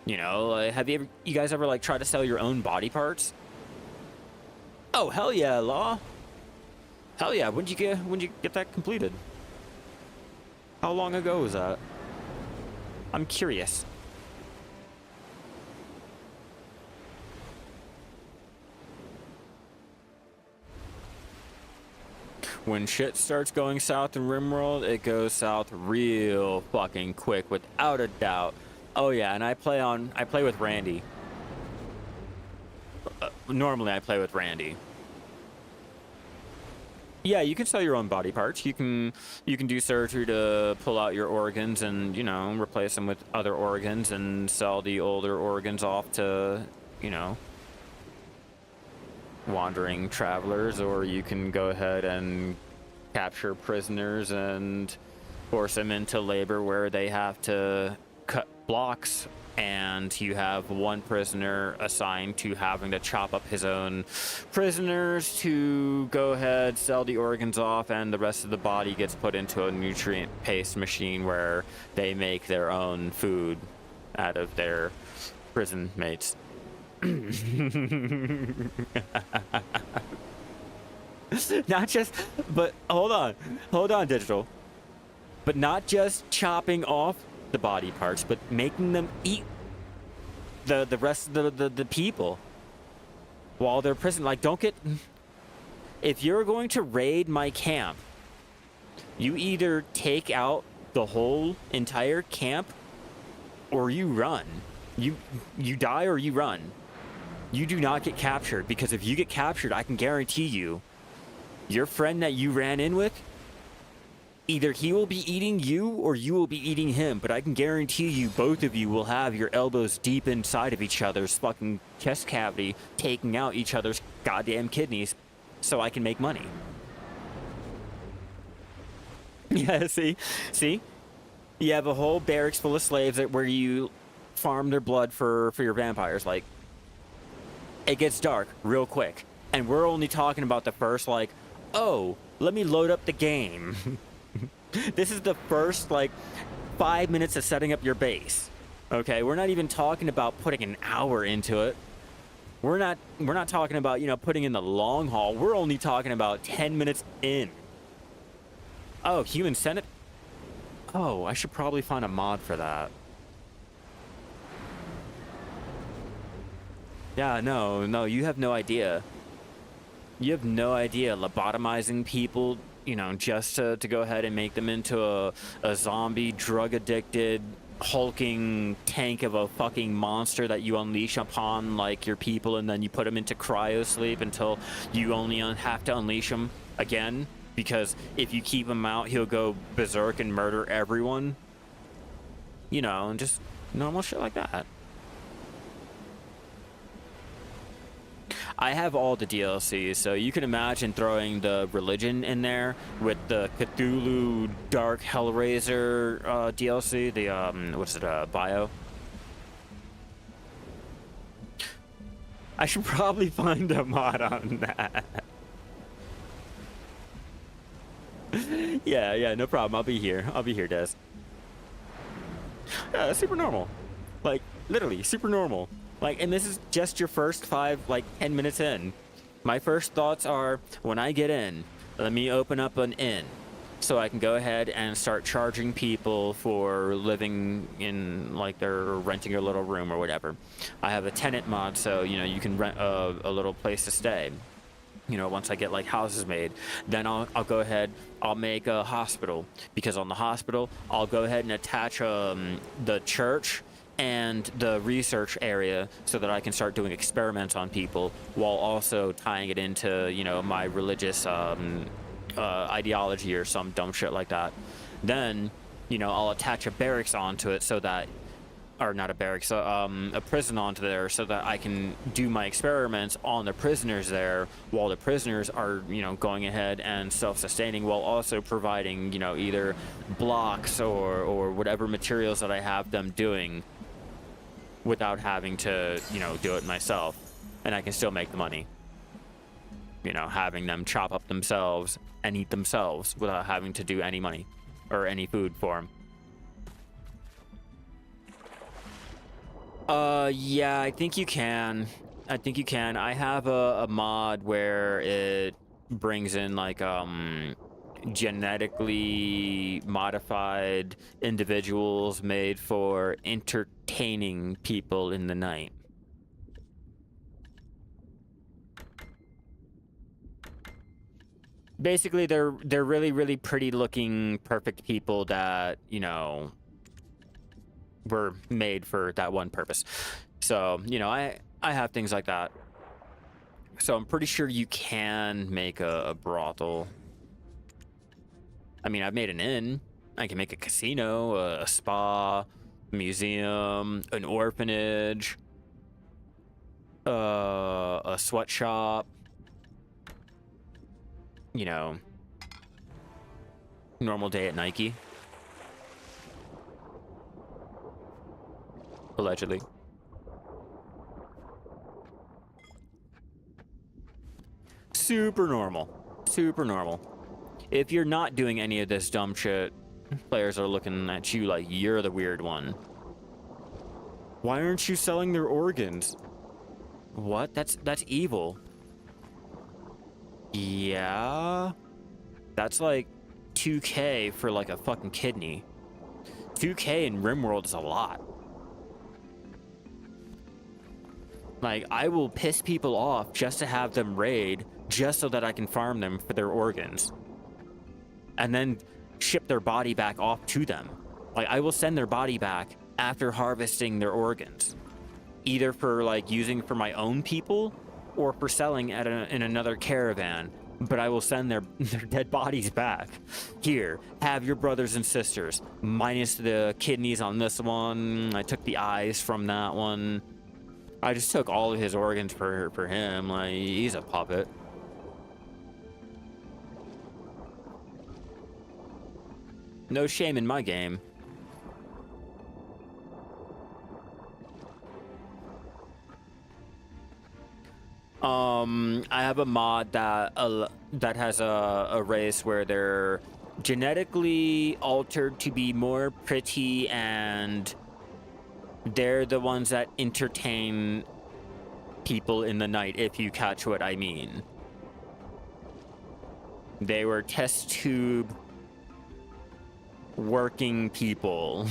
You know, like, you guys ever like try to sell your own body parts? Oh hell yeah, Law. Hell yeah, when'd you get that completed? How long ago was that? I'm curious. When shit starts going south in RimWorld, it goes south real fucking quick, without a doubt. Oh yeah, and I play with Randy. Normally I play with Randy. Yeah, you can sell your own body parts. You can do surgery to pull out your organs and, you know, replace them with other organs and sell the older organs off to, you know, wandering travelers, or you can go ahead and capture prisoners and force them into labor where they have to cut blocks, and you have one prisoner assigned to having to chop up his own prisoners to go ahead, sell the organs off, and the rest of the body gets put into a nutrient paste machine where they make their own food out of their prison mates. Not just, but hold on, Digital. But not just chopping off the body parts, but making them eat the rest of the people while they're prison. Like, don't get, if you're going to raid my camp, you either take out the whole entire camp or you run. You die or you run. You do not get captured, because if you get captured, I can guarantee you, your friend that you ran in with, either he will be eating you or you will be eating him. But I can guarantee you, both of you will have your elbows deep inside of each other's fucking chest cavity, taking out each other's goddamn kidneys so I can make money. Yeah, see? You have a whole barracks full of slaves where you farm their blood for your vampires. Like, it gets dark real quick, and we're only talking about the first, like, oh, let me load up the game. This is the first, like, 5 minutes of setting up your base. Okay, we're not even talking about putting an hour into it. We're not talking about, you know, putting in the long haul. We're only talking about 10 minutes in. Oh, human Senate. Oh, I should probably find a mod for that. Yeah, no, you have no idea. You have no idea lobotomizing people, you know, just to go ahead and make them into a zombie, drug-addicted, hulking tank of a fucking monster that you unleash upon, like, your people, and then you put them into cryo-sleep until you only have to unleash him again, because if you keep him out, he'll go berserk and murder everyone. You know, and just normal shit like that. I have all the DLCs, so you can imagine throwing the religion in there with the Cthulhu Dark Hellraiser DLC, the what's it, bio? I should probably find a mod on that. Yeah, no problem. I'll be here, Des. Yeah, super normal. Like, literally, super normal. Like, and this is just your first 10 minutes in. My first thoughts are, when I get in, let me open up an inn so I can go ahead and start charging people for living in, like, they're renting a little room or whatever. I have a tenant mod, so, you know, you can rent a little place to stay. You know, once I get, like, houses made, then I'll go ahead, I'll make a hospital, because on the hospital, I'll go ahead and attach the church and the research area so that I can start doing experiments on people while also tying it into, you know, my religious ideology or some dumb shit like that. Then, you know, I'll attach a barracks onto it so that, or not a barracks, a prison onto there so that I can do my experiments on the prisoners there while the prisoners are, you know, going ahead and self-sustaining while also providing, you know, either blocks or whatever materials that I have them doing without having to, you know, do it myself. And I can still make the money. You know, having them chop up themselves and eat themselves without having to do any money or any food for them. Yeah, I think you can. I think you can. I have a mod where it brings in like genetically modified individuals made for entertaining people in the night. Basically, they're really, really pretty looking, perfect people that, you know, were made for that one purpose. So, you know, I have things like that. So I'm pretty sure you can make a brothel. I mean, I've made an inn. I can make a casino, a spa, a museum, an orphanage, a sweatshop. You know, normal day at Nike. Allegedly. Super normal. Super normal. If you're not doing any of this dumb shit, players are looking at you like you're the weird one. Why aren't you selling their organs? What? That's evil. Yeah? That's like 2K for like a fucking kidney. 2K in RimWorld is a lot. Like, I will piss people off just to have them raid, just so that I can farm them for their organs. And then ship their body back off to them. Like, I will send their body back after harvesting their organs. Either for, like, using for my own people, or for selling at in another caravan. But I will send their dead bodies back. Here, have your brothers and sisters. Minus the kidneys on this one. I took the eyes from that one. I just took all of his organs for him. Like, he's a puppet. No shame in my game. I have a mod that has a race where they're genetically altered to be more pretty, and they're the ones that entertain people in the night, if you catch what I mean. They were test tube working people.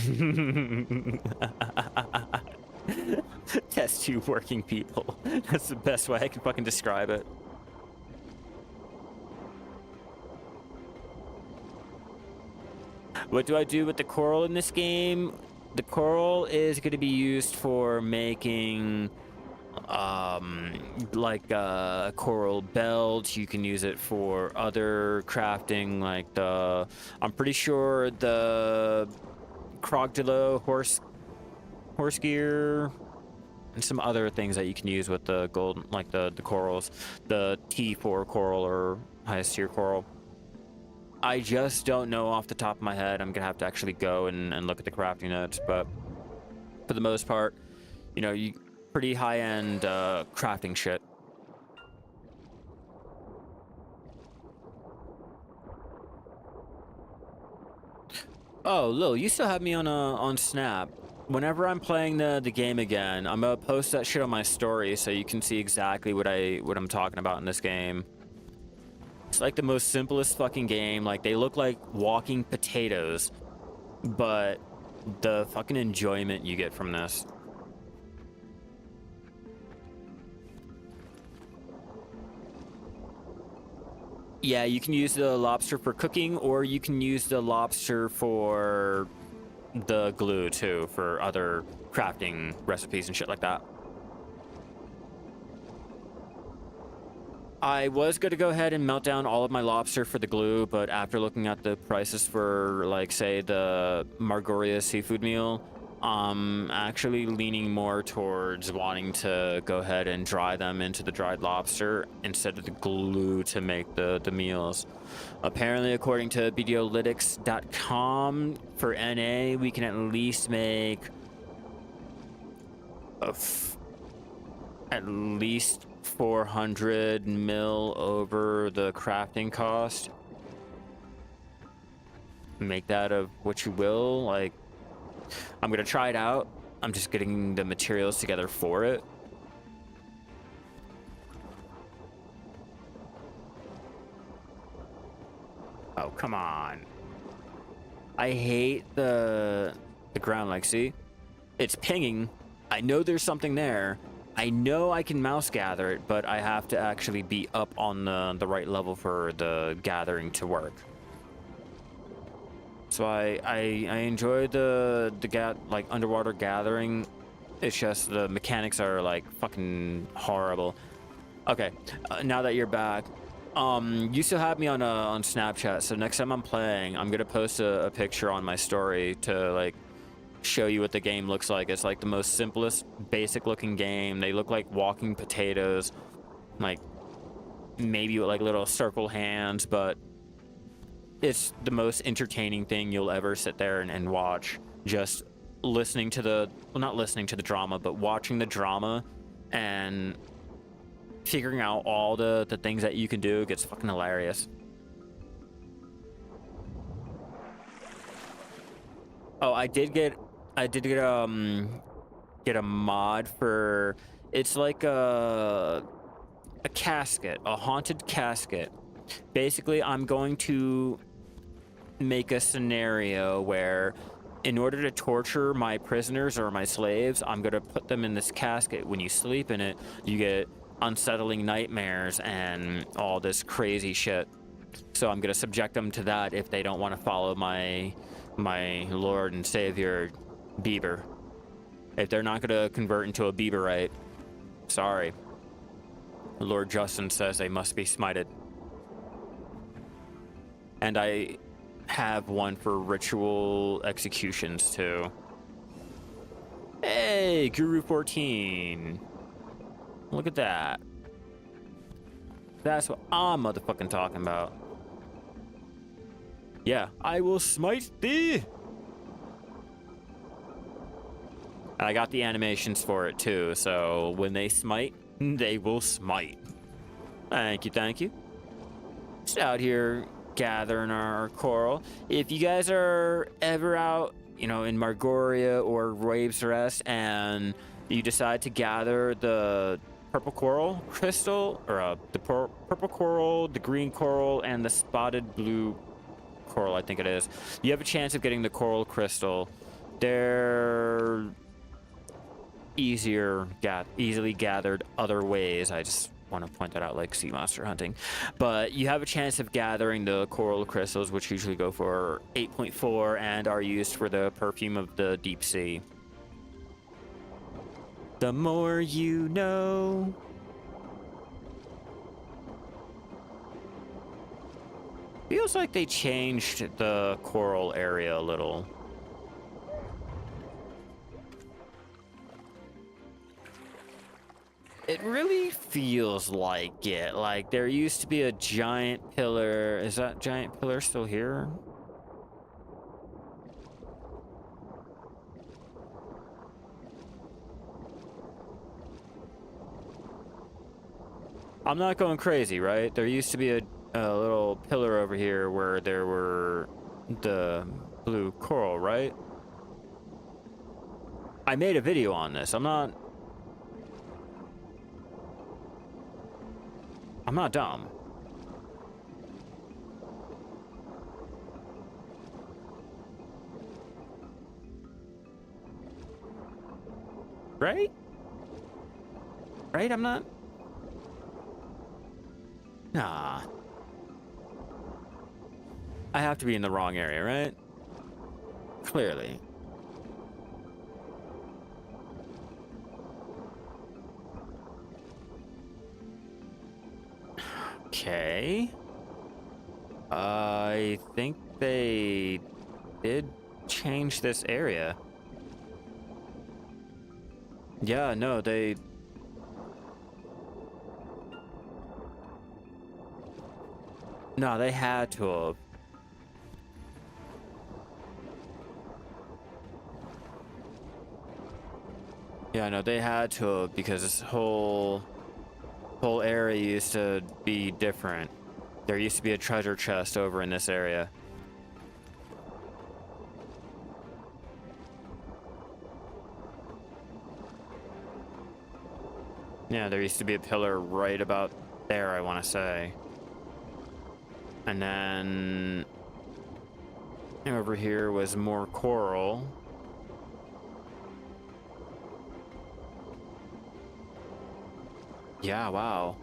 Test tube working people. That's the best way I can fucking describe it. What do I do with the coral in this game? The coral is going to be used for making like a coral belt. You can use it for other crafting, like I'm pretty sure the crocodile horse gear and some other things that you can use with the gold, like the corals, the T4 coral or highest tier coral. I just don't know off the top of my head. I'm gonna have to actually go and look at the crafting notes, but for the most part, you know, you pretty high-end crafting shit. Oh, Lil, you still have me on Snap. Whenever I'm playing the game again, I'm gonna post that shit on my story so you can see exactly what I'm talking about in this game. It's like the most simplest fucking game. Like, they look like walking potatoes, but the fucking enjoyment you get from this. Yeah, you can use the lobster for cooking, or you can use the lobster for the glue too for other crafting recipes and shit like that. I was going to go ahead and melt down all of my lobster for the glue, but after looking at the prices for, like, say, the Margoria seafood meal, I'm actually leaning more towards wanting to go ahead and dry them into the dried lobster instead of the glue to make the meals. Apparently, according to BDOlytics.com, for NA, we can at least make at least 400 mil over the crafting cost. Make that of what you will. Like, I'm gonna try it out. I'm just getting the materials together for it. Oh, come on. I hate the ground. Like, see, it's pinging. I know there's something there. I know I can mouse gather it, but I have to actually be up on the right level for the gathering to work. So I enjoy the like underwater gathering. It's just the mechanics are like fucking horrible. Okay, now that you're back, you still have me on Snapchat. So next time I'm playing, I'm gonna post a picture on my story to like show you what the game looks like. It's like the most simplest, basic looking game. They look like walking potatoes, like maybe with like little circle hands, but it's the most entertaining thing you'll ever sit there and watch. Just listening to the, well, not listening to the drama, but watching the drama and figuring out all the things that you can do gets fucking hilarious. Oh, I did get a mod for, it's like a casket, a haunted casket. Basically, I'm going to make a scenario where in order to torture my prisoners or my slaves, I'm going to put them in this casket. When you sleep in it, you get unsettling nightmares and all this crazy shit. So I'm going to subject them to that if they don't want to follow my Lord and Savior, Bieber. If they're not going to convert into a Bieberite, sorry. Lord Justin says they must be smited. And I have one for ritual executions too. Hey, Guru 14. Look at that. That's what I'm motherfucking talking about. Yeah, I will smite thee. And I got the animations for it too, so when they smite, they will smite. Thank you, thank you. Just out here gathering our coral. If you guys are ever out, you know, in Margoria or Waves Rest and you decide to gather the purple coral crystal, or the purple coral, the green coral, and the spotted blue coral, I think it is, you have a chance of getting the coral crystal. They're easily gathered other ways. I just want to point that out, like sea monster hunting. But you have a chance of gathering the coral crystals, which usually go for 8.4 and are used for the perfume of the deep sea. The more you know. Feels like they changed the coral area a little. It really feels like it. Like there used to be a giant pillar. Is that giant pillar still here? I'm not going crazy, right? There used to be a little pillar over here where there were the blue coral, right? I made a video on this. I'm not dumb. Right? Right? I'm not. Nah. I have to be in the wrong area, right? Clearly. Okay. I think they did change this area. Yeah, no, they... No, they had to have. Yeah, no, they had to have, because this whole area used to be different. There used to be a treasure chest over in this area. Yeah, there used to be a pillar right about there, I want to say. And then over here was more coral. Yeah, wow.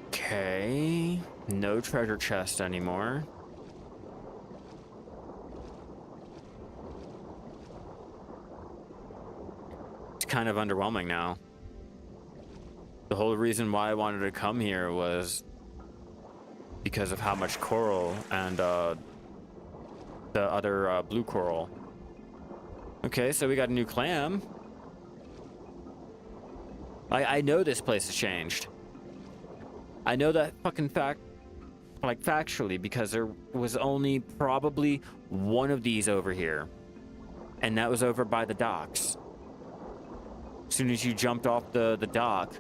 Okay. No treasure chest anymore. It's kind of underwhelming now. The whole reason why I wanted to come here was because of how much coral and the other blue coral. Okay, so we got a new clam. I know this place has changed. I know that fucking fact, like factually, because there was only probably one of these over here. And that was over by the docks. As soon as you jumped off the dock,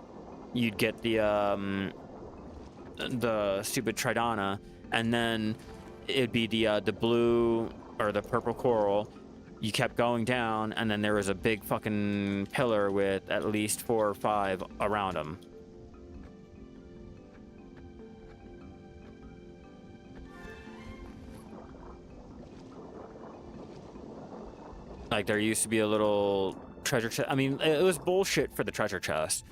you'd get the stupid Tridana, and then it'd be the blue or the purple coral. You kept going down, and then there was a big fucking pillar with at least 4 or 5 around them. Like, there used to be a little treasure chest. I mean, it was bullshit for the treasure chest.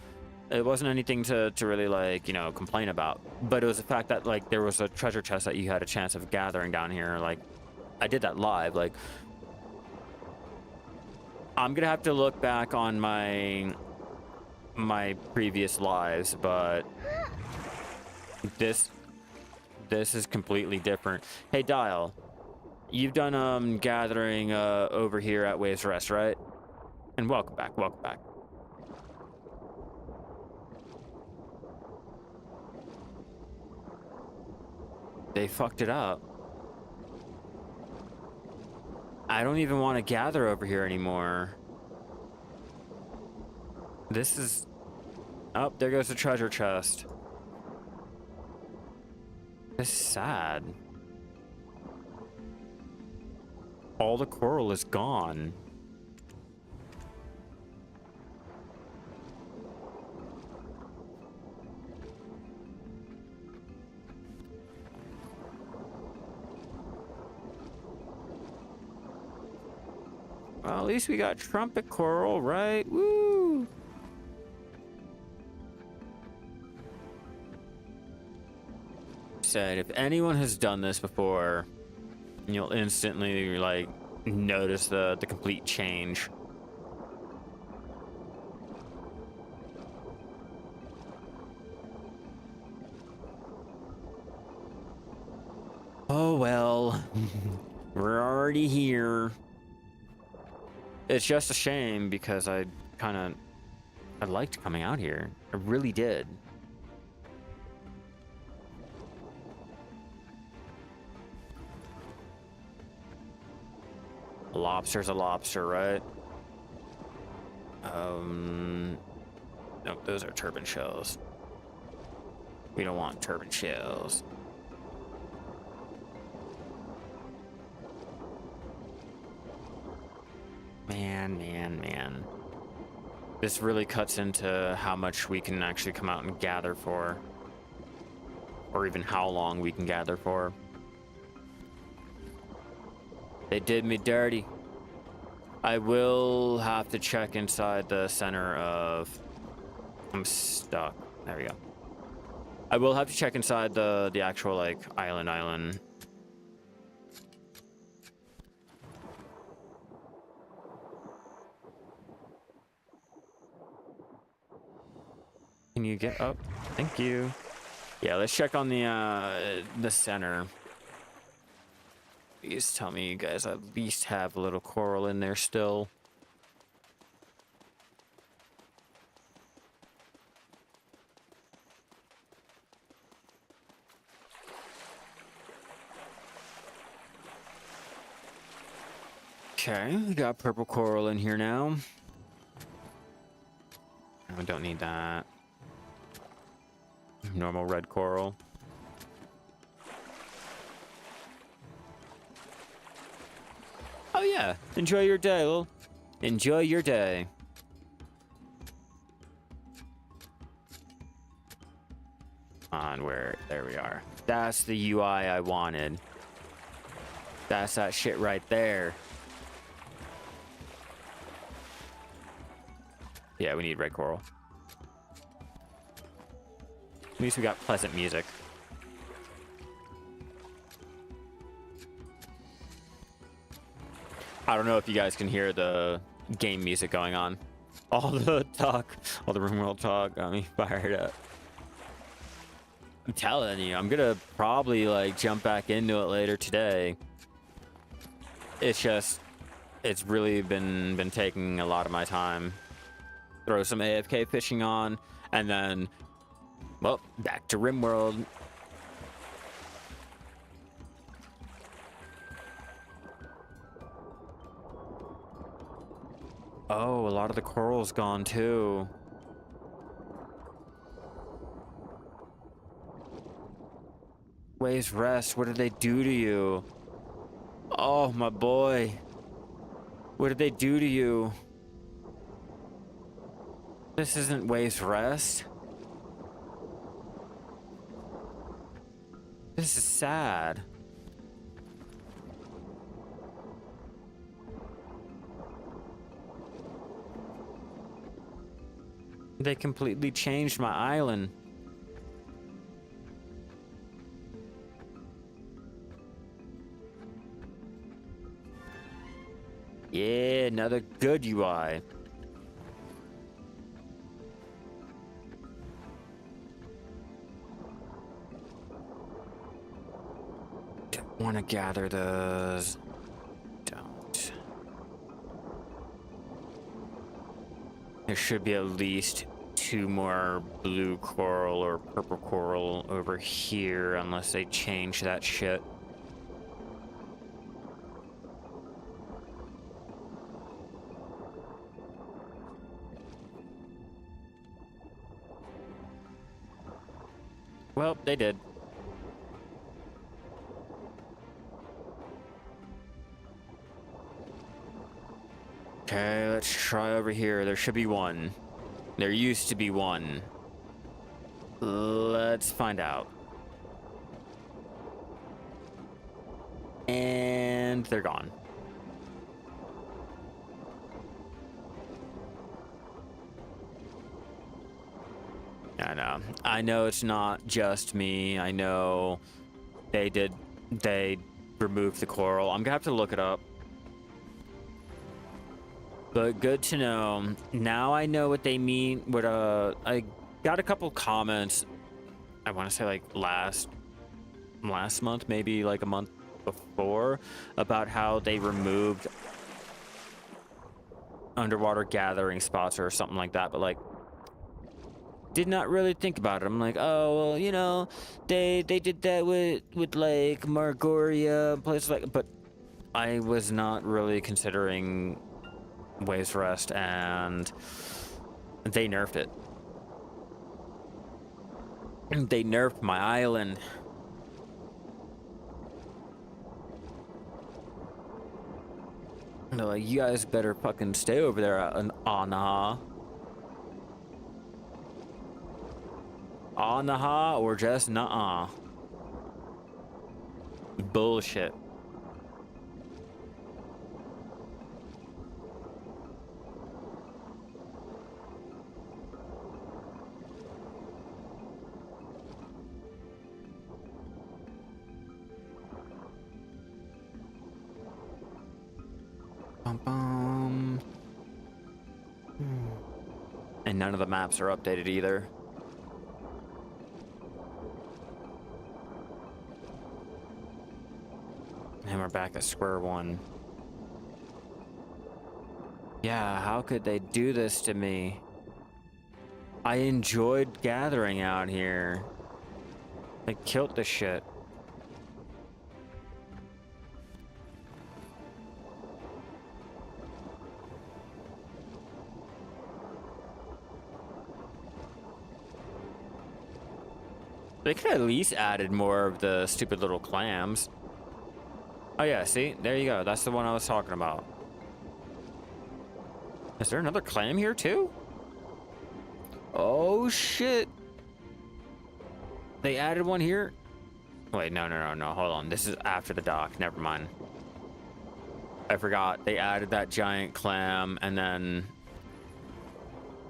It wasn't anything to really, like, you know, complain about. But it was the fact that, like, there was a treasure chest that you had a chance of gathering down here. Like, I did that live. Like, I'm gonna have to look back on my previous lives, but this is completely different. Hey, Dial, you've done gathering over here at Waves Rest, right? And welcome back, welcome back. They fucked it up. I don't even want to gather over here anymore. This is... Oh, there goes the treasure chest. This is sad. All the coral is gone. Well, at least we got trumpet coral, right? Woo! Said, if anyone has done this before, you'll instantly, like, notice the complete change. Oh, well. We're already here. It's just a shame because I liked coming out here. I really did. A lobster's a lobster, right? Nope, those are turban shells. We don't want turban shells. Man. This really cuts into how much we can actually come out and gather for. Or even how long we can gather for. They did me dirty. I will have to check inside the center of... I'm stuck. There we go. I will have to check inside the actual, like, island. Can you get up? Thank you. Yeah, let's check on the center. Please tell me you guys at least have a little coral in there still. Okay, we got purple coral in here now. I don't need that. Normal red coral. Oh yeah, enjoy your day, Lil. Enjoy your day. On where? There we are. That's the UI I wanted. That's that shit right there. Yeah, we need red coral. At least we got pleasant music. I don't know if you guys can hear the game music going on. All the talk, all the room world talk got me fired up. I'm telling you, I'm gonna probably like jump back into it later today. It's just, it's really been taking a lot of my time. Throw some AFK fishing on, and then, well, back to RimWorld. Oh, a lot of the coral's gone too. Waves Rest, what did they do to you? Oh, my boy. What did they do to you? This isn't Waves Rest. This is sad. They completely changed my island. Yeah, another good UI. Don't want to gather those. Don't. There should be at least 2 more blue coral or purple coral over here, unless they change that shit. Well, they did. Okay, let's try over here. There should be 1. There used to be 1. Let's find out. And they're gone. I know it's not just me. I know they removed the coral. I'm gonna have to look it up. But good to know. Now I know what they mean. What I got a couple comments. I want to say like last month, maybe like a month before, about how they removed underwater gathering spots or something like that. But like, did not really think about it. I'm like, oh well, you know, they did that with like Margoria, places like. But I was not really considering Waves Rest, and they nerfed it. They nerfed my island. And they're like, you guys better fucking stay over there on Al-Naha. Al-Naha or just nuh-uh. Bullshit. And none of the maps are updated either. And we're back at square one. Yeah, how could they do this to me? I enjoyed gathering out here. They killed the shit. They could at least added more of the stupid little clams. Oh yeah, see? There you go. That's the one I was talking about. Is there another clam here too? Oh shit. They added one here? Wait, no. Hold on. This is after the dock. Never mind. I forgot. They added that giant clam and then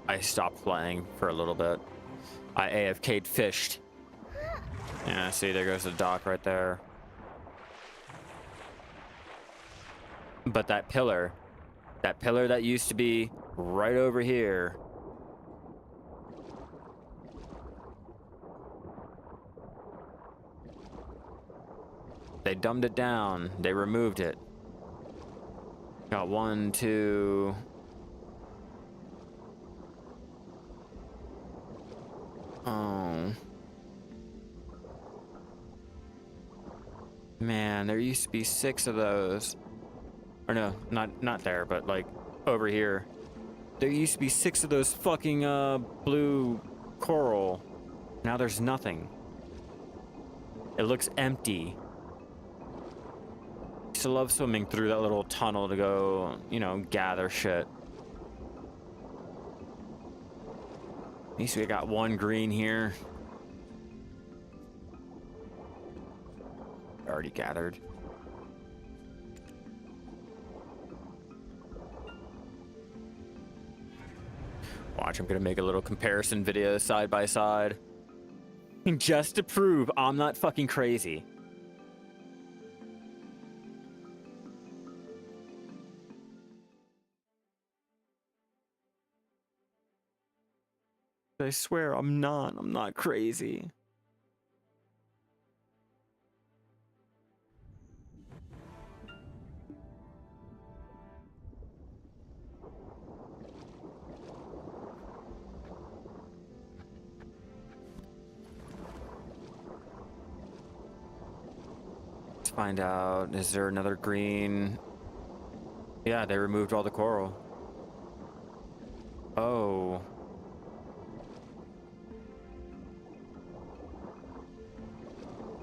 I stopped playing for a little bit. I AFK'd fished. Yeah, see, there goes the dock right there. But that pillar that used to be right over here. They dumbed it down. They removed it. Got 1, 2. Oh. Man, there used to be 6 of those. Or no, not there, but like over here. There used to be 6 of those fucking blue coral. Now there's nothing. It looks empty. I used to love swimming through that little tunnel to go, you know, gather shit. At least we got 1 green here. Already gathered. Watch, I'm gonna make a little comparison video side by side. Just to prove I'm not fucking crazy. I swear I'm not crazy. Let's find out, is there another green? Yeah, they removed all the coral. Oh.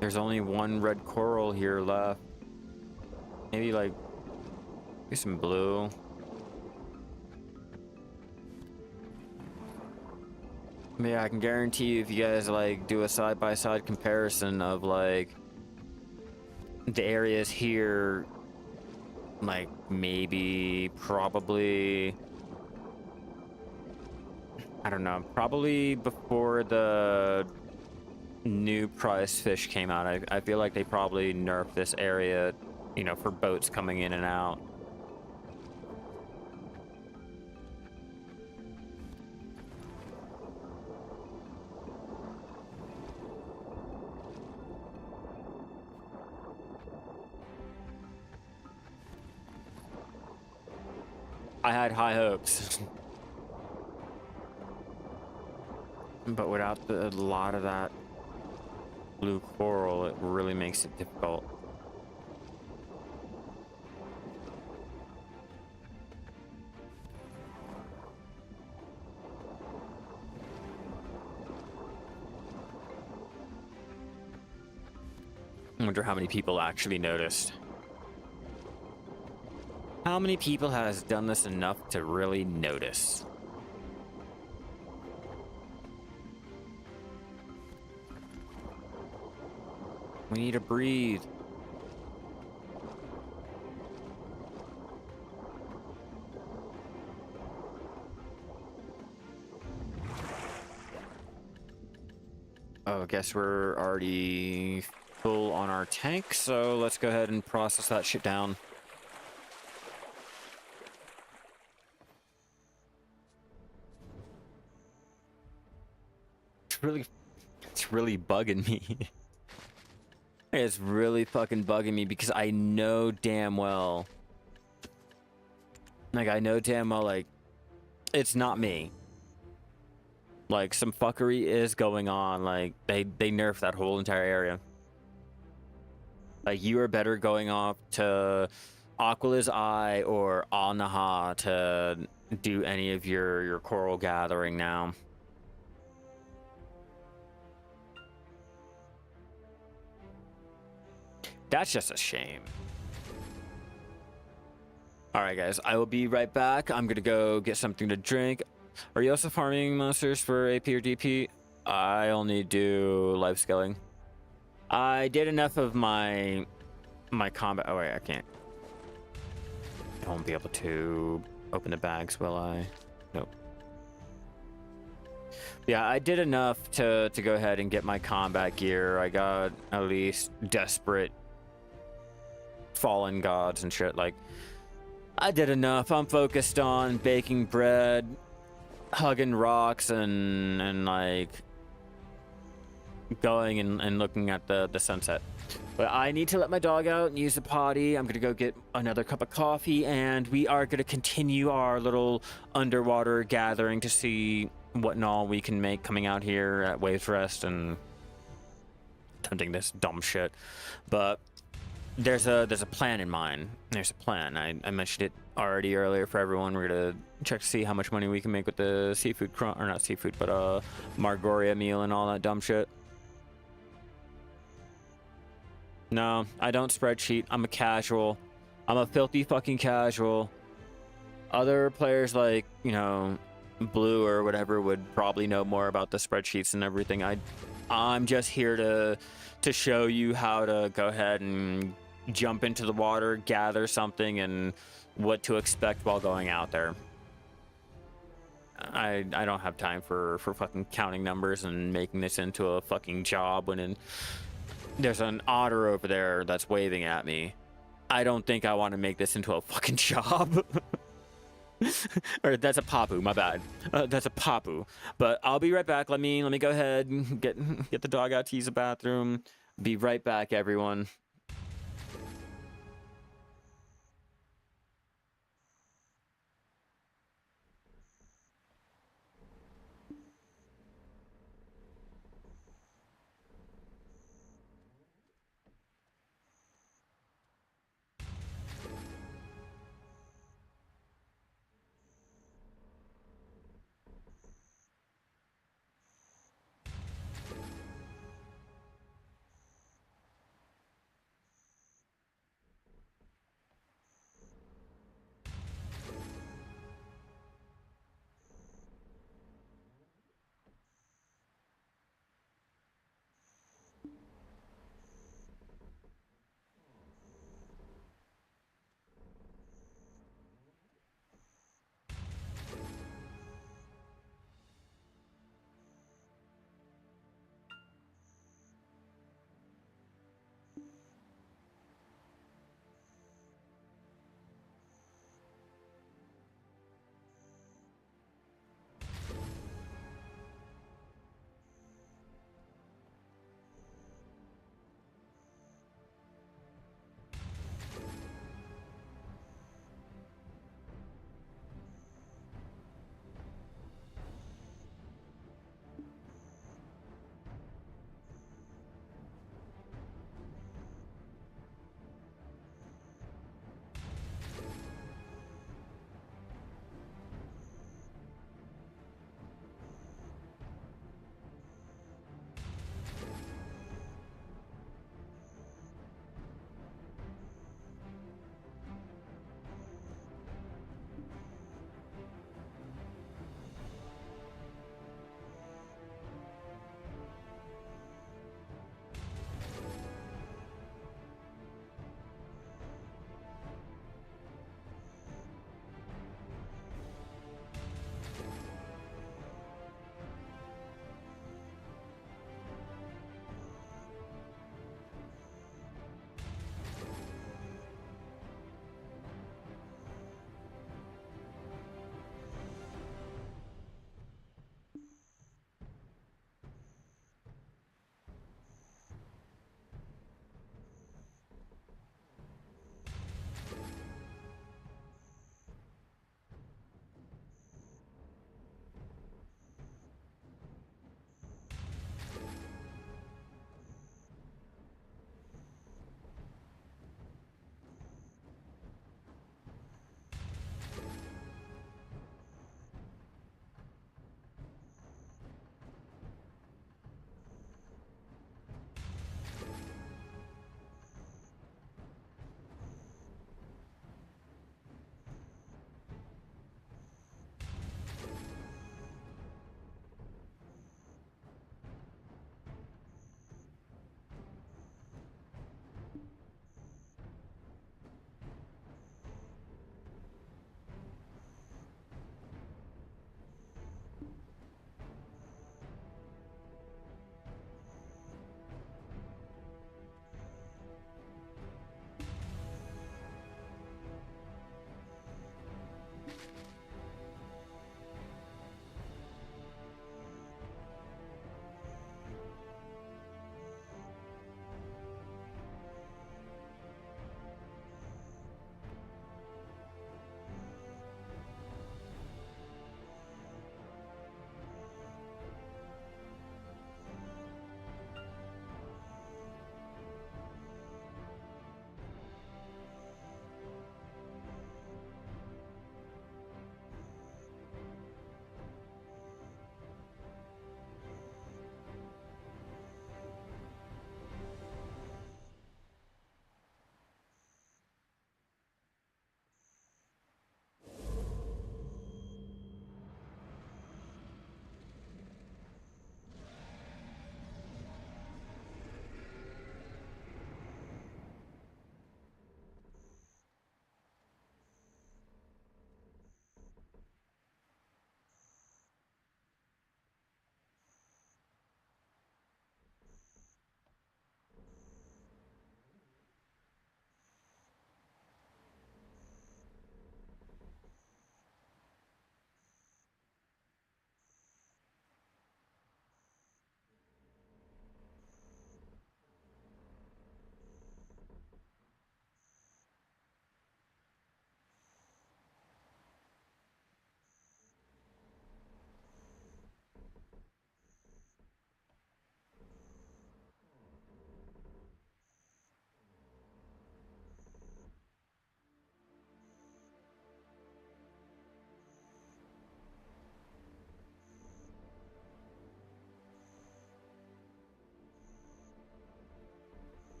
There's only 1 red coral here left. Maybe like, maybe some blue. Yeah, I can guarantee you if you guys like do a side-by-side comparison of like the areas here, like maybe, probably, I don't know, probably before the new prize fish came out, I feel like they probably nerfed this area, you know, for boats coming in and out. I had high hopes. But without a lot of that blue coral, it really makes it difficult. I wonder how many people actually noticed. How many people has done this enough to really notice? We need to breathe. Oh, I guess we're already full on our tank, so let's go ahead and process that shit down. It's really bugging me. It's really fucking bugging me because I know damn well, like, it's not me. Like, some fuckery is going on. Like, they nerfed that whole entire area. Like, you are better going off to Aquala's Eye or Al-Naha to do any of your coral gathering now. That's just a shame. All right, guys, I will be right back. I'm gonna go get something to drink. Are you also farming monsters for AP or DP? I only do life scaling. I did enough of my combat. Oh wait, I can't. I won't be able to open the bags, will I? Nope. Yeah, I did enough to go ahead and get my combat gear. I got at least desperate fallen gods and shit. Like, I did enough. I'm focused on baking bread, hugging rocks, and like going and looking at the sunset. But I need to let my dog out and use the potty. I'm gonna go get another cup of coffee, and we are gonna continue our little underwater gathering to see what and all we can make coming out here at Waves Rest and attempting this dumb shit. But there's a plan in mind. There's a plan. I mentioned it already earlier for everyone. We're gonna check to see how much money we can make with the seafood or not seafood, but Margoria meal and all that dumb shit. No, I don't spreadsheet. I'm a casual. I'm a filthy fucking casual. Other players like, you know, Blue or whatever would probably know more about the spreadsheets and everything. I'm just here to show you how to go ahead and jump into the water, gather something, and what to expect while going out there. I don't have time for fucking counting numbers and making this into a fucking job when there's an otter over there that's waving at me. I don't think I want to make this into a fucking job. Or that's a papu, my bad. That's a papu. But I'll be right back. Let me go ahead and get the dog out to use the bathroom. Be right back, everyone.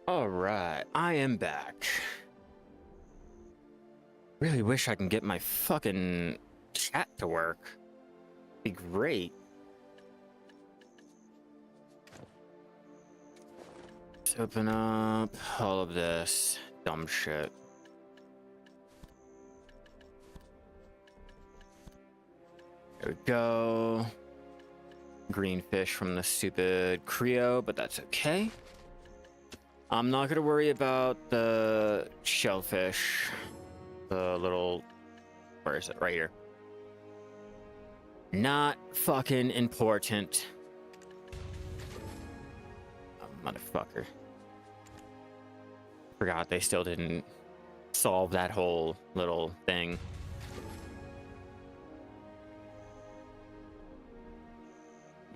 All right, I am back. Really wish I can get my fucking chat to work. Be great. Let's open up all of this dumb shit. There we go. Green fish from the stupid Creo, but that's okay. I'm not gonna worry about the shellfish. The little... Where is it? Right here. Not fucking important. Oh, motherfucker. Forgot they still didn't solve that whole little thing.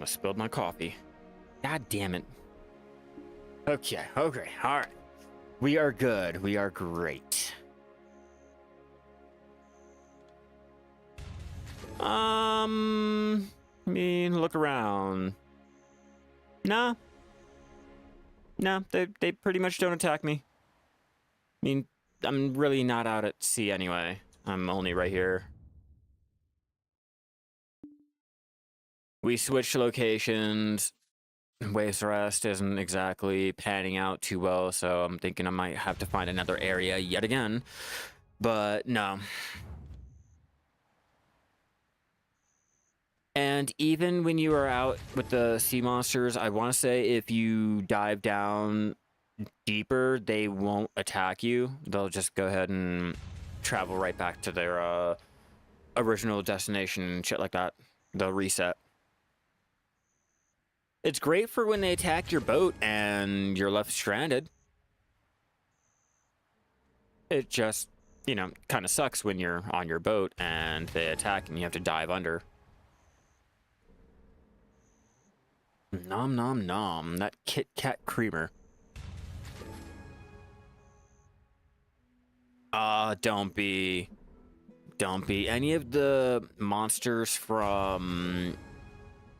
I spilled my coffee. God damn it. Okay, all right. We are good. We are great. I mean, look around. Nah, they pretty much don't attack me. I mean, I'm really not out at sea anyway. I'm only right here. We switched locations. Waves Rest isn't exactly panning out too well, so I'm thinking I might have to find another area yet again. But no. And even when you are out with the sea monsters, I want to say if you dive down deeper, they won't attack you. They'll just go ahead and travel right back to their original destination and shit like that. They'll reset. It's great for when they attack your boat and you're left stranded. It just, you know, kind of sucks when you're on your boat and they attack and you have to dive under. Nom nom nom, that Kit Kat creamer. Don't be any of the monsters from,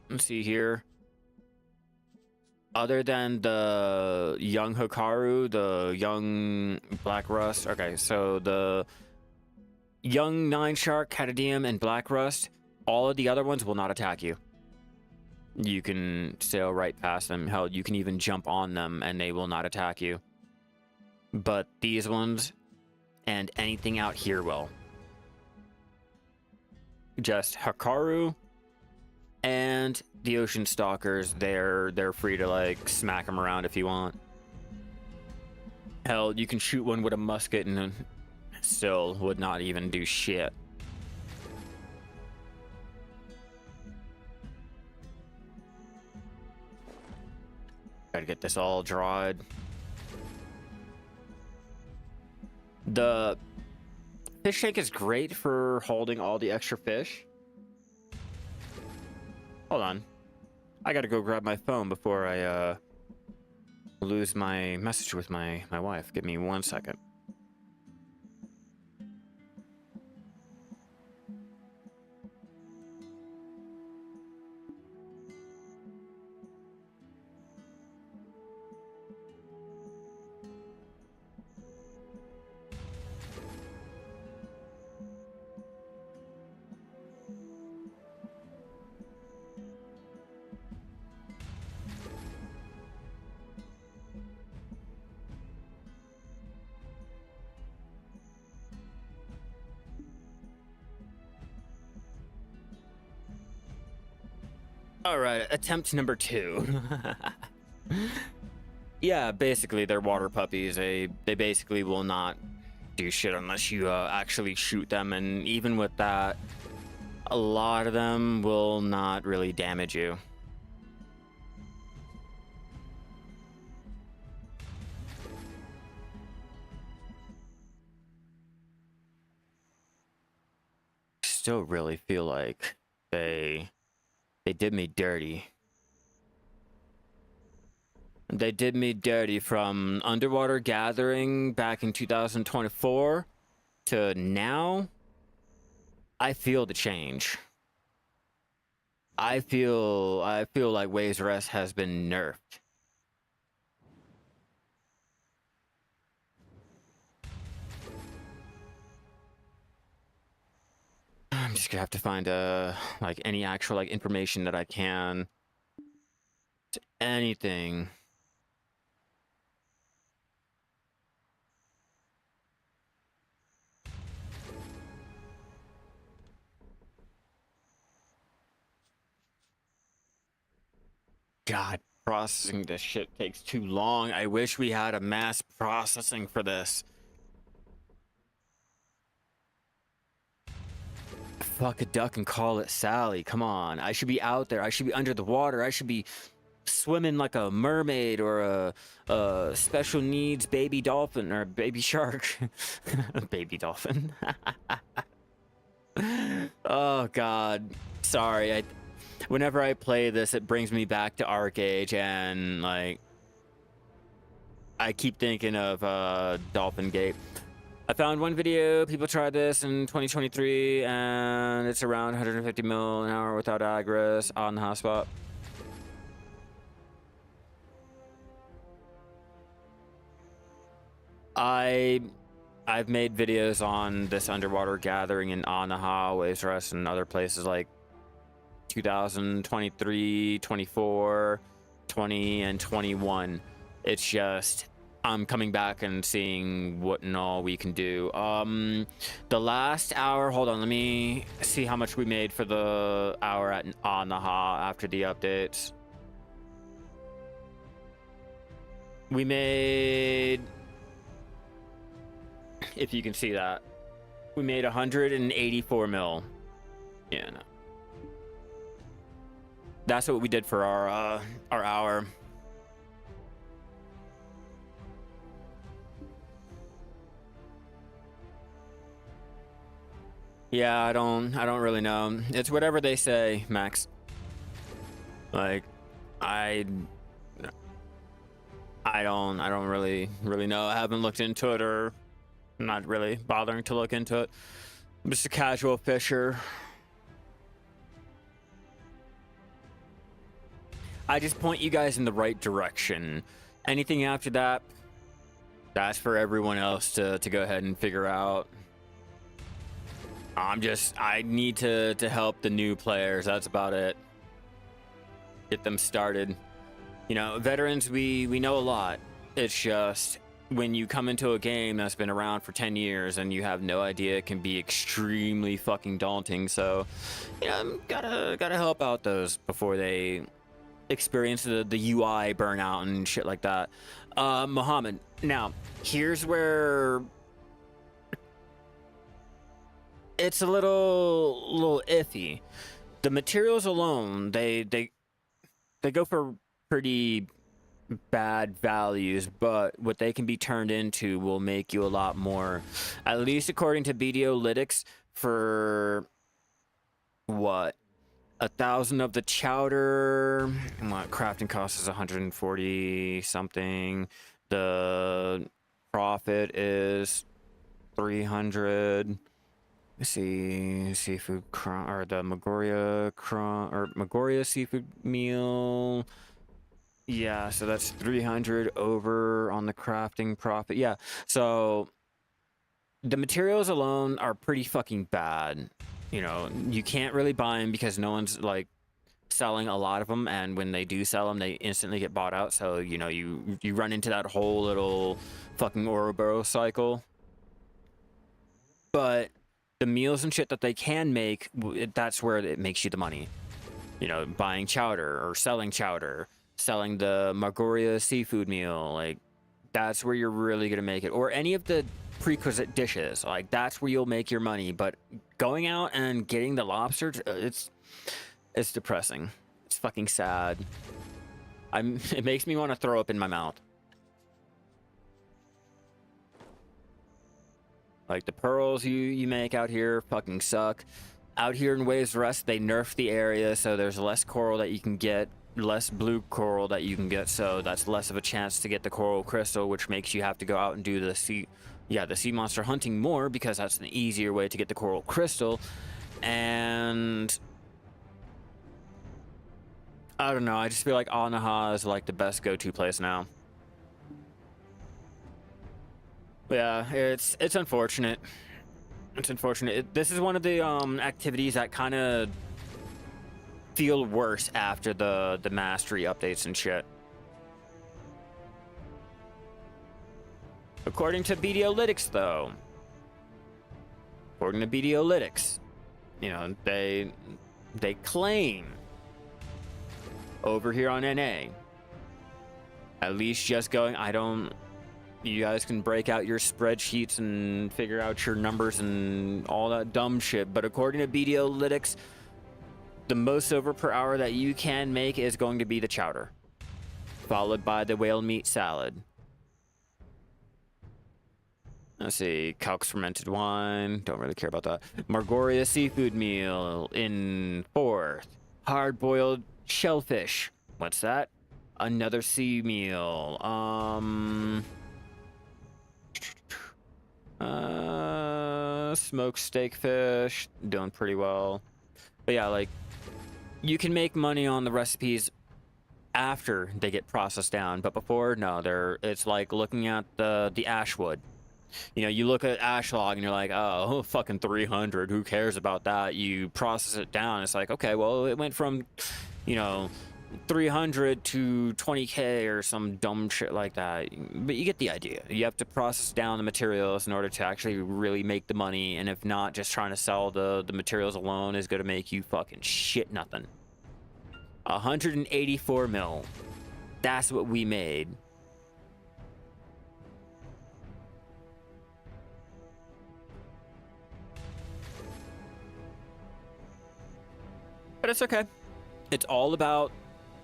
let's see here. Other than the young Hikaru, the young Black Rust. Okay, so the young Nine Shark, Catadium, and Black Rust, all of the other ones will not attack you. You can sail right past them. Hell, you can even jump on them and they will not attack you. But these ones and anything out here will. Just Hikaru and the Ocean Stalkers, they're free to like smack them around if you want. Hell, you can shoot one with a musket and still would not even do shit. Gotta get this all dried. The fish tank is great for holding all the extra fish. Hold on. I gotta go grab my phone before I lose my message with my wife. Give me 1 second. All right, attempt number 2. Yeah, basically they're water puppies. They basically will not do shit unless you actually shoot them, and even with that, a lot of them will not really damage you. Still really feel like they did me dirty. They did me dirty from underwater gathering back in 2024 to now. I feel the change. I feel like Waves Rest has been nerfed. just gonna have to find like any actual like information that I can. Anything. God, processing this shit takes too long. I wish we had a mass processing for this. Fuck a duck and call it Sally. Come on. I should be out there. I should be under the water. I should be swimming like a mermaid or a special needs baby dolphin or baby shark. Baby dolphin. Oh, God. Sorry. Whenever I play this, it brings me back to Arc Age, and like I keep thinking of Dolphin Gate. I found one video, people tried this in 2023, and it's around 150 mil an hour without agris on the hotspot. I've made videos on this underwater gathering in Al-Naha, Waves Rest, and other places like 2023, 24, 20, and 21. It's just I'm coming back and seeing what and all we can do. The last hour, hold on, let me see how much we made for the hour at Al-Naha after the updates. We made, if you can see that, we made 184 mil. Yeah, no. That's what we did for our hour. Yeah, I don't really know. It's whatever they say, Max. Like, I don't really know. I haven't looked into it, or I'm not really bothering to look into it. I'm just a casual fisher. I just point you guys in the right direction. Anything after that, that's for everyone else to go ahead and figure out. I need to help the new players. That's about it. Get them started. You know, veterans, we know a lot. It's just when you come into a game that's been around for 10 years and you have no idea, it can be extremely fucking daunting. So, you know, gotta help out those before they experience the UI burnout and shit like that. Mohammed, now here's where it's a little iffy. The materials alone, they go for pretty bad values, but what they can be turned into will make you a lot more, at least according to BDOlytics. For what, 1,000 of the chowder, what crafting cost is 140 something, the profit is 300. Let's see, seafood or the Magoria seafood meal. Yeah, so that's 300 over on the crafting profit. Yeah, so the materials alone are pretty fucking bad. You know, you can't really buy them because no one's like selling a lot of them, and when they do sell them, they instantly get bought out. So, you know, you run into that whole little fucking Ouroboros cycle. But the meals and shit that they can make, that's where it makes you the money. You know, buying chowder or selling chowder, selling the Margoria seafood meal, like that's where you're really gonna make it. Or any of the prerequisite dishes, like that's where you'll make your money. But going out and getting the lobster, it's depressing. It's fucking sad. It makes me want to throw up in my mouth. Like the pearls you make out here fucking suck. Out here in Waves Rest, they nerfed the area, so there's less coral that you can get, less blue coral that you can get, so that's less of a chance to get the coral crystal, which makes you have to go out and do the sea monster hunting more, because that's an easier way to get the coral crystal. And I don't know, I just feel like Al-Naha is like the best go-to place now. Yeah, it's unfortunate. It's unfortunate. This is one of the activities that kind of feel worse after the mastery updates and shit. According to BDolytics, though, you know, they claim over here on NA, at least just going, you guys can break out your spreadsheets and figure out your numbers and all that dumb shit, but according to BDolytics, the most over per hour that you can make is going to be the chowder, followed by the whale meat salad. Let's see, Calc's fermented wine, don't really care about that. Margoria seafood meal in 4th. Hard-boiled shellfish, what's that? Another sea meal. Smoked steak fish, doing pretty well. But yeah, like, you can make money on the recipes after they get processed down, but before, no, it's like looking at the ashwood. You know, you look at ash log and you're like, oh, fucking 300, who cares about that? You process it down, it's like, okay, well, it went from, you know, 300 to 20k or some dumb shit like that. But you get the idea. You have to process down the materials in order to actually really make the money, and if not, just trying to sell the materials alone is going to make you fucking shit nothing. 184 mil. That's what we made. But it's okay. It's all about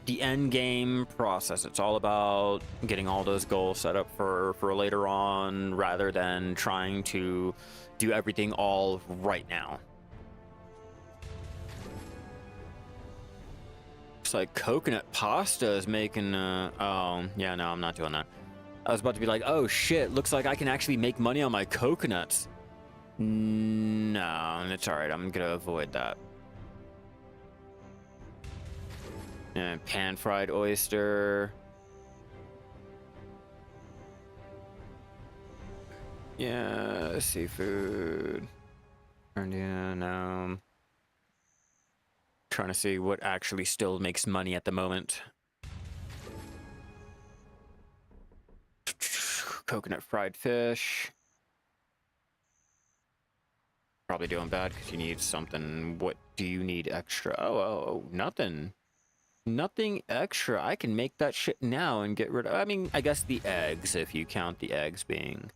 the end game process. It's all about getting all those goals set up for later on, rather than trying to do everything all right now. Looks like coconut pasta is making oh yeah, no, I'm not doing that. I was about to be like, oh shit, looks like I can actually make money on my coconuts. No, it's all right. I'm gonna avoid that. And pan-fried oyster. Yeah, seafood. And yeah, no. Trying to see what actually still makes money at the moment. Coconut fried fish. Probably doing bad because you need something. What do you need extra? Oh, nothing. Nothing extra. I can make that shit now and get rid of... I mean, I guess the eggs, if you count the eggs being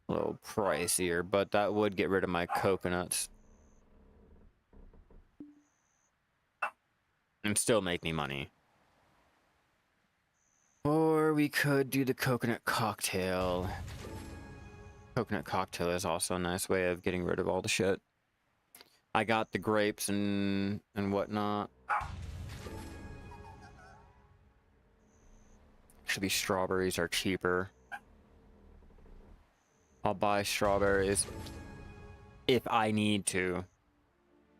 a little pricier, but that would get rid of my coconuts. And still make me money. Or we could do the coconut cocktail. Coconut cocktail is also a nice way of getting rid of all the shit. I got the grapes and whatnot. Actually, strawberries are cheaper. I'll buy strawberries if I need to.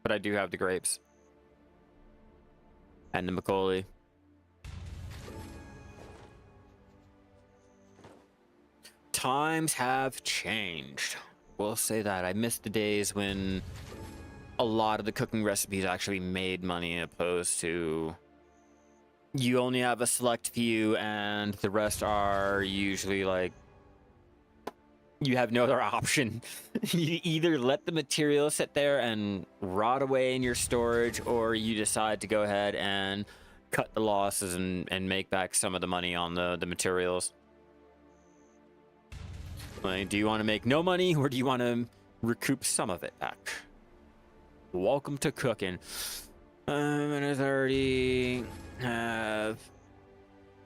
But I do have the grapes. And the Macaulay. Times have changed. We'll say that. I miss the days when a lot of the cooking recipes actually made money, opposed to you only have a select few and the rest are usually like you have no other option. You either let the material sit there and rot away in your storage, or you decide to go ahead and cut the losses and make back some of the money on the materials. Like, do you want to make no money, or do you want to recoup some of it back? Welcome to cooking. Minute 30. Have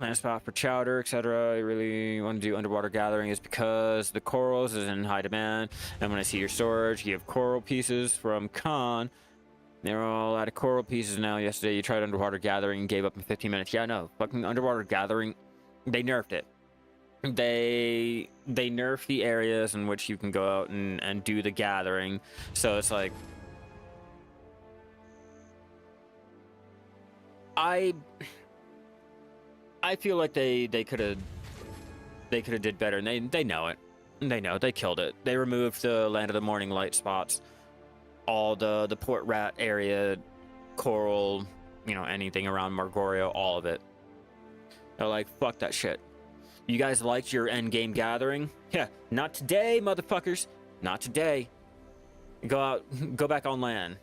a spot for chowder, etc. I really want to do underwater gathering is because the corals is in high demand. And when I see your storage, you have coral pieces from Khan. They're all out of coral pieces now. Yesterday you tried underwater gathering and gave up in 15 minutes. Yeah, no, fucking underwater gathering, they nerfed it. They nerfed the areas in which you can go out and do the gathering. So it's like, I feel like they could have did better, and they know it. They know, they killed it. They removed the Land of the Morning Light spots, all the Port Rat area, Coral, you know, anything around Margorio, all of it. They're like, fuck that shit. You guys liked your end game gathering? Yeah, not today, motherfuckers. Not today. Go out, go back on land.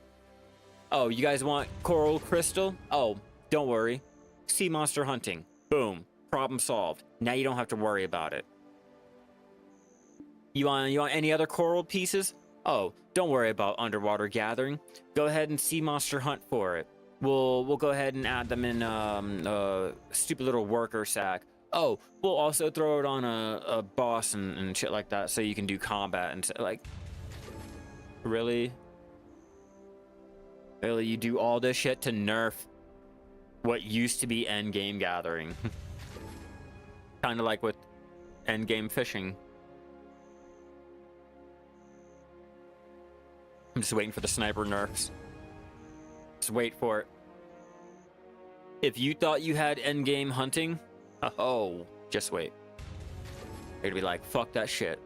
Oh, you guys want coral crystal? Oh, don't worry. Sea monster hunting. Boom. Problem solved. Now you don't have to worry about it. You want any other coral pieces? Oh, don't worry about underwater gathering. Go ahead and sea monster hunt for it. We'll go ahead and add them in a stupid little worker sack. Oh, we'll also throw it on a boss and shit like that, so you can do combat and like. Really? Really, you do all this shit to nerf what used to be endgame gathering? Kind of like with endgame fishing. I'm just waiting for the sniper nerfs. Just wait for it. If you thought you had endgame hunting, oh, just wait. It'd be like, fuck that shit.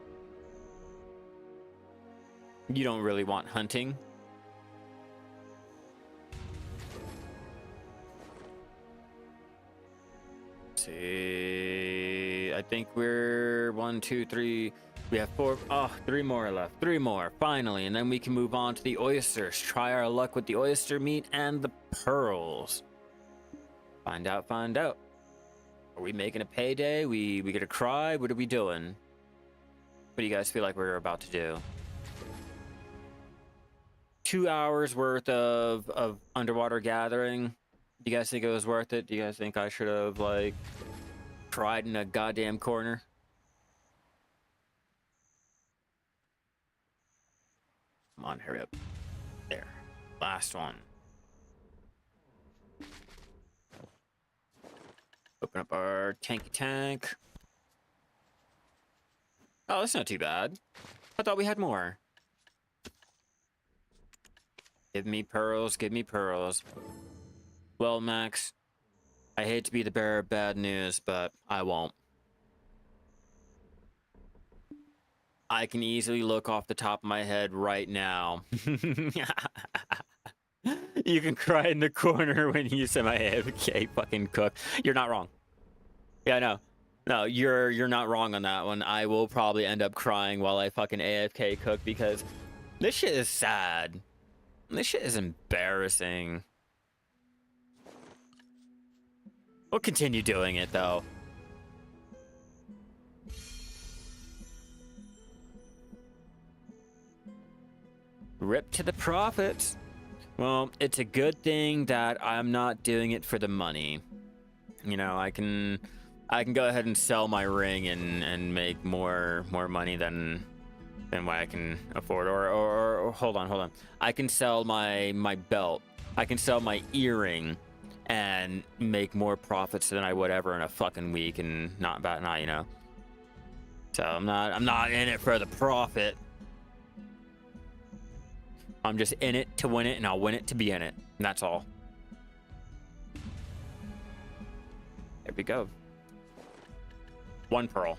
You don't really want hunting. Let's see, I think we're 1, 2, 3. We have 4. Oh, 3 more left. 3 more, finally, and then we can move on to the oysters. Try our luck with the oyster meat and the pearls. Find out, find out. Are we making a payday? We gonna cry? What are we doing? What do you guys feel like we're about to do? 2 hours worth of underwater gathering. Do you guys think it was worth it? Do you guys think I should have, like, cried in a goddamn corner? Come on, hurry up. There. Last one. Open up our tanky tank. Oh, that's not too bad. I thought we had more. Give me pearls, give me pearls. Well, Max, I hate to be the bearer of bad news, but I won't. I can easily look off the top of my head right now. You can cry in the corner when you say my AFK fucking cook. You're not wrong. Yeah, no. No, you're not wrong on that one. I will probably end up crying while I fucking AFK cook because this shit is sad. This shit is embarrassing. We'll continue doing it though. Rip to the profits. Well, it's a good thing that I'm not doing it for the money. You know, I can go ahead and sell my ring and make more money than what I can afford. Or hold on. I can sell my belt. I can sell my earring and make more profits than I would ever in a fucking week, and not, you know. So I'm not in it for the profit. I'm just in it to win it, and I'll win it to be in it. And that's all. There we go. 1 pearl.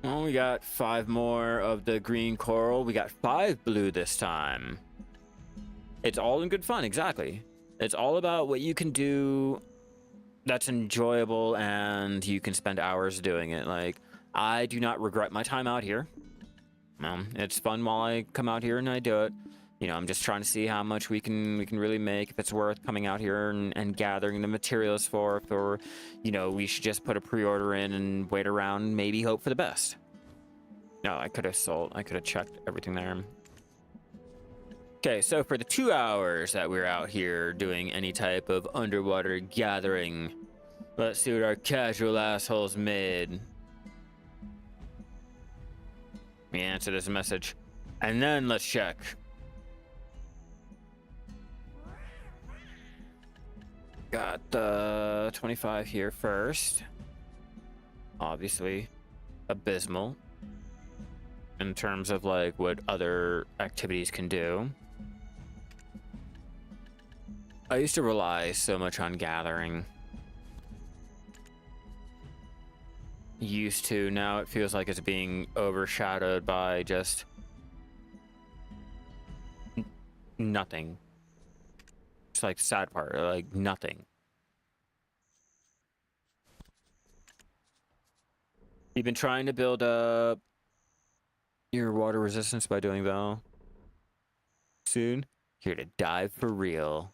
Well, we got 5 more of the green coral. We got 5 blue this time. It's all in good fun, exactly. It's all about what you can do that's enjoyable and you can spend hours doing it. Like, I do not regret my time out here. It's fun while I come out here and I do it. You know, I'm just trying to see how much we can really make, if it's worth coming out here and gathering the materials for, or, you know, we should just put a pre-order in and wait around, maybe hope for the best. No, I could have checked everything there. Okay, so for the 2 hours that we're out here doing any type of underwater gathering, let's see what our casual assholes made. Let me answer this message, and then let's check. Got the 25 here first. Obviously, abysmal in terms of like what other activities can do. I used to rely so much on gathering. used to. Now it feels like it's being overshadowed by just nothing. It's like sad part, like nothing. You've been trying to build up your water resistance by doing well. Soon, here to dive for real.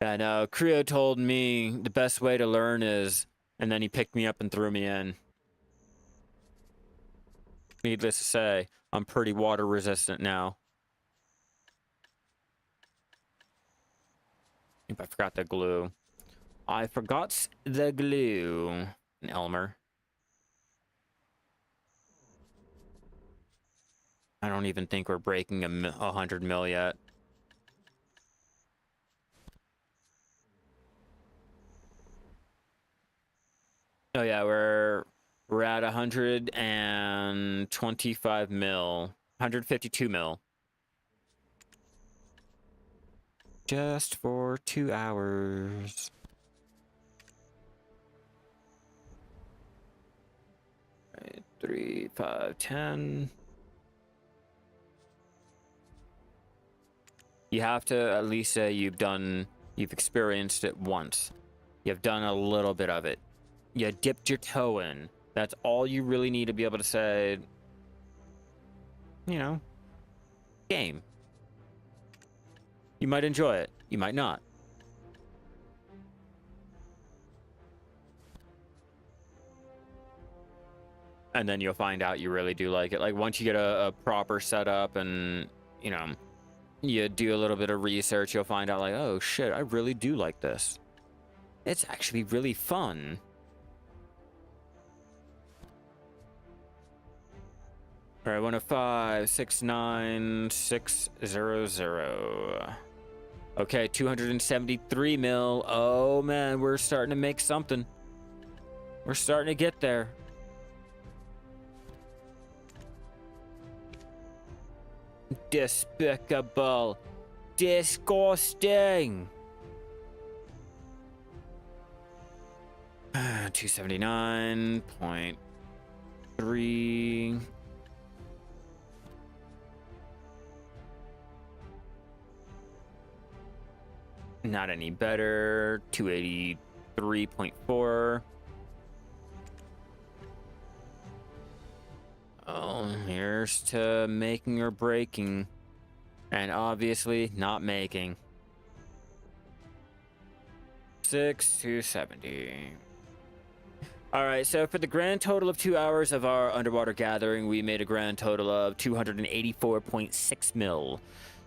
And Creo told me the best way to learn is, and then he picked me up and threw me in. Needless to say, I'm pretty water resistant now. If I forgot the glue. I forgot the glue. An Elmer. I don't even think we're breaking 100 mil yet. Oh yeah, we're at 125 mil. 152 mil. Just for 2 hours. Right, 3, 5, 10. You have to at least say you've experienced it once. You've done a little bit of it. You dipped your toe in. That's all you really need to be able to say, you know, game. You might enjoy it. You might not. And then you'll find out you really do like it. Like once you get a proper setup and, you know, you do a little bit of research, you'll find out like, oh shit, I really do like this. It's actually really fun. All right, 105, 69, 600. Okay, 273 mil. Oh man, we're starting to make something. We're starting to get there. Despicable. Disgusting. 279.3. Not any better. 283.4. Oh, here's to making or breaking. And obviously not making. 6,270. Alright, so for the grand total of 2 hours of our underwater gathering, we made a grand total of 284.6 mil.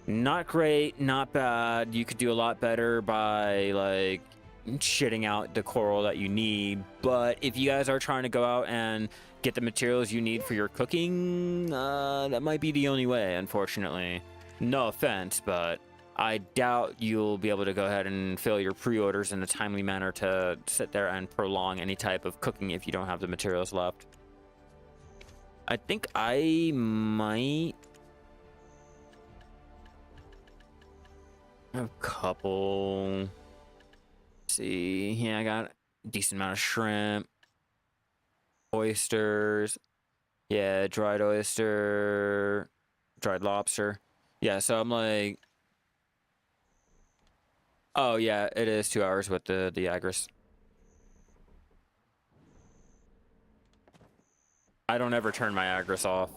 Not great, not bad. You could do a lot better by, like, shitting out the coral that you need. But if you guys are trying to go out and get the materials you need for your cooking, that might be the only way, unfortunately. No offense, but I doubt you'll be able to go ahead and fill your pre-orders in a timely manner to sit there and prolong any type of cooking if you don't have the materials left. I think I might a couple. Let's see, yeah, I got a decent amount of shrimp, oysters, yeah, dried oyster, dried lobster. Yeah, so I'm like, oh yeah, it is 2 hours with the Agris. I don't ever turn my Agris off.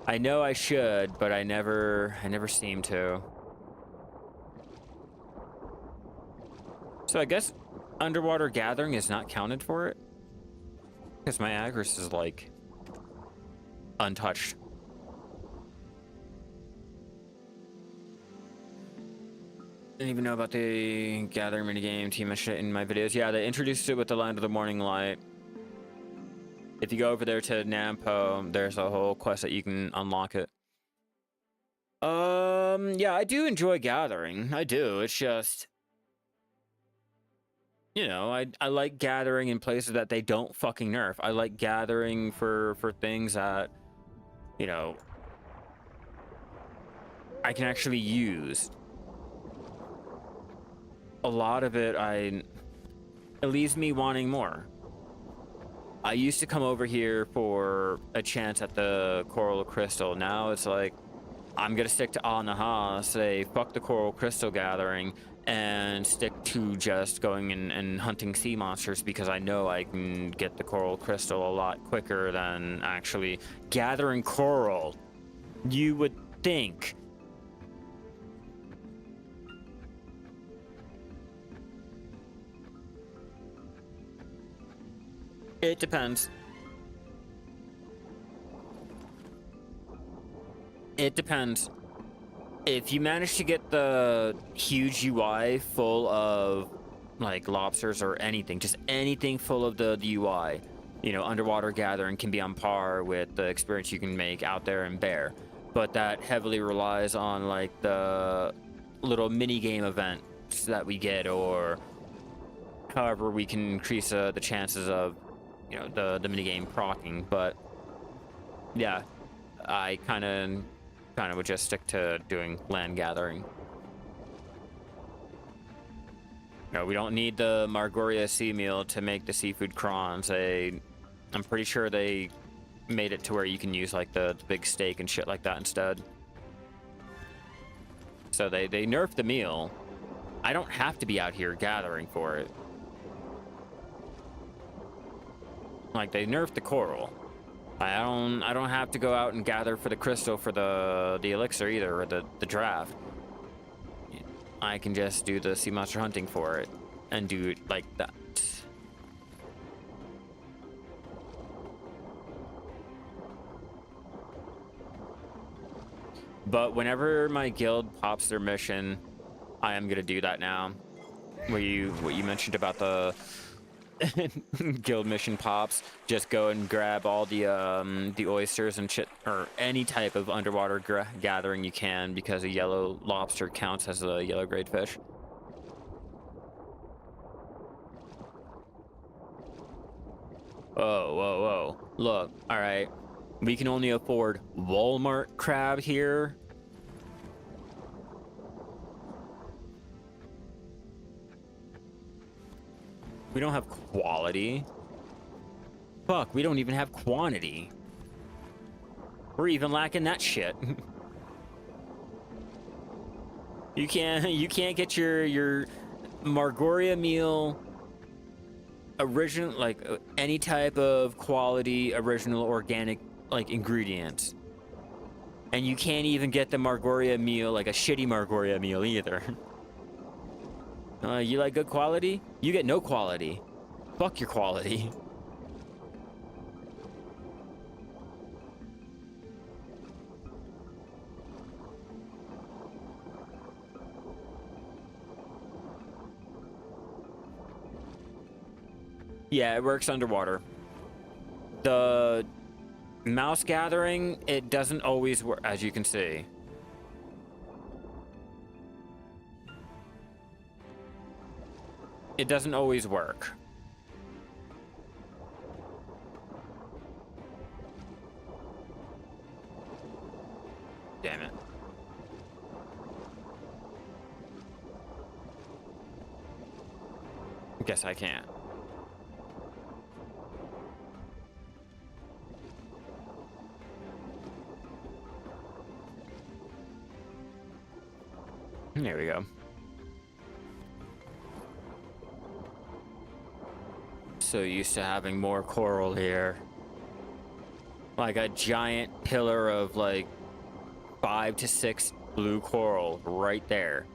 I know I should, but I never seem to. So I guess underwater gathering is not counted for it? Because my Agris is, like, untouched. Didn't even know about the gathering minigame team and shit in my videos. Yeah, they introduced it with the Land of the Morning Light. If you go over there to Nampo, there's a whole quest that you can unlock it. Yeah, I do enjoy gathering. I do. It's just, you know, I like gathering in places that they don't fucking nerf. I like gathering for things that, you know, I can actually use. A lot of it, it leaves me wanting more. I used to come over here for a chance at the coral crystal. Now it's like, I'm gonna stick to Al-Naha, say fuck the coral crystal gathering, and stick to just going and hunting sea monsters, because I know I can get the coral crystal a lot quicker than actually gathering coral. You would think. It depends. It depends. If you manage to get the huge UI full of like lobsters or anything, just anything full of the UI, you know, underwater gathering can be on par with the experience you can make out there in Bear. But that heavily relies on like the little mini game events that we get, or however we can increase the chances of, you know, the mini game procking. But yeah, I kind of would just stick to doing land gathering. No, we don't need the Margoria sea meal to make the seafood prawns. I'm pretty sure they made it to where you can use like the big steak and shit like that instead. So they nerfed the meal. I don't have to be out here gathering for it. Like, they nerfed the coral. I don't have to go out and gather for the crystal for the elixir either, or the draft. I can just do the sea monster hunting for it and do it like that. But whenever my guild pops their mission, I am gonna do that now. What you mentioned about the guild mission pops, just go and grab all the oysters and shit, or any type of underwater gathering you can, because a yellow lobster counts as a yellow grade fish. Whoa, whoa, whoa. Look, all right. We can only afford Walmart crab here. We don't have quality. Fuck, we don't even have quantity. We're even lacking that shit. You can't get your Margoria meal original, like any type of quality original organic like ingredients. And you can't even get the Margoria meal, like a shitty Margoria meal either. You like good quality? You get no quality. Fuck your quality. Yeah, it works underwater. The mouse gathering, it doesn't always work, as you can see. It doesn't always work. Damn it. Guess I can't. There we go. So used to having more coral here. Like a giant pillar of like 5 to 6 blue coral right there.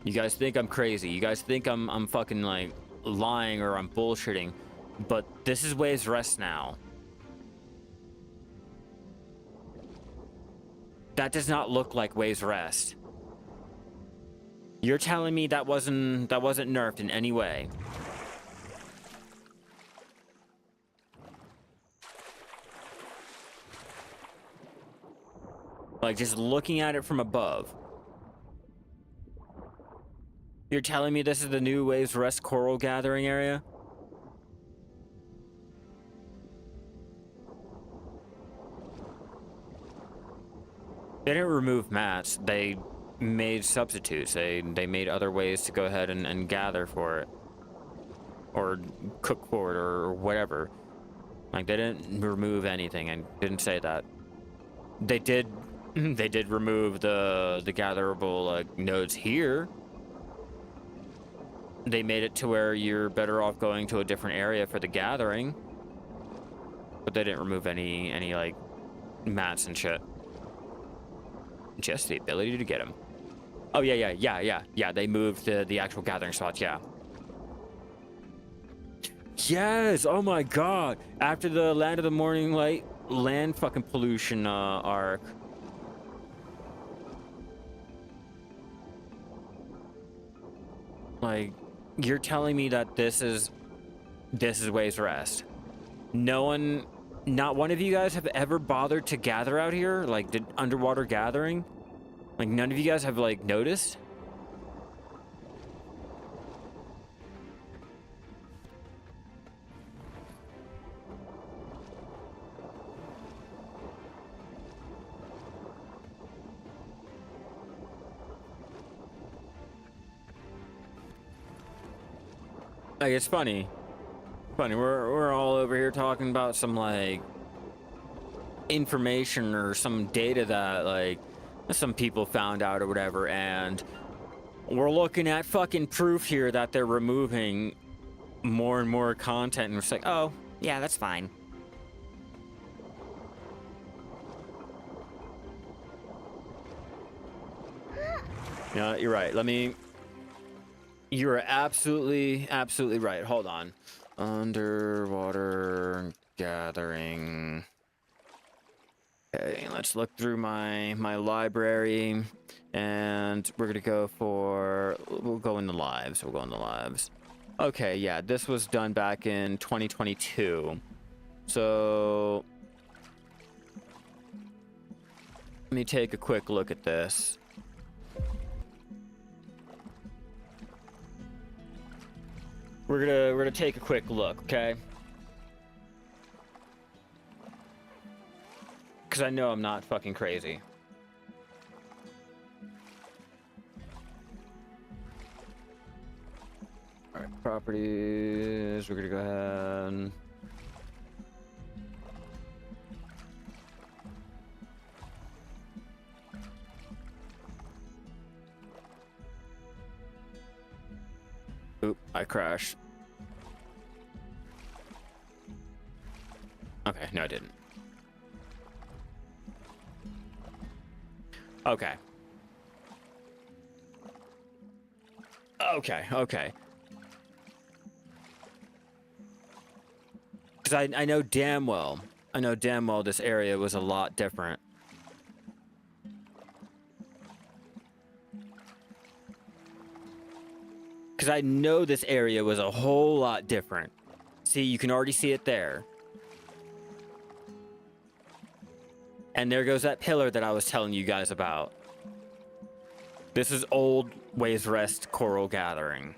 You guys think I'm crazy. You guys think I'm fucking like lying or I'm bullshitting. But this is Waves Rest now. That does not look like Waves Rest. You're telling me that wasn't nerfed in any way? Like, just looking at it from above. You're telling me this is the new Waves Rest coral gathering area? They didn't remove mats. They made substitutes. They made other ways to go ahead and gather for it. or cook court or whatever. Like, they didn't remove anything and didn't say that. They did they did remove the gatherable like nodes here. They made it to where you're better off going to a different area for the gathering. But they didn't remove any like mats and shit. Just the ability to get them. Oh yeah. They moved the actual gathering spots. Yeah. Yes. Oh my god. After the Land of the Morning Light land fucking pollution arc. Like, you're telling me that this is Ways Rest. No one, not one of you guys have ever bothered to gather out here? Like, did underwater gathering? Like, none of you guys have, like, noticed? Like, it's funny. We're all over here talking about some, like, information or some data that, like, some people found out or whatever, and we're looking at fucking proof here that they're removing more and more content, and it's like, oh, yeah, that's fine. Yeah, you're right. You're absolutely right. Hold on. Underwater gathering. Okay, let's look through my library, and we're gonna go for, we'll go in the lives. Okay, yeah, this was done back in 2022. So let me take a quick look at this. We're gonna take a quick look, okay? Because I know I'm not fucking crazy. All right, properties. We're gonna go ahead. Oop, I crashed. Okay, no, I didn't. Okay. Because I know damn well this area was a lot different. Because I know this area was a whole lot different. See, you can already see it there. And there goes that pillar that I was telling you guys about. This is old Ways Rest coral gathering.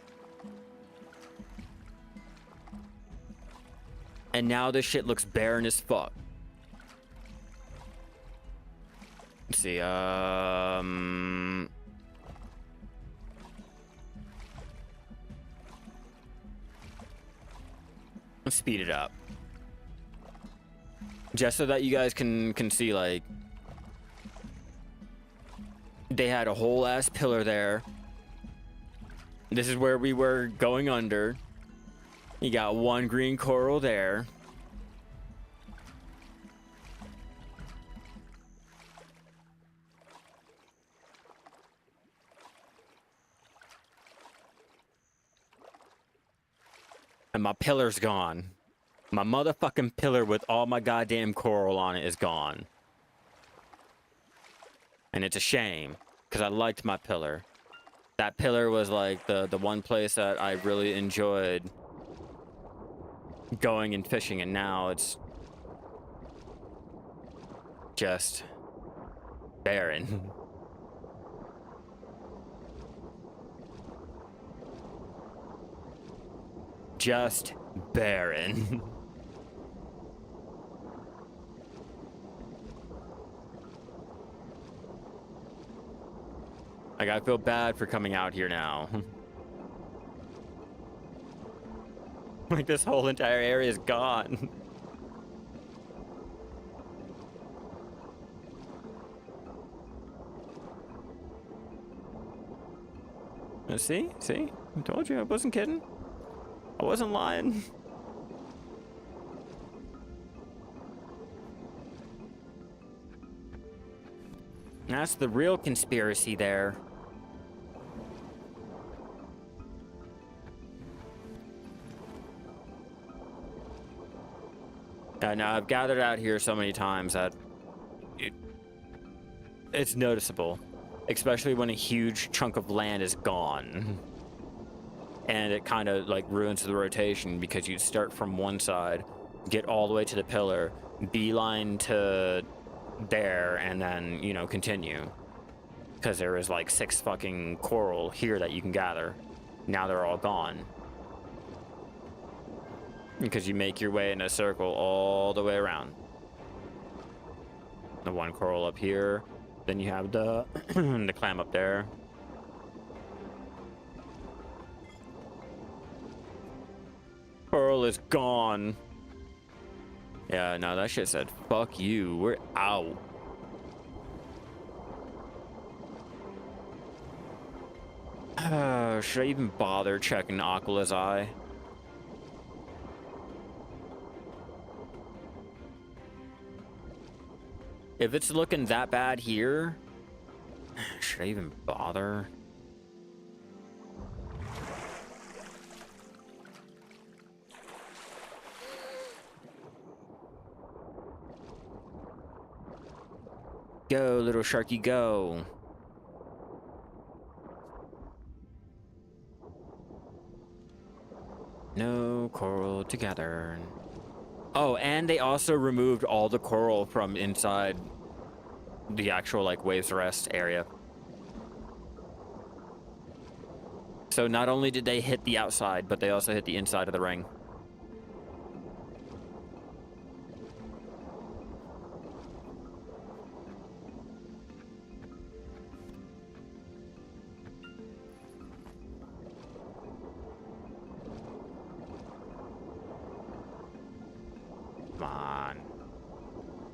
And now this shit looks barren as fuck. Let's see, let's speed it up. Just so that you guys can see, like, they had a whole ass pillar there. This is where we were going under. You got one green coral there. And my pillar's gone. My motherfucking pillar with all my goddamn coral on it is gone. And it's a shame, because I liked my pillar. That pillar was like the one place that I really enjoyed going and fishing, and now it's just barren. Just barren. Like, I feel bad for coming out here now. Like this whole entire area is gone. See? See? I told you I wasn't kidding. I wasn't lying. That's the real conspiracy there. Now I've gathered out here so many times that it's noticeable, especially when a huge chunk of land is gone. And it kind of like ruins the rotation because you start from one side, get all the way to the pillar, beeline to there, and then, you know, continue. Because there is like 6 fucking coral here that you can gather. Now they're all gone. Because you make your way in a circle all the way around. The one coral up here, then you have the the clam up there. Coral is gone. Yeah, no, that shit said, fuck you, we're out. Should I even bother checking Aquala's eye? If it's looking that bad here, should I even bother? Go, little sharky, go. No coral together. Oh, and they also removed all the coral from inside the actual, like, waves rest area. So not only did they hit the outside, but they also hit the inside of the ring. Come on.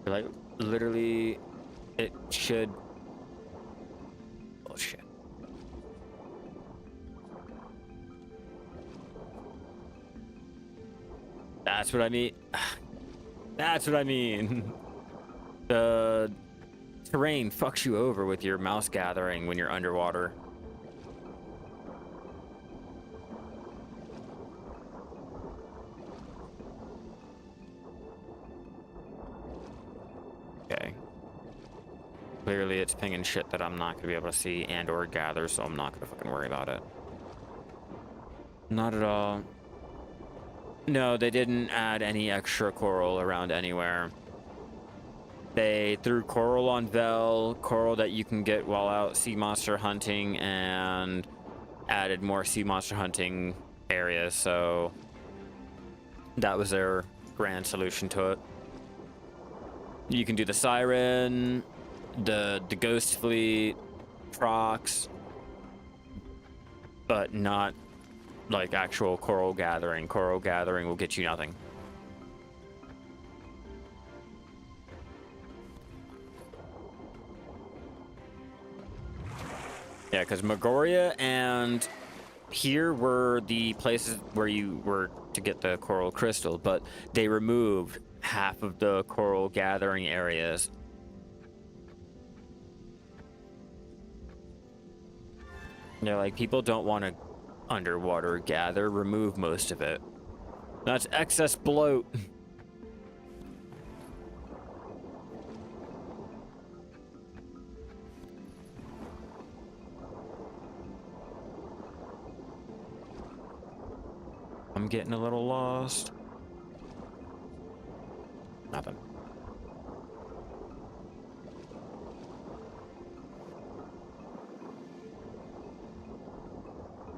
Like, literally, it should... Bullshit. That's what I mean. That's what I mean. The terrain fucks you over with your mouse gathering when you're underwater. Okay. Clearly it's pinging shit that I'm not gonna be able to see and or gather, so I'm not gonna fucking worry about it. Not at all. No, they didn't add any extra coral around anywhere. They threw coral on Vel, coral that you can get while out sea monster hunting, and added more sea monster hunting areas, so that was their grand solution to it. You can do the Siren, the Ghost Fleet, Trox, but not like actual coral gathering. Coral gathering will get you nothing. Yeah, because Magoria and here were the places where you were to get the coral crystal, but they removed half of the coral gathering areas. They're like, people don't want to underwater gather, remove most of it. That's excess bloat. I'm getting a little lost. Nothing.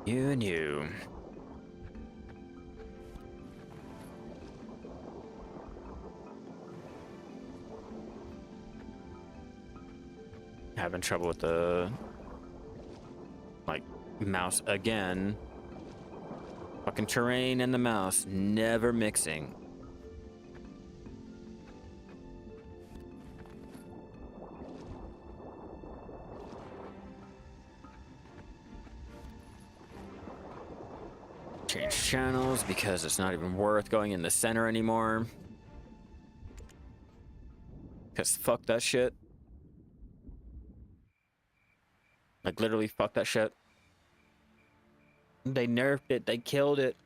You and you. Having trouble with the, like, mouse again. Fucking terrain and the mouse never mixing. Change channels because it's not even worth going in the center anymore. Because fuck that shit. Like, literally, fuck that shit. They nerfed it. They killed it.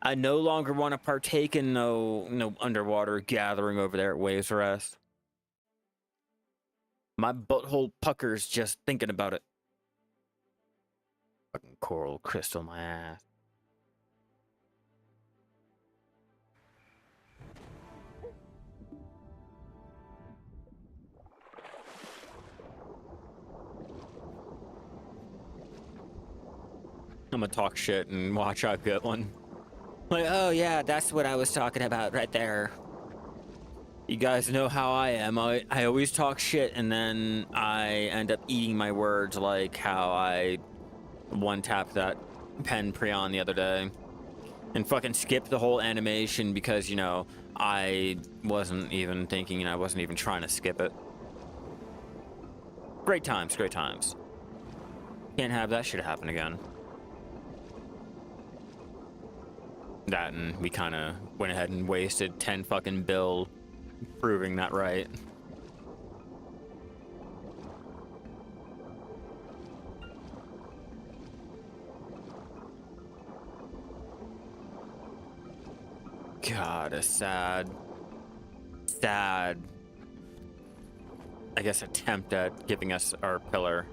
I no longer want to partake in no underwater gathering over there at Waves Rest. My butthole puckers just thinking about it. Fucking coral crystal my ass. I'm gonna talk shit and watch I get one. Like, oh yeah, that's what I was talking about right there. You guys know how I am. I always talk shit and then I end up eating my words, like how I one-tapped that pen Prion the other day. And fucking skipped the whole animation because, you know, I wasn't even thinking and I wasn't even trying to skip it. Great times, great times. Can't have that shit happen again. That, and we kind of went ahead and wasted 10 fucking bill proving that right. God, a sad, I guess, attempt at giving us our pillar.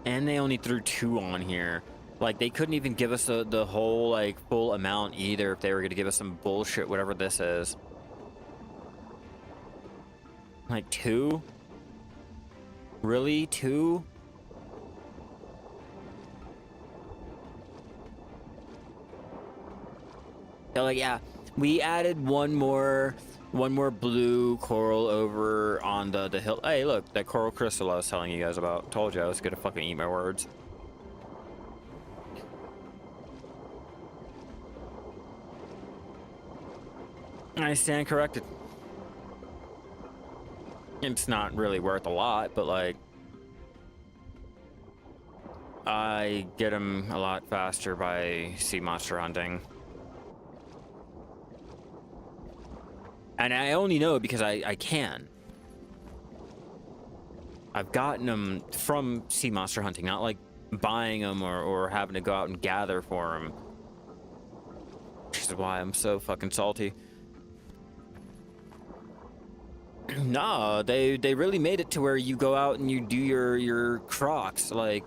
And they only threw 2 on here. Like, they couldn't even give us the whole, like, full amount either if they were going to give us some bullshit, whatever this is. Like, 2? Really? 2? They're like, yeah, we added one more blue coral over on the hill. Hey, look, that coral crystal I was telling you guys about. Told you I was gonna fucking eat my words. I stand corrected. It's not really worth a lot, but like, I get them a lot faster by sea monster hunting. And I only know because I can. I've gotten them from sea monster hunting, not like buying them or having to go out and gather for them. Which is why I'm so fucking salty. Nah, they really made it to where you go out and you do your crocs. Like,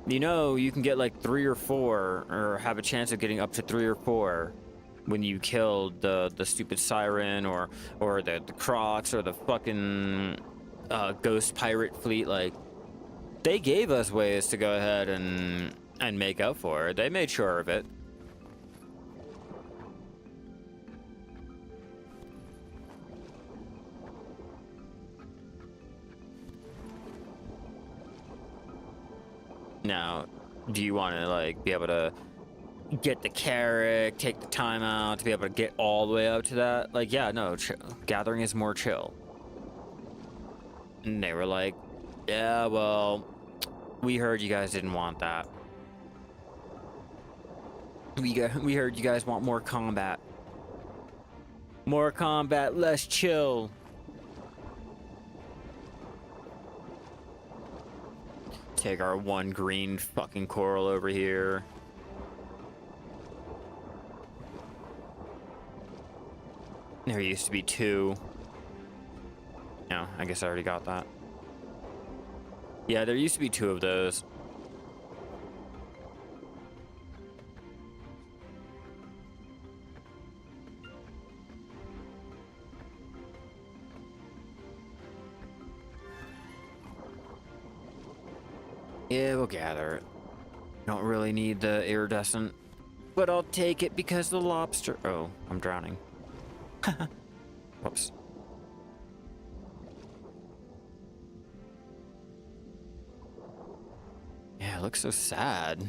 you know, you can get like 3 or 4, or have a chance of getting up to 3 or 4 when you killed the stupid siren or the crocs or the fucking ghost pirate fleet. Like, they gave us ways to go ahead and make up for it. They made sure of it. Now, do you want to like be able to get the carrot, take the time out to be able to get all the way up to that? Like, yeah, no, gathering is more chill. And they were like, yeah, well, we heard you guys didn't want that. We heard you guys want more combat. More combat, less chill. Take our 1 green fucking coral over here. There used to be 2. No, I guess I already got that. Yeah, there used to be 2 of those. Yeah, we'll gather it. Don't really need the iridescent, but I'll take it because the lobster... Oh, I'm drowning. Whoops. it looks so sad.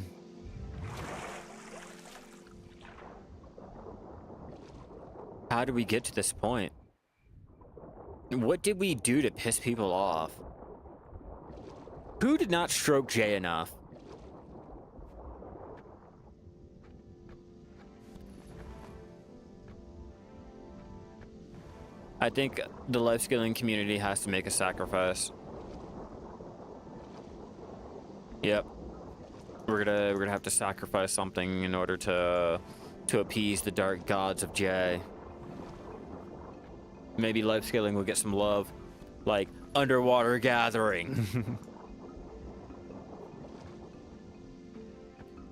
How did we get to this point? What did we do to piss people off? Who did not stroke Jay enough? I think the life skilling community has to make a sacrifice. Yep. We're gonna have to sacrifice something in order to appease the dark gods of Jay. Maybe life skilling will get some love, like underwater gathering.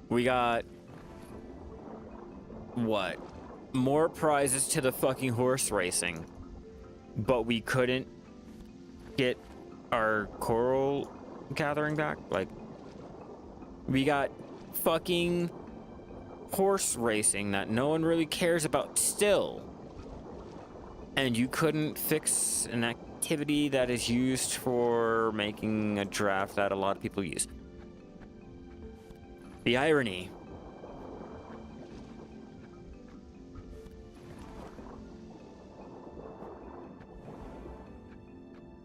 We got what? More prizes to the fucking horse racing, but we couldn't get our coral gathering back. Like, we got fucking horse racing that no one really cares about still. And you couldn't fix an activity that is used for making a draft that a lot of people use. The irony.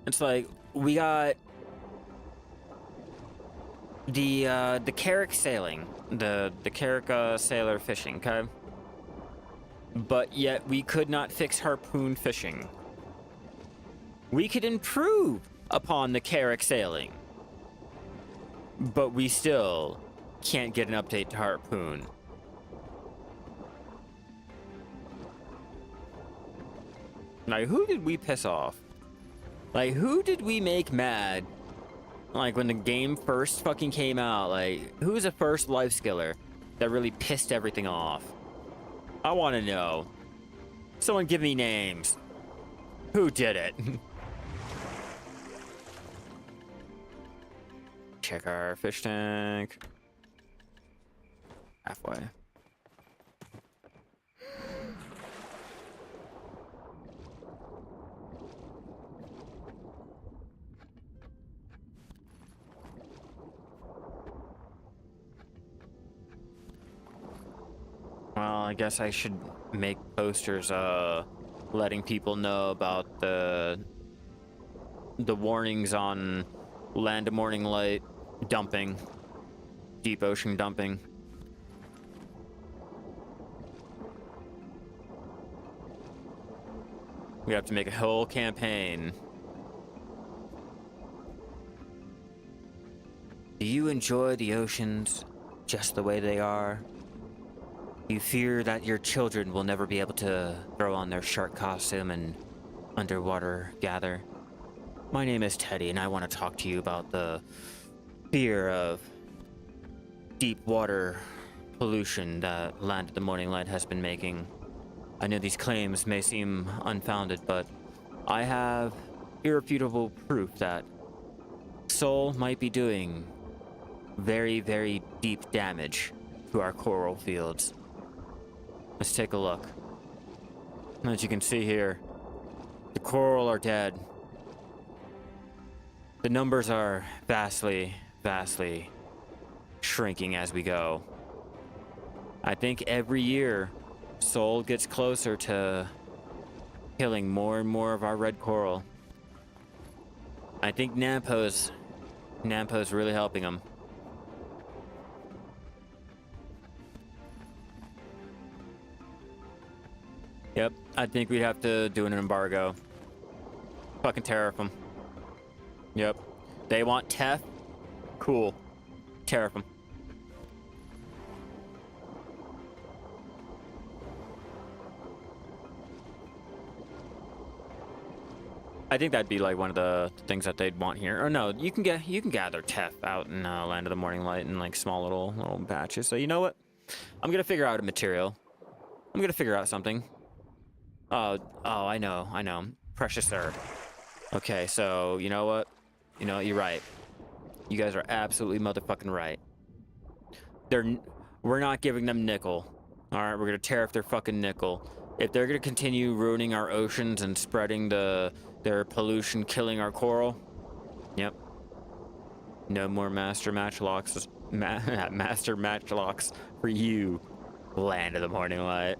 It's like, we got the carrack sailing, the carrack sailor fishing, okay? But yet we could not fix harpoon fishing. We could improve upon the carrack sailing, but we still can't get an update to harpoon. Like, who did we piss off? Like, who did we make mad? Like, when the game first fucking came out, like, who was the first life skiller that really pissed everything off? I want to know. Someone give me names. Who did it? Check our fish tank. Halfway. Well, I guess I should make posters letting people know about the warnings on land of morning light dumping, deep ocean dumping. We have to make a whole campaign. Do you enjoy the oceans just the way they are? You fear that your children will never be able to throw on their shark costume and underwater gather? My name is Teddy, and I want to talk to you about the fear of deep water pollution that Land of the Morning Light has been making. I know these claims may seem unfounded, but I have irrefutable proof that Sol might be doing very, very deep damage to our coral fields. Let's take a look. As you can see here, the coral are dead. The numbers are vastly, vastly shrinking as we go. I think every year, Sol gets closer to killing more and more of our red coral. I think Nampo's really helping him. Yep, I think we'd have to do an embargo. Fucking tariff them. Yep. They want TEF? Cool. Tariff them. I think that'd be like one of the things that they'd want here. Or no, you can gather TEF out in Land of the Morning Light in like small little batches. So you know what? I'm gonna figure out a material. I'm gonna figure out something. Oh, I know. Precious earth. Okay, so you know what? You know, you're right. You guys are absolutely motherfucking right. We're not giving them nickel. All right, we're gonna tariff their fucking nickel. If they're gonna continue ruining our oceans and spreading their pollution, killing our coral, yep. No more master match locks. Master match locks for you, land of the morning light.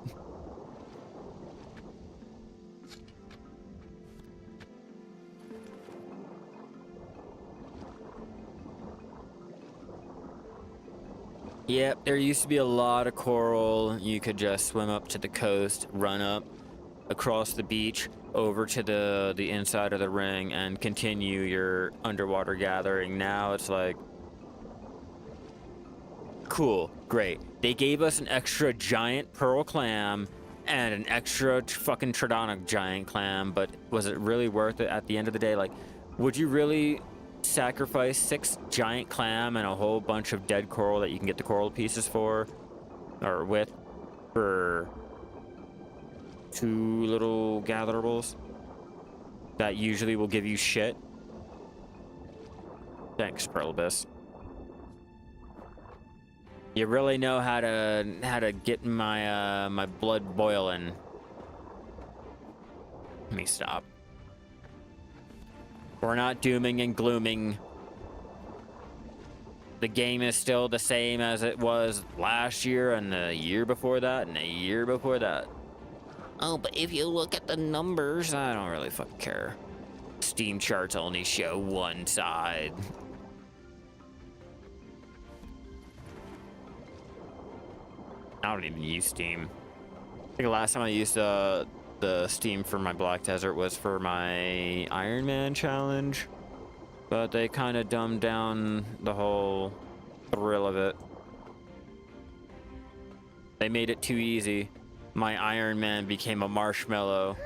Yep, there used to be a lot of coral. You could just swim up to the coast, run up across the beach over to the inside of the ring and continue your underwater gathering. Now it's like, cool, great. They gave us an extra giant pearl clam and an extra fucking Tridonic giant clam, but was it really worth it at the end of the day? Like, would you really sacrifice 6 giant clam and a whole bunch of dead coral that you can get the coral pieces for, or with, for 2 little gatherables that usually will give you shit? Thanks, Pearlibus. You really know how to get my my blood boiling. Let me stop. We're not dooming and glooming. The game is still the same as it was last year and the year before that and the year before that. Oh, but if you look at the numbers, I don't really fucking care. Steam charts only show one side. I don't even use Steam. I think the last time I used the Steam for my Black Desert was for my Iron Man challenge, but they kind of dumbed down the whole thrill of it. They made it too easy. My Iron Man became a marshmallow.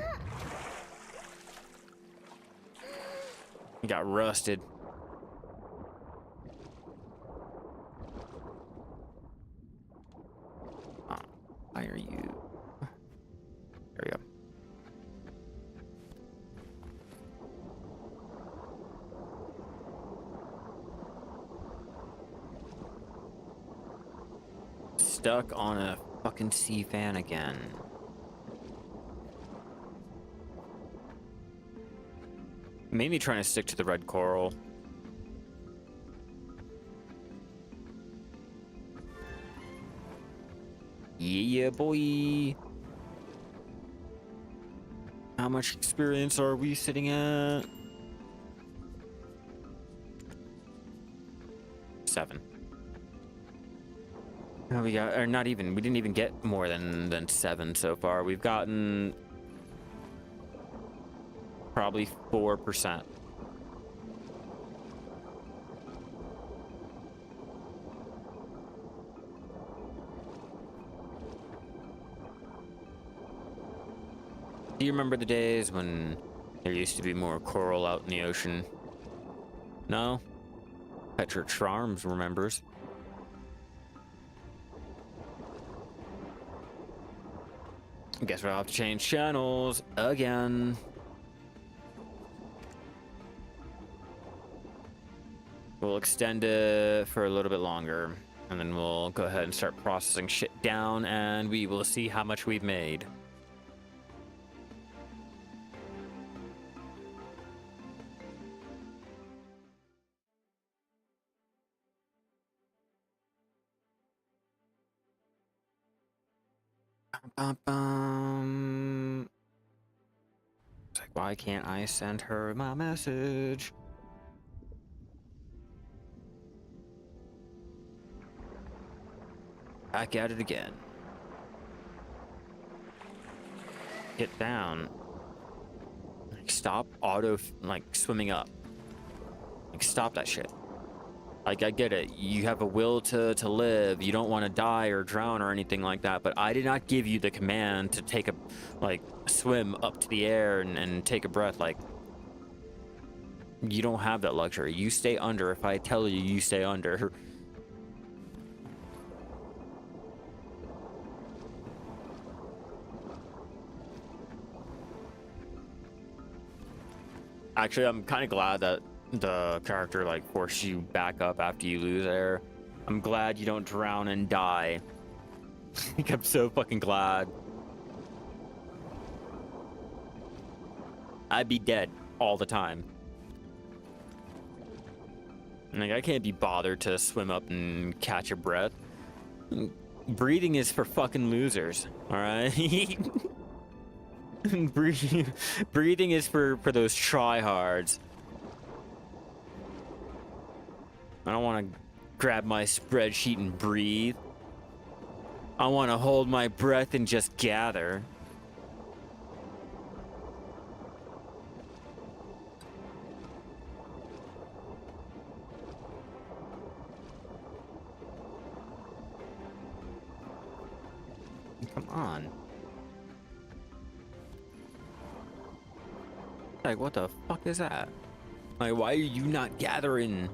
He got rusted. Why are you? There we go. Stuck on a fucking sea fan again. Maybe trying to stick to the red coral. Yeah, boy. How much experience are we sitting at? 7. No, we got, or not even. We didn't even get more than 7 so far. We've gotten probably 4%. Do you remember the days when there used to be more coral out in the ocean? No? Petra Charms remembers. Guess we'll have to change channels again. We'll extend it for a little bit longer, and then we'll go ahead and start processing shit down, and we will see how much we've made. It's like, why can't I send her my message? Back at it again. Get down. Like, stop swimming up. Like, stop that shit. Like, I get it. You have a will to live. You don't want to die or drown or anything like that. But I did not give you the command to take a, swim up to the air and take a breath. Like, you don't have that luxury. You stay under if I tell you, you stay under. Actually, I'm kind of glad that the character forces you back up after you lose air. I'm glad you don't drown and die. I'm so fucking glad. I'd be dead all the time. Like, I can't be bothered to swim up and catch a breath. Breathing is for fucking losers, all right? Breathing is for those tryhards. I don't want to grab my spreadsheet and breathe. I want to hold my breath and just gather. Come on. Like, what the fuck is that? Like, why are you not gathering?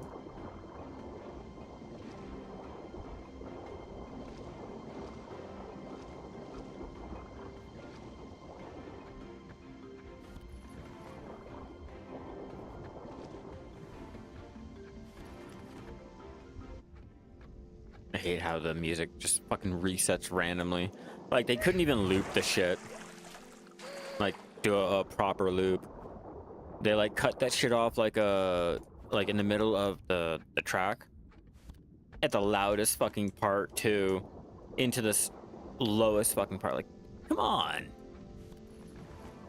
I hate how the music just fucking resets randomly. Like, they couldn't even loop the shit. Like, do a proper loop. They like cut that shit off like in the middle of the track. At the loudest fucking part too. Into the lowest fucking part. Like, come on.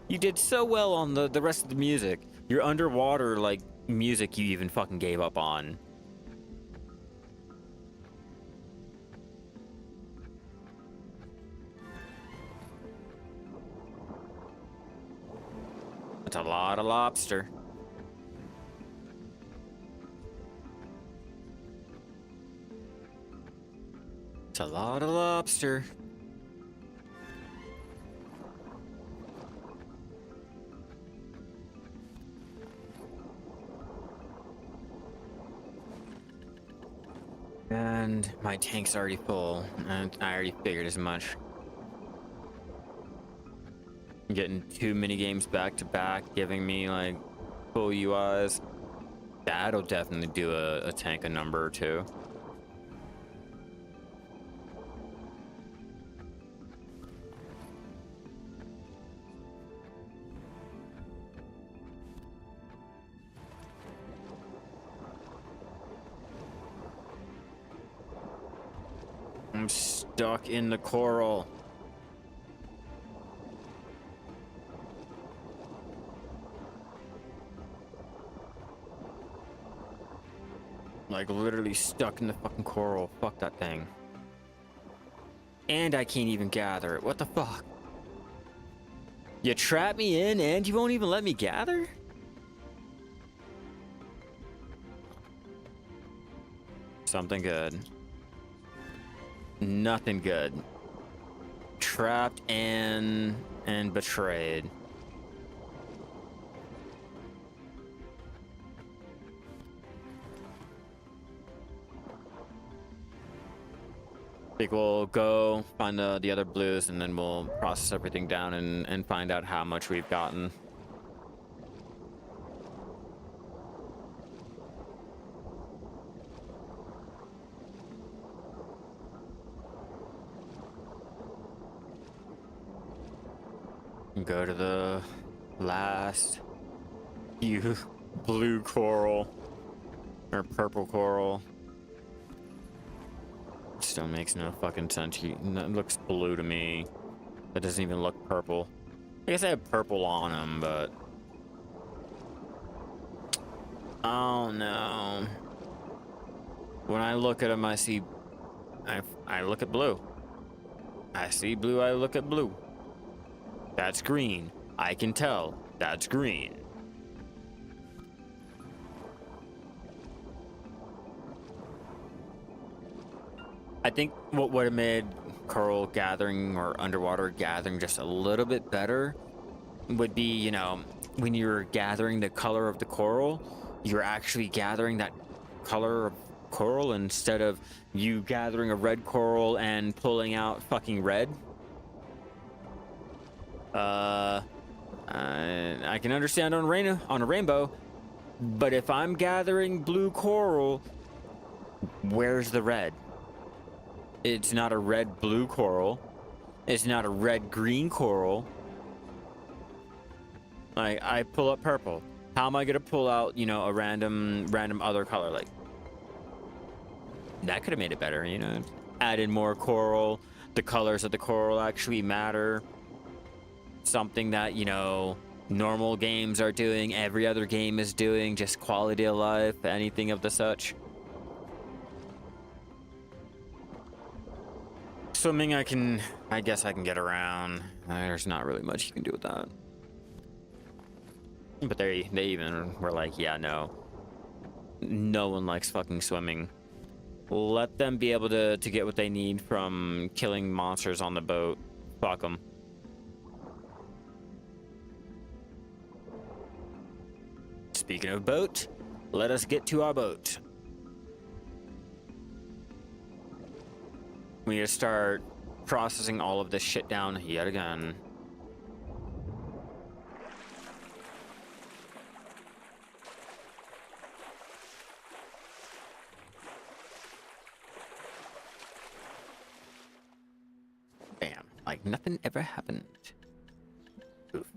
You did so well on the rest of the music. Your underwater like music you even fucking gave up on. That's a lot of lobster. It's a lot of lobster. And my tank's already full, and I already figured as much. I'm getting 2 mini games back to back, giving me like full UIs. That'll definitely do a tank a number or two. I'm stuck in the coral. Like, literally stuck in the fucking coral. Fuck that thing. And I can't even gather it. What the fuck? You trap me in and you won't even let me gather? Something good. Nothing good. Trapped and betrayed. I think we'll go find the other blues and then we'll process everything down and find out how much we've gotten. Go to the last few blue coral or purple coral. Still makes no fucking sense. It looks blue to me. That doesn't even look purple. I guess I have purple on them, but oh no. When I look at them, I see. I look at blue. I see blue. I look at blue. That's green. I can tell. That's green. I think what would have made coral gathering or underwater gathering just a little bit better would be, you know, when you're gathering the color of the coral, you're actually gathering that color of coral instead of you gathering a red coral and pulling out fucking red. I can understand on a rainbow, but if I'm gathering blue coral, where's the red? It's not a red-blue coral. It's not a red-green coral. Like, I pull up purple. How am I gonna pull out, you know, a random other color? Like, That could have made it better, you know? Added more coral. The colors of the coral actually matter. Something that, you know, normal games are doing, every other game is doing, just quality of life, anything of the such. Swimming, I guess I can get around. There's not really much you can do with that. But they even were like, yeah, no one likes fucking swimming. Let them be able to get what they need from killing monsters on the boat. Fuck them. Speaking of boat, let us get to our boat. We need to start processing all of this shit down yet again. Bam. Like nothing ever happened. Oof.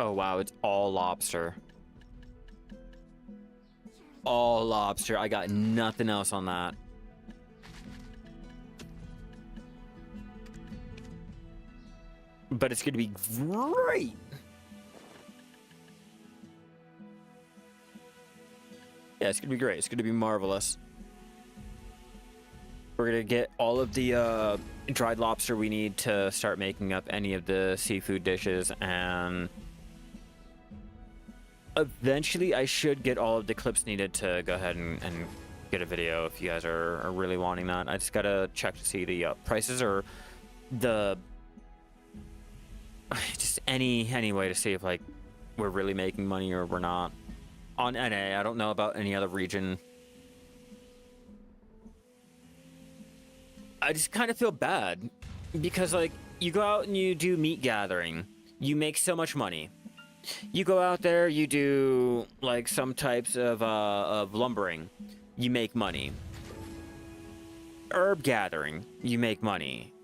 Oh wow, it's all lobster. All lobster. I got nothing else on that. But it's gonna be great. Yeah, it's gonna be great. It's gonna be marvelous. We're gonna get all of the dried lobster we need to start making up any of the seafood dishes, and eventually I should get all of the clips needed to go ahead and get a video if you guys are really wanting that. I just gotta check to see the prices or the just any way to see if like we're really making money or we're not. On NA, I don't know about any other region. I just kind of feel bad because like you go out and you do meat gathering, you make so much money. You go out there, you do like some types of lumbering, you make money. Herb gathering, you make money.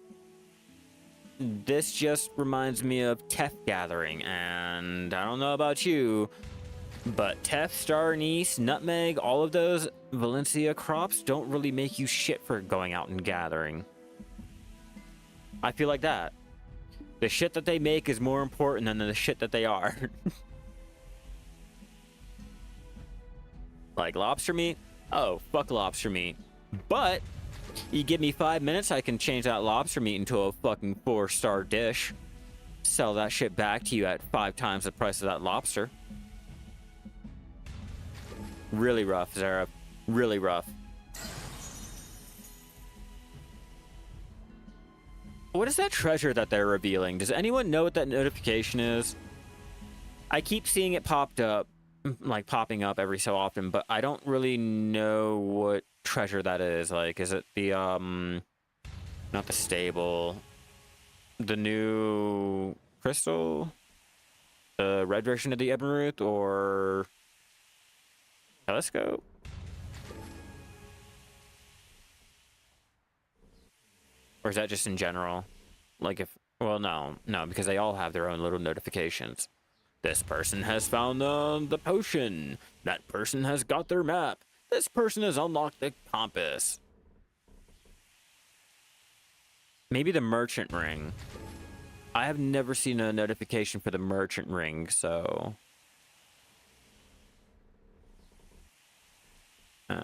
This just reminds me of teff gathering, and I don't know about you, but teff, star anise, nutmeg, all of those Valencia crops don't really make you shit for going out and gathering. I feel like that. The shit that they make is more important than the shit that they are. Like lobster meat? Oh, fuck lobster meat. But you give me 5 minutes, I can change that lobster meat into a fucking 4-star dish. Sell that shit back to you at 5 times the price of that lobster. Really rough, Zara. Really rough. What is that treasure that they're revealing? Does anyone know what that notification is? I keep seeing it popped up, like popping up every so often, but I don't really know what treasure that is. Like, is it the, not the stable, the new crystal, the red version of the Emerald, or telescope? Or is that just in general? Like if, well, no, because they all have their own little notifications. This person has found the potion. That person has got their map. This person has unlocked the compass. Maybe the merchant ring. I have never seen a notification for the merchant ring, so... Oh.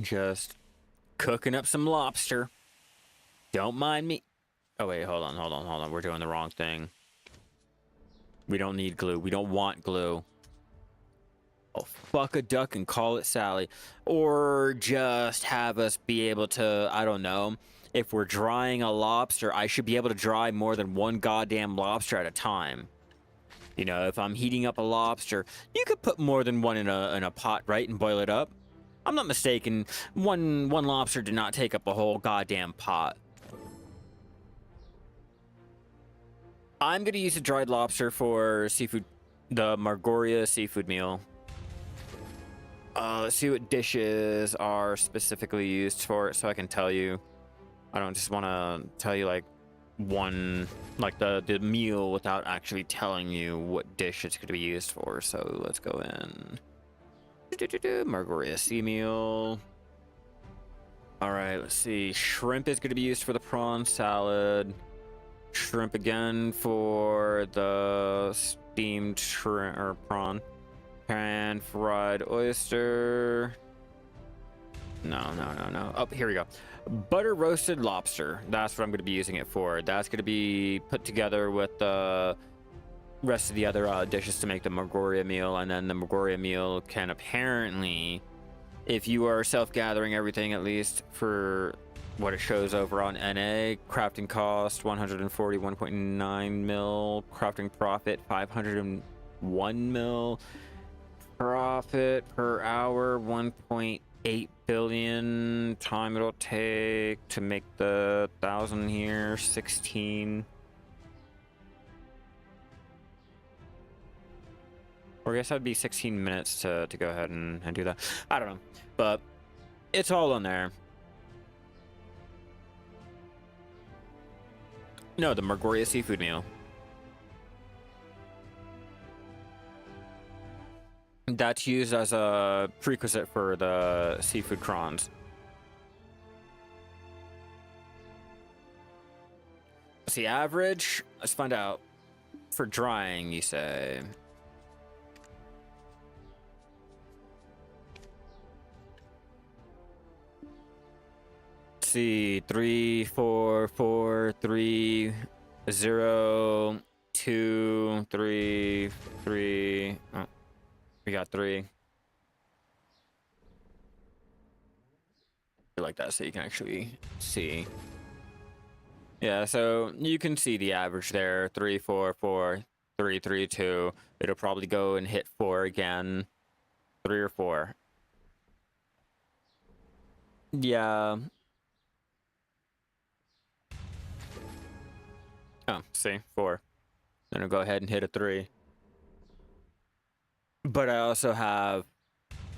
Just cooking up some lobster. Don't mind me. Oh, wait, hold on. We're doing the wrong thing. We don't need glue. We don't want glue. Oh, fuck a duck and call it Sally. Or just have us be able to, I don't know, if we're drying a lobster, I should be able to dry more than one goddamn lobster at a time. You know, if I'm heating up a lobster, you could put more than one in a pot, right, and boil it up. I'm not mistaken. One lobster did not take up a whole goddamn pot. I'm gonna use a dried lobster for seafood, the Margoria seafood meal. Let's see what dishes are specifically used for it so I can tell you. I don't just want to tell you like one, like the meal without actually telling you what dish it's going to be used for. So let's go in. Margarita sea meal. All right, let's see. Shrimp is going to be used for the prawn salad. Shrimp again for the steamed shrimp or prawn. Pan fried oyster. No. Oh, here we go. Butter roasted lobster. That's what I'm going to be using it for. That's going to be put together with the rest of the other dishes to make the Margoria meal. And then the Margoria meal can apparently, if you are self-gathering everything, at least for what it shows over on NA, crafting cost 141.9 mil, crafting profit 501 mil, profit per hour 1.8 billion. Time it'll take to make the 1,000 here 16. Or I guess that'd be 16 minutes to go ahead and do that. I don't know, but it's all on there. No, the Margoria seafood meal. That's used as a prerequisite for the seafood crons. What's the average? Let's find out. For drying, you say. Let's see. 3, 4, 4, 3, 0, 2, 3, 3. Oh. We got 3. Like that so you can actually see. Yeah, so you can see the average there. 3, 4, 4, 3, 3, 2. It'll probably go and hit 4 again. 3 or 4. Yeah. Oh, see, 4. Then I'll go ahead and hit a 3. But I also have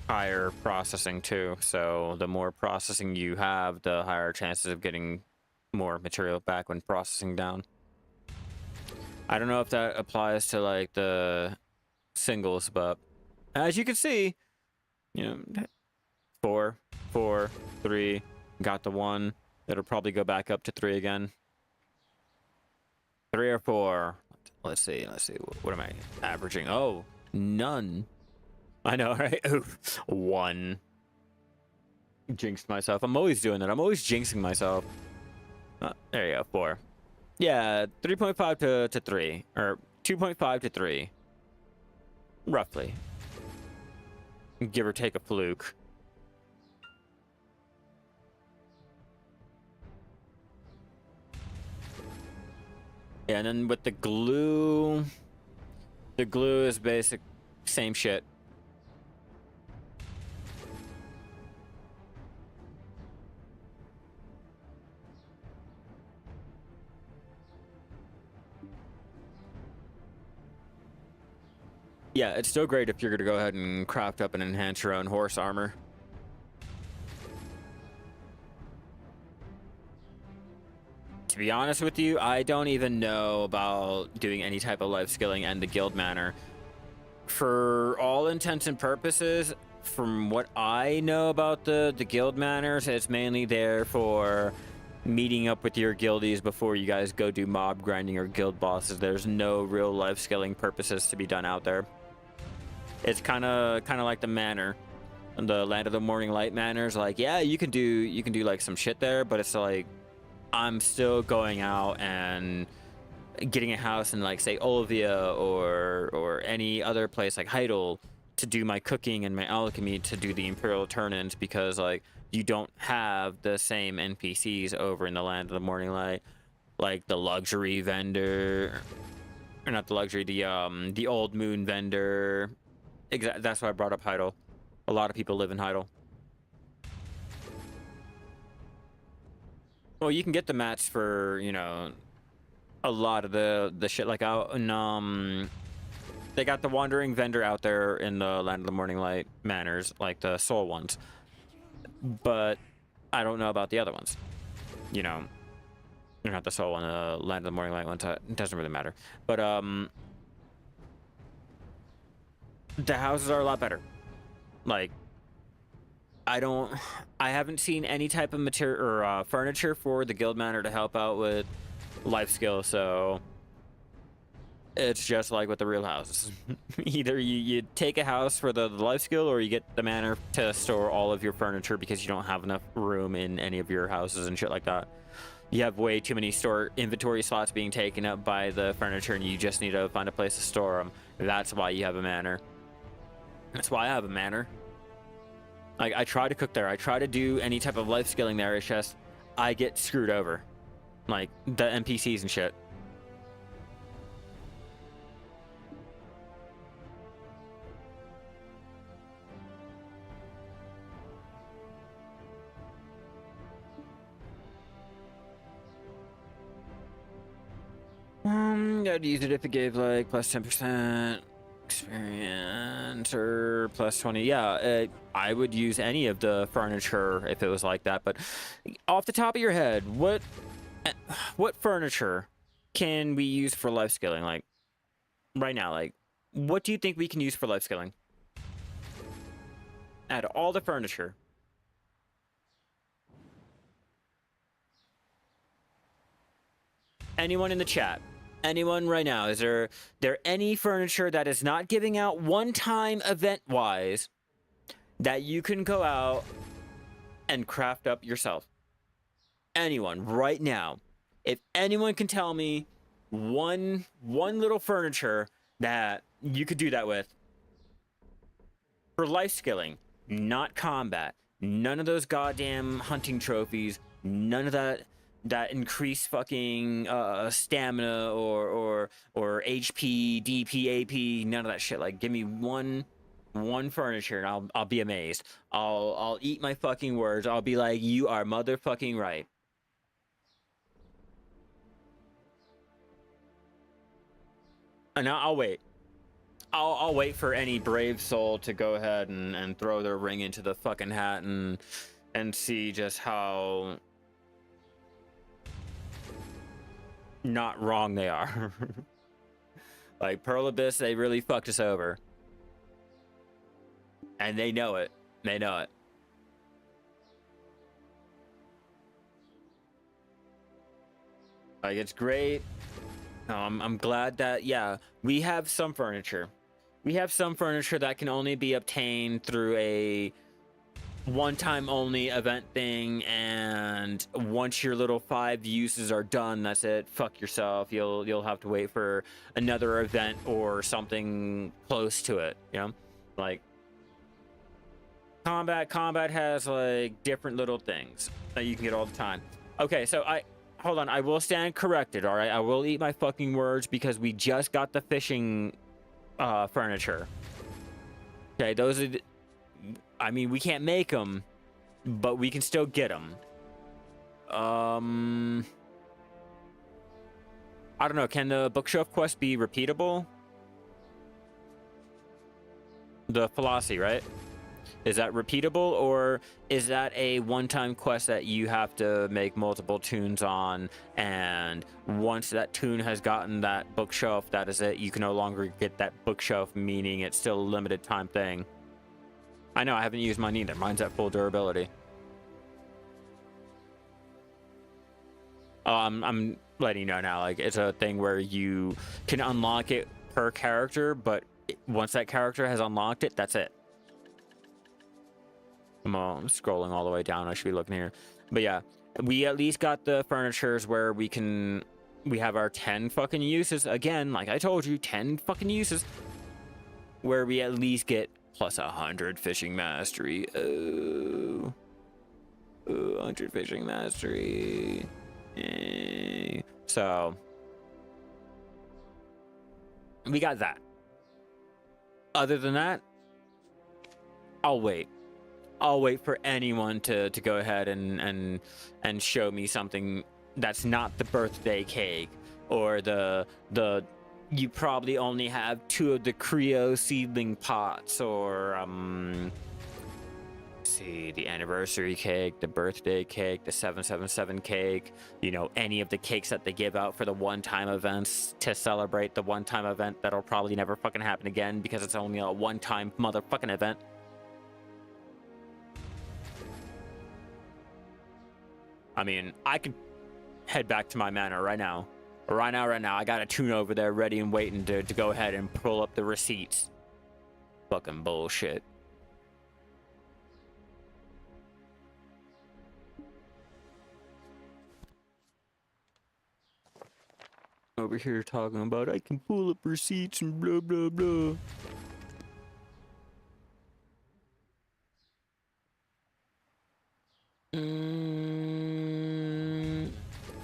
higher processing too, so the more processing you have, the higher chances of getting more material back when processing down. I don't know if that applies to like the singles, but as you can see, you know, 4, 4, 3, got the 1. It'll probably go back up to 3 again. 3 or 4. Let's see. What am I averaging? Oh, none. I know, right? Oof. 1. Jinxed myself. I'm always doing that. I'm always jinxing myself. There you go. 4. Yeah, 3.5 to 3. Or 2.5 to 3. Roughly. Give or take a fluke. Yeah, and then with the glue is basic, same shit. Yeah, it's still great if you're gonna go ahead and craft up and enhance your own horse armor. To be honest with you, I don't even know about doing any type of life skilling and the guild manor. For all intents and purposes, from what I know about the guild manors, it's mainly there for meeting up with your guildies before you guys go do mob grinding or guild bosses. There's no real life skilling purposes to be done out there. It's kind of like the manor, the Land of the Morning Light manors. Like, yeah, you can do like some shit there, but it's like I'm still going out and getting a house in like say Olivia or any other place like Heidel to do my cooking and my alchemy to do the Imperial turn-ins, because like you don't have the same NPCs over in the Land of the Morning Light, like the luxury vendor, or not the luxury, the old moon vendor. Exactly. That's why I brought up Heidel. A lot of people live in Heidel. Well, you can get the mats for, you know, a lot of the shit like out in They got the wandering vendor out there in the Land of the Morning Light manors, like the soul ones. But I don't know about the other ones. You know, they're not the soul one, the Land of the Morning Light ones. It doesn't really matter. But the houses are a lot better. Like, I haven't seen any type of material or furniture for the guild manor to help out with life skill, so it's just like with the real houses. Either you take a house for the life skill, or you get the manor to store all of your furniture because you don't have enough room in any of your houses and shit like that. You have way too many store inventory slots being taken up by the furniture, and you just need to find a place to store them. That's why you have a manor. That's why I have a manor. Like, I try to cook there. I try to do any type of life skilling there. It's just, I get screwed over. Like, the NPCs and shit. I'd use it if it gave, like, plus 10% experience or plus 20. Yeah, I would use any of the furniture if it was like that. But off the top of your head, what furniture can we use for life skilling? Like, right now, like, what do you think we can use for life skilling? Out of all the furniture. Anyone in the chat? Anyone right now? Is there any furniture that is not giving out one-time event-wise that you can go out and craft up yourself? Anyone right now? If anyone can tell me one little furniture that you could do that with for life skilling, not combat, none of those goddamn hunting trophies, none of that increased fucking stamina or HP, DP, AP, none of that shit. Like, give me one furniture and I'll be amazed. I'll eat my fucking words. I'll be like, you are motherfucking right. And I'll wait. I'll wait for any brave soul to go ahead and throw their ring into the fucking hat and see just how not wrong they are. Like, Pearl Abyss, they really fucked us over. And they know it. They know it. Like, it's great. I'm glad that, yeah, we have some furniture. We have some furniture that can only be obtained through a one-time only event thing, and once your little 5 uses are done, that's it. Fuck yourself. You'll have to wait for another event or something close to it, you know? Like, combat has like different little things that you can get all the time. Okay, so hold on, I will stand corrected, all right? I will eat my fucking words because we just got the fishing furniture. Okay, those are I mean, we can't make them, but we can still get them. I don't know, can the bookshelf quest be repeatable? The Philosophy, right? Is that repeatable, or is that a one-time quest that you have to make multiple tunes on, and once that tune has gotten that bookshelf, that is it? You can no longer get that bookshelf, meaning it's still a limited time thing. I know, I haven't used mine either. Mine's at full durability. I'm letting you know now, like, it's a thing where you can unlock it per character, but once that character has unlocked it, that's it. I'm scrolling all the way down. I should be looking here. But yeah, we at least got the furnitures where we have our 10 fucking uses. Again, like I told you, 10 fucking uses. Where we at least get plus 100 fishing mastery. Oh, 100 fishing mastery. Yay. So, we got that. Other than that, I'll wait. I'll wait for anyone to go ahead and show me something that's not the birthday cake or the you probably only have 2 of the Creo seedling pots, or see, the anniversary cake, the birthday cake, the 777 cake, you know, any of the cakes that they give out for the one-time events to celebrate the one-time event that'll probably never fucking happen again because it's only a one-time motherfucking event. I mean, I could head back to my manor right now. Right now, I got a tune over there ready and waiting to go ahead and pull up the receipts. Fucking bullshit. Over here talking about I can pull up receipts and blah blah blah.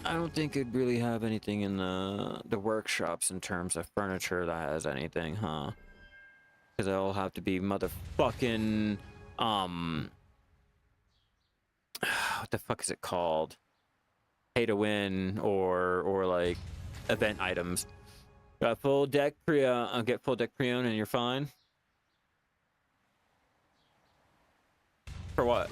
I don't think it'd really have anything in the workshops in terms of furniture that has anything, huh? Because they'll have to be motherfucking what the fuck is it called? Pay to win or like event items. Got full deck pre get full deck pre-owned and you're fine. For what?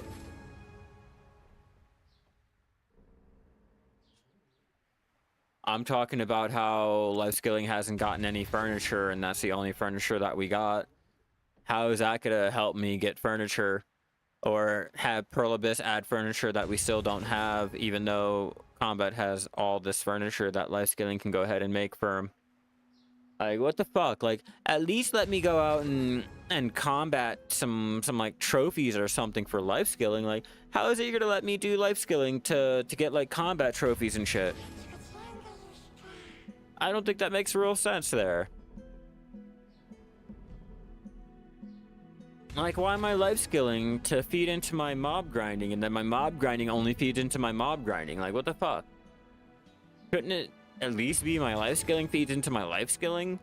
I'm talking about how life skilling hasn't gotten any furniture and that's the only furniture that we got. How is that gonna help me get furniture? Or have Pearl Abyss add furniture that we still don't have, even though Combat has all this furniture that life skilling can go ahead and make for him? Like, what the fuck? Like, at least let me go out and combat some like trophies or something for life skilling. Like, how is it you're gonna let me do life skilling to get like combat trophies and shit? I don't think that makes real sense there. Like, why am I life skilling to feed into my mob grinding, and then my mob grinding only feeds into my mob grinding? Like, what the fuck? Couldn't it at least be my life skilling feeds into my life skilling?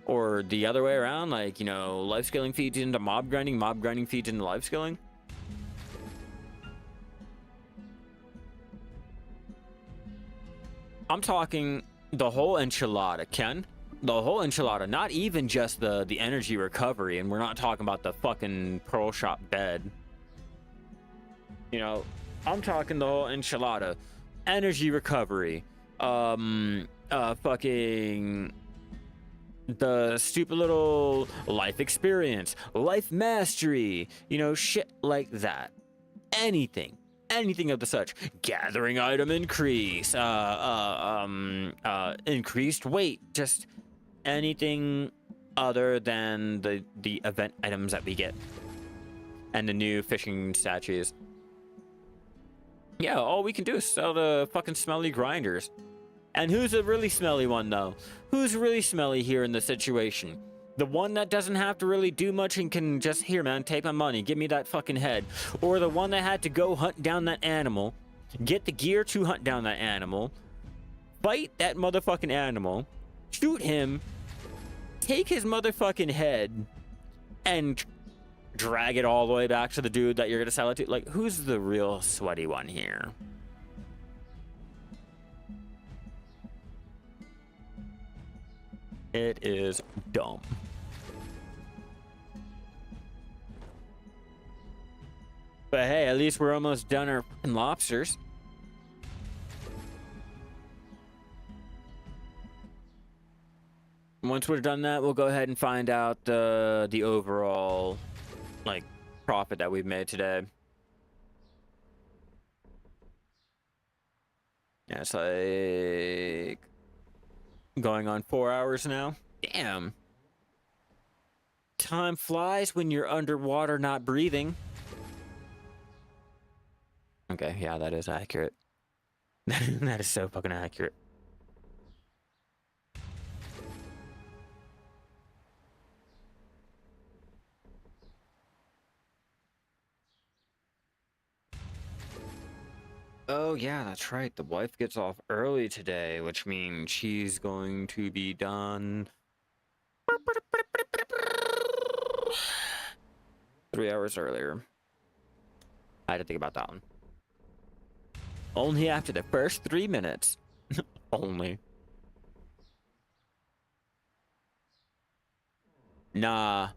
Or the other way around, like, you know, life skilling feeds into mob grinding feeds into life skilling? I'm talking the whole enchilada, Ken. The whole enchilada, not even just the energy recovery, and we're not talking about the fucking pearl shop bed. You know, I'm talking the whole enchilada. Energy recovery. Fucking the stupid little life experience, life mastery, you know, shit like that. Anything of the such. Gathering item increase, increased weight, just anything other than the event items that we get and the new fishing statues. Yeah, all we can do is sell the fucking smelly grinders. And who's a really smelly one, though? Who's really smelly here in the situation? The one that doesn't have to really do much and can just, here, man, take my money, give me that fucking head. Or the one that had to go hunt down that animal, get the gear to hunt down that animal, fight that motherfucking animal, shoot him, take his motherfucking head, and drag it all the way back to the dude that you're gonna sell it to. Like, who's the real sweaty one here? It is dumb. But hey, at least we're almost done our fucking lobsters. Once we're done that, we'll go ahead and find out the overall, like, profit that we've made today. Yeah, it's like going on 4 hours now. Damn. Time flies when you're underwater not breathing. Okay, yeah, that is accurate. That is so fucking accurate. Oh, yeah, that's right. The wife gets off early today, which means she's going to be done 3 hours earlier. I had to think about that one. Only after the first 3 minutes. Only. Nah.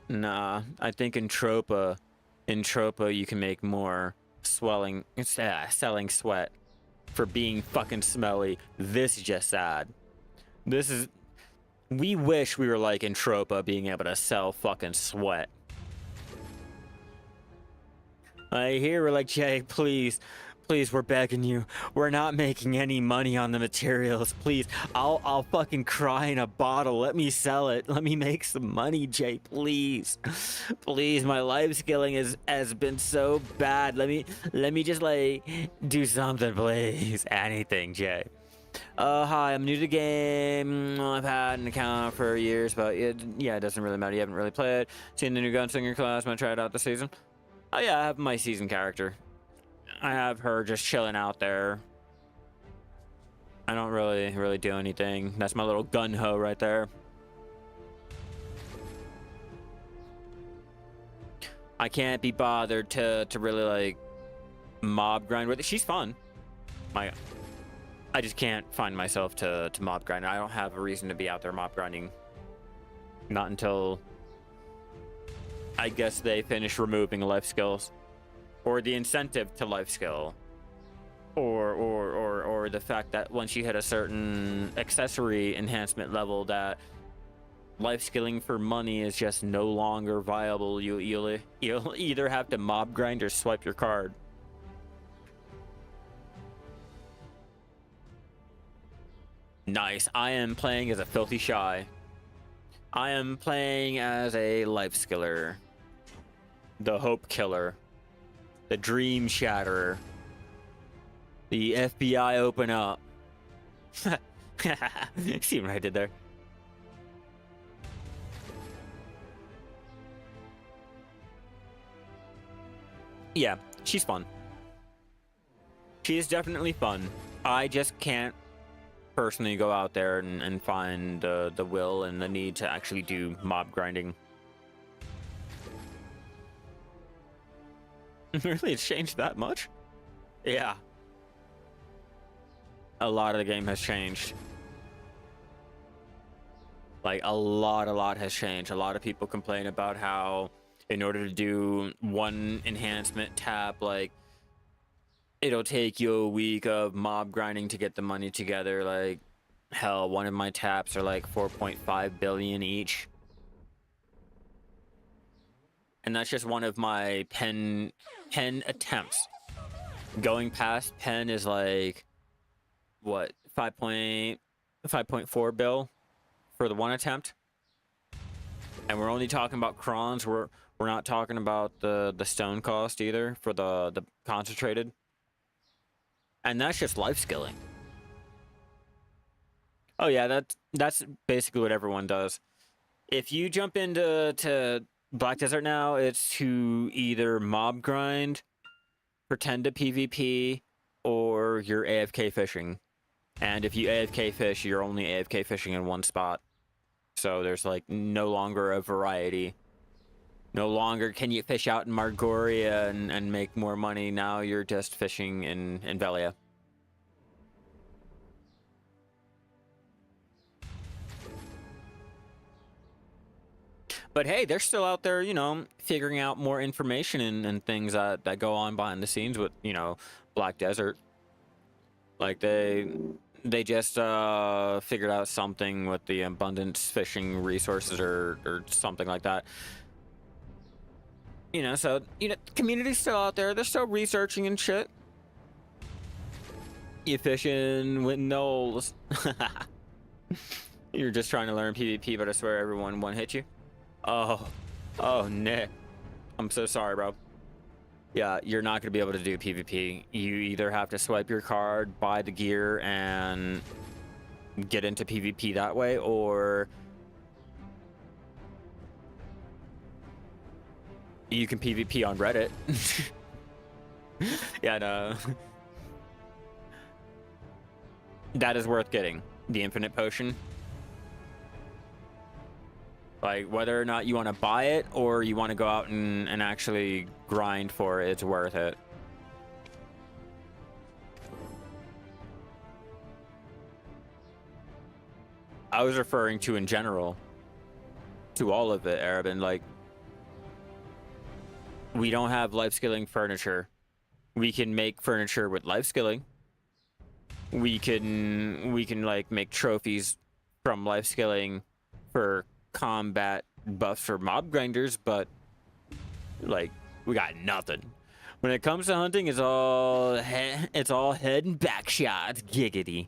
Nah. I think in Tropa you can make more selling sweat for being fucking smelly. This is just sad. This is... We wish we were like in Tropa, being able to sell fucking sweat. Here we're like, Jay, please, we're begging you. We're not making any money on the materials. Please, I'll fucking cry in a bottle. Let me sell it. Let me make some money, Jay, please. Please, my life skilling has been so bad. Let me just like do something, please. Anything, Jay. Hi, I'm new to the game. I've had an account for years, but yeah, it doesn't really matter. You haven't really played. Seen the new gunslinger class. I'm gonna try it out this season. Oh yeah, I have my season character. I have her just chilling out there. I don't really do anything. That's my little gun hoe right there. I can't be bothered to really like mob grind with it. She's fun. I just can't find myself to mob grind. I don't have a reason to be out there mob grinding. Not until I guess they finish removing life skills, or the incentive to life skill, or the fact that once you hit a certain accessory enhancement level, that life skilling for money is just no longer viable. You'll either have to mob grind or swipe your card. Nice. I am playing as a filthy shy. I am playing as a life skiller. The hope killer. The dream shatterer. The FBI open up. See what I did there? Yeah, she's fun. She is definitely fun. I just can't personally go out there and find the will and the need to actually do mob grinding. Really, it's changed that much? Yeah. A lot of the game has changed. Like, a lot has changed. A lot of people complain about how in order to do one enhancement tap, like, it'll take you a week of mob grinding to get the money together. Like, hell, one of my taps are like 4.5 billion each. And that's just one of my pen attempts. Going past pen is like, what, 5.4 bill for the one attempt. And we're only talking about crons. We're not talking about the stone cost either for the concentrated. And that's just life skilling. Oh yeah, that's basically what everyone does. If you jump into Black Desert now, it's to either mob grind, pretend to PvP, or you're AFK fishing. And if you AFK fish, you're only AFK fishing in one spot. So there's like no longer a variety. No longer can you fish out in Margoria and make more money. Now you're just fishing in Velia. But hey, they're still out there, you know, figuring out more information and things that go on behind the scenes with, you know, Black Desert. Like they just figured out something with the abundance fishing resources or something like that. You know, so, you know, the community's still out there. They're still researching and shit. You fishing with Knowles. You're just trying to learn PvP, but I swear everyone one-hit you. Oh, Nick. I'm so sorry, bro. Yeah, you're not going to be able to do PvP. You either have to swipe your card, buy the gear, and get into PvP that way, or you can PvP on Reddit. Yeah, no. That is worth getting. The infinite potion. Like, whether or not you want to buy it or you want to go out and actually grind for it, it's worth it. I was referring to in general. to all of it, Arabin. Like, we don't have life skilling furniture. We can make furniture with life skilling. We can like make trophies from life skilling for combat buffs for mob grinders, but like we got nothing. When it comes to hunting, it's all head and back shots. Giggity.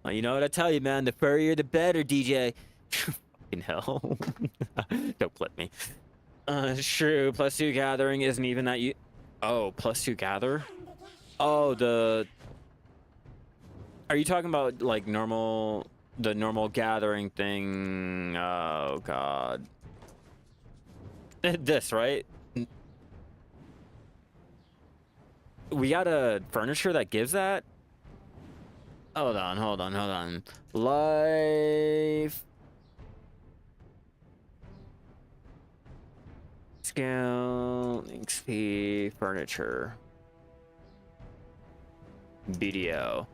Well, you know what I tell you, man. The furrier, the better, DJ. Fucking hell. Don't clip me. True. +2 gathering isn't even that you. Oh, +2 gather. Oh, are you talking about like the normal gathering thing? Oh God. This, right? We got a furniture that gives that? Hold on. Life scale XP furniture. BDO.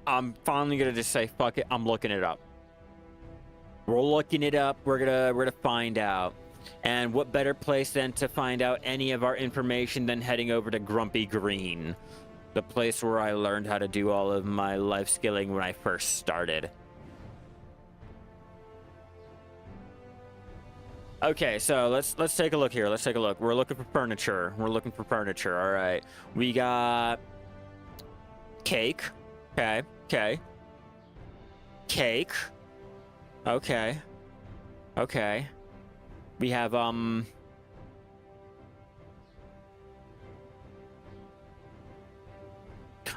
I'm finally gonna just say fuck it. I'm looking it up. We're looking it up. We're gonna find out. And what better place than to find out any of our information than heading over to Grumpy Green, the place where I learned how to do all of my life skilling when I first started. Okay, so let's take a look here. Let's take a look. We're looking for furniture. All right. We got cake. Okay. Cake. Okay. We have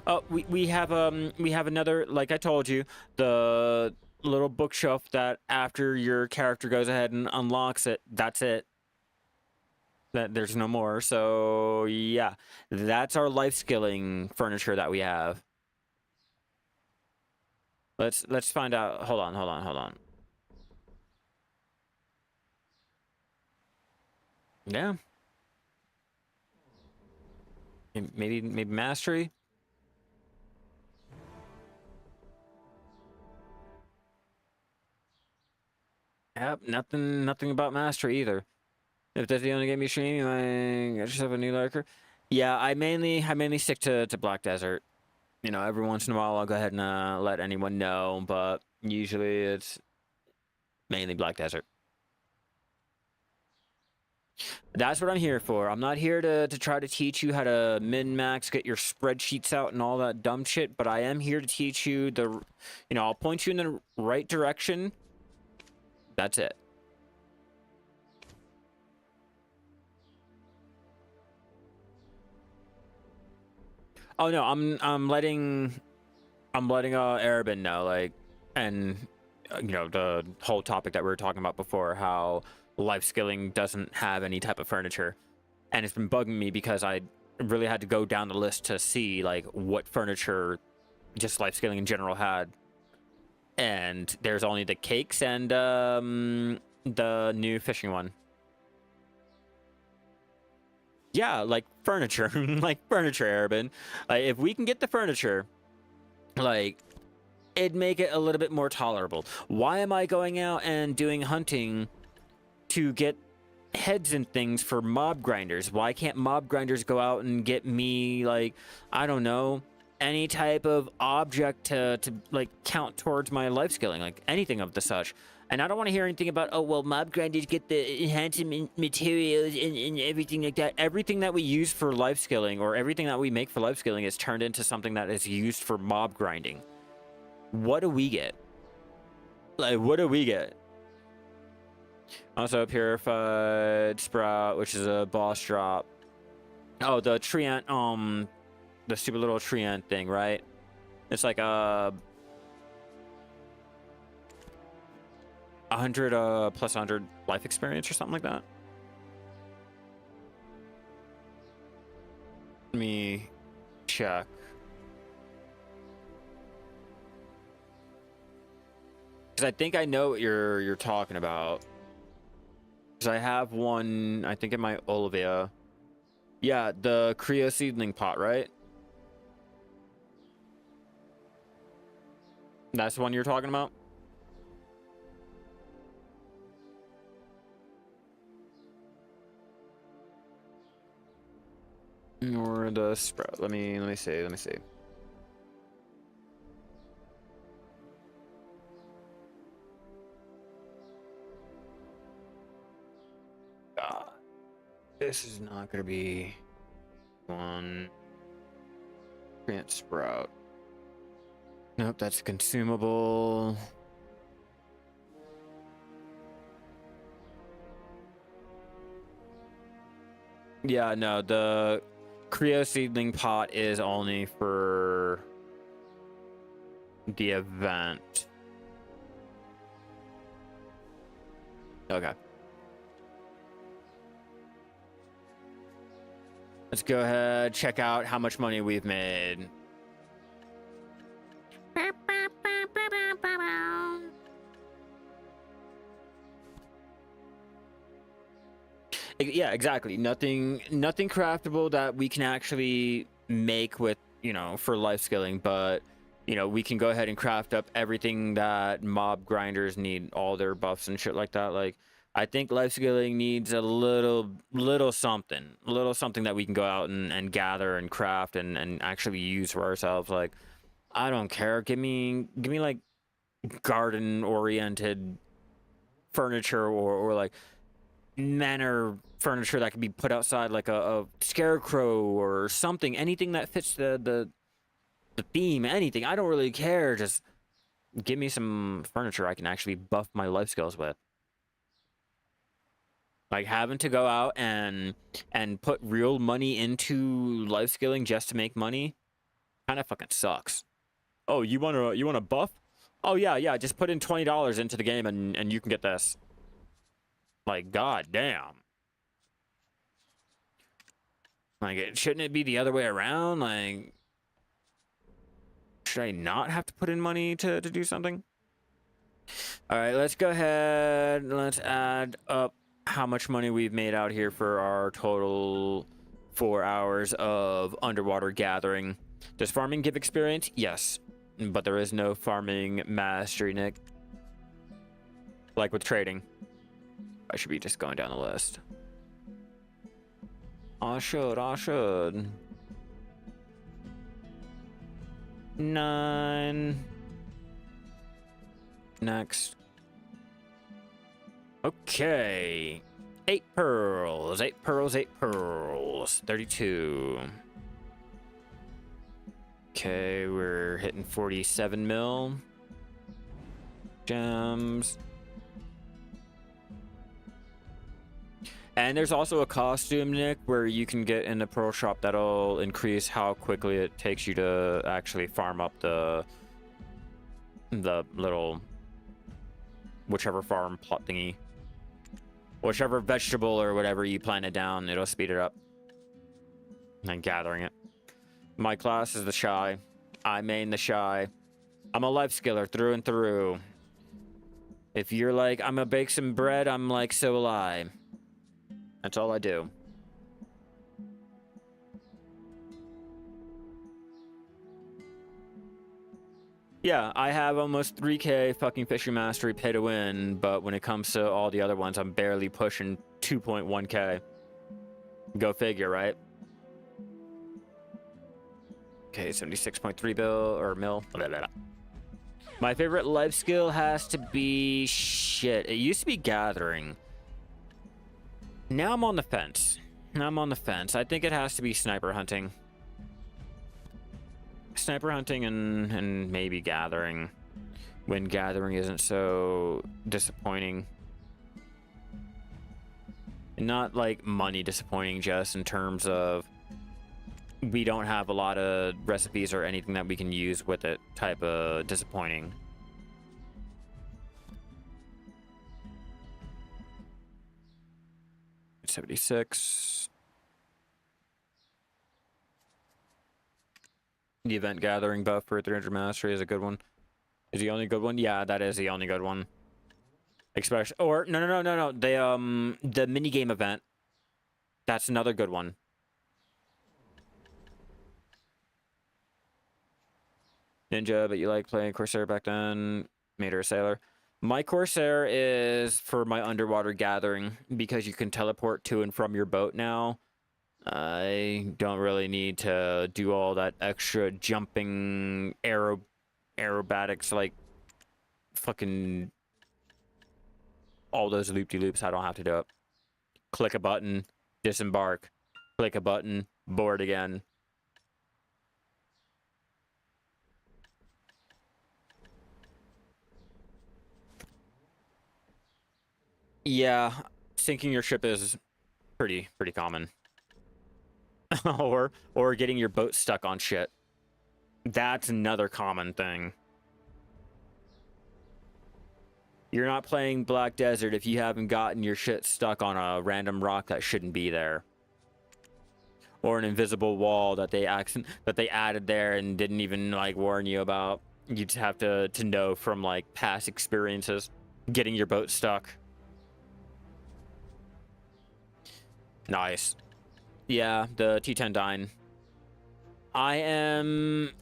oh, we have another, like I told you, the little bookshelf that after your character goes ahead and unlocks it, that's it. That there's no more. So yeah, that's our life skilling furniture that we have. Let's find out. Hold on. Yeah. Maybe mastery. Yep, nothing about mastery either. If that's the only game you stream, like, I just have a new lurker. Yeah, I mainly stick to Black Desert. You know, every once in a while I'll go ahead and let anyone know, but usually it's mainly Black Desert. That's what I'm here for. I'm not here to try to teach you how to min-max, get your spreadsheets out and all that dumb shit, but I am here to teach you I'll point you in the right direction. That's it. Oh no, I'm letting Arabin know, like, and the whole topic that we were talking about before, how life skilling doesn't have any type of furniture, and it's been bugging me because I really had to go down the list to see like what furniture just life skilling in general had, and there's only the cakes and the new fishing one. Yeah, like furniture. Like furniture, Arabin. Like, if we can get the furniture, like, it'd make it a little bit more tolerable. Why am I going out and doing hunting to get heads and things for mob grinders? Why can't mob grinders go out and get me, like, I don't know, any type of object to like count towards my life skilling, like anything of the such? And I don't want to hear anything about, oh, well, mob grinders get the enhancement materials and everything like that. Everything that we use for life skilling, or everything that we make for life skilling, is turned into something that is used for mob grinding. What do we get? Like, what do we get? Also, purified sprout, which is a boss drop. Oh, the tree ant, the stupid little tree ant thing, right? It's like a 100 plus 100 life experience or something like that. Let me check. Because I think I know what you're talking about. Because I have one, I think, in my Olivia. Yeah, the Creo seedling pot, right? That's the one you're talking about? for the sprout. Let me see. God, this is not gonna be one. Can't sprout. Nope, that's consumable. Yeah, no, the Creo seedling pot is only for the event. Okay. Let's go ahead, check out how much money we've made. Yeah, exactly. Nothing craftable that we can actually make with, you know, for life skilling, but you know, we can go ahead and craft up everything that mob grinders need, all their buffs and shit like that. Like, I think life skilling needs a little something that we can go out and gather and craft and actually use for ourselves. Like, I don't care. Give me like garden oriented furniture or like manor furniture that can be put outside, like a scarecrow or something, anything that fits the theme, anything. I don't really care. Just give me some furniture I can actually buff my life skills with. Like, having to go out and put real money into life skilling just to make money kind of fucking sucks. Oh, you want a buff? Oh yeah, just put in $20 into the game and you can get this. Like, god damn. Like, shouldn't it be the other way around? Like, should I not have to put in money to do something? All right, let's go ahead. Let's add up how much money we've made out here for our total 4 hours of underwater gathering. Does farming give experience? Yes, but there is no farming mastery, Nick. Like with trading. I should be just going down the list. I should. 9. Next. Okay. 8 pearls. 8 pearls. 32. Okay, we're hitting 47 mil. Gems. And there's also a costume, Nick, where you can get in the pearl shop that'll increase how quickly it takes you to actually farm up the little whichever farm plot thingy. Whichever vegetable or whatever you planted down, it'll speed it up. And gathering it. My class is the shy. I main the shy. I'm a life skiller through and through. If you're like, I'm gonna bake some bread, I'm like, so will I. That's all I do. Yeah, I have almost 3K fucking fishing mastery pay to win, but when it comes to all the other ones, I'm barely pushing 2.1K. Go figure, right? Okay, 76.3 bill or mil. Blah, blah, blah. My favorite life skill has to be shit. It used to be gathering. Now I'm on the fence. I think it has to be sniper hunting. Sniper hunting and maybe gathering. When gathering isn't so disappointing. Not like money disappointing, just in terms of we don't have a lot of recipes or anything that we can use with it type of disappointing. $76. The event gathering buff for 300 mastery is a good one. Is the only good one? Yeah, that is the only good one. Especially, or no. The mini game event. That's another good one. Ninja, but you like playing Corsair back then. Made her a sailor. My Corsair is for my underwater gathering because you can teleport to and from your boat now. I don't really need to do all that extra jumping aerobatics like fucking all those loop-de-loops. I don't have to do it. Click a button, disembark. Click a button, board again. Yeah, sinking your ship is pretty common. or getting your boat stuck on shit. That's another common thing. You're not playing Black Desert if you haven't gotten your shit stuck on a random rock that shouldn't be there. Or an invisible wall that they added there and didn't even like warn you about. You just have to know from like past experiences getting your boat stuck. Nice. Yeah, the T10 dyne. I am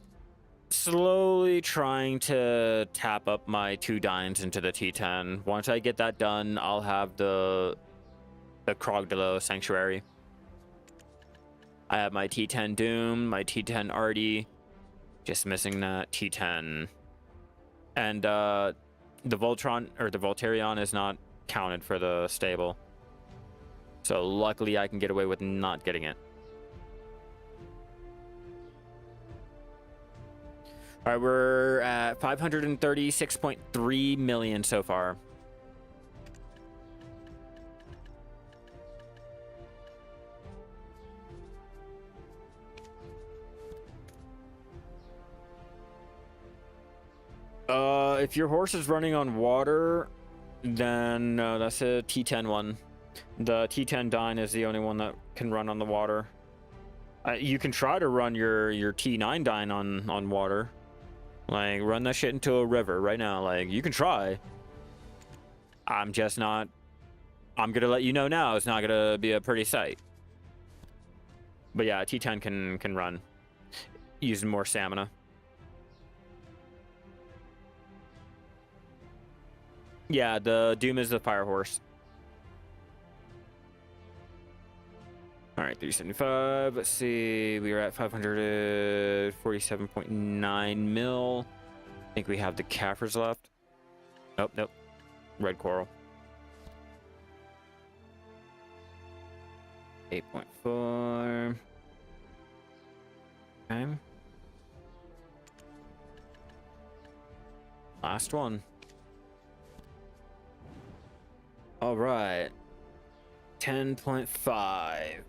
slowly trying to tap up my 2 dynes into the T10. Once I get that done, I'll have the Krogdalo Sanctuary. I have my T10 Doom, my T10 Artie, just missing that T10. And the Voltron, or the Voltarion is not counted for the stable. So luckily I can get away with not getting it. All right, we're at 536.3 million so far. If your horse is running on water, then that's a T10 one. The T10 dyne is the only one that can run on the water. You can try to run your T9 dyne on water. Like, run that shit into a river right now. Like, you can try. I'm just not... I'm gonna let you know now, it's not gonna be a pretty sight. But yeah, T10 can run. Using more stamina. Yeah, the Doom is the fire horse. All right, 375. Let's see. We were at 547.9 mil. I think we have the Kafirs left. Oh, nope. Red coral. 8.4. Okay. Last one. All right. 10.5.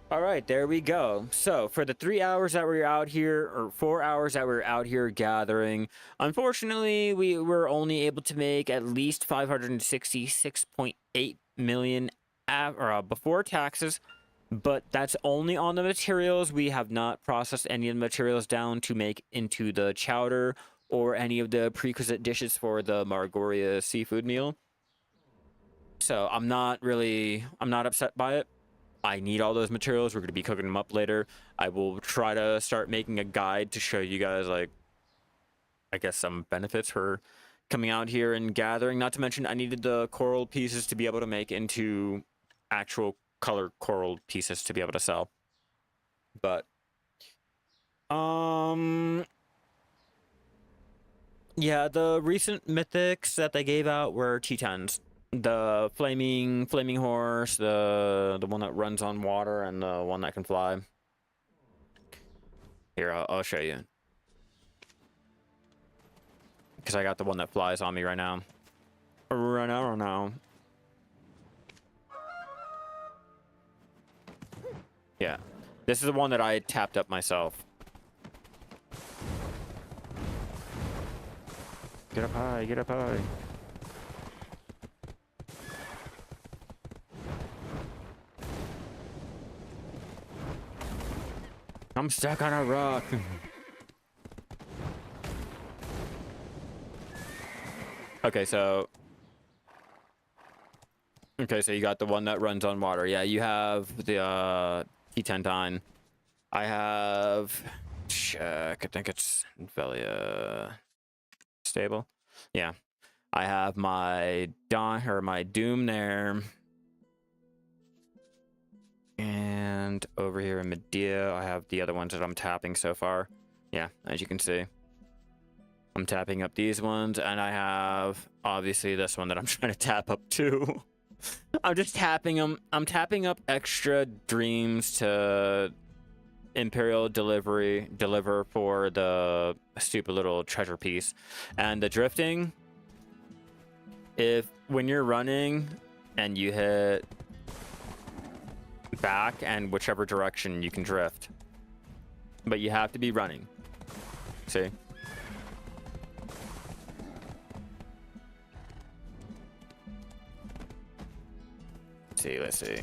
All right, there we go. So for the 3 hours that we were out here, or 4 hours that we were out here gathering, unfortunately, we were only able to make at least 566.8 million before taxes, but that's only on the materials. We have not processed any of the materials down to make into the chowder or any of the prerequisite dishes for the Margoria seafood meal. So I'm not upset by it. I need all those materials. We're going to be cooking them up later. I will try to start making a guide to show you guys, like, I guess some benefits for coming out here and gathering. Not to mention, I needed the coral pieces to be able to make into actual color coral pieces to be able to sell. But, yeah, the recent mythics that they gave out were T10s. The flaming horse, the one that runs on water, and the one that can fly. Here, I'll show you. Because I got the one that flies on me right now. Right now. Yeah. This is the one that I tapped up myself. Get up high, get up high. I'm stuck on a rock. Okay, so you got the one that runs on water. Yeah, you have the T10 dyne. I have check. I think it's Velia stable. Yeah, I have my my Doom there. over here in Medea. I have the other ones that I'm tapping so far. Yeah, as you can see. I'm tapping up these ones, and I have, obviously, this one that I'm trying to tap up too. I'm just tapping them. I'm tapping up extra dreams to Imperial deliver for the stupid little treasure piece. And the drifting, when you're running and you hit back and whichever direction, you can drift. But you have to be running. See? Let's see.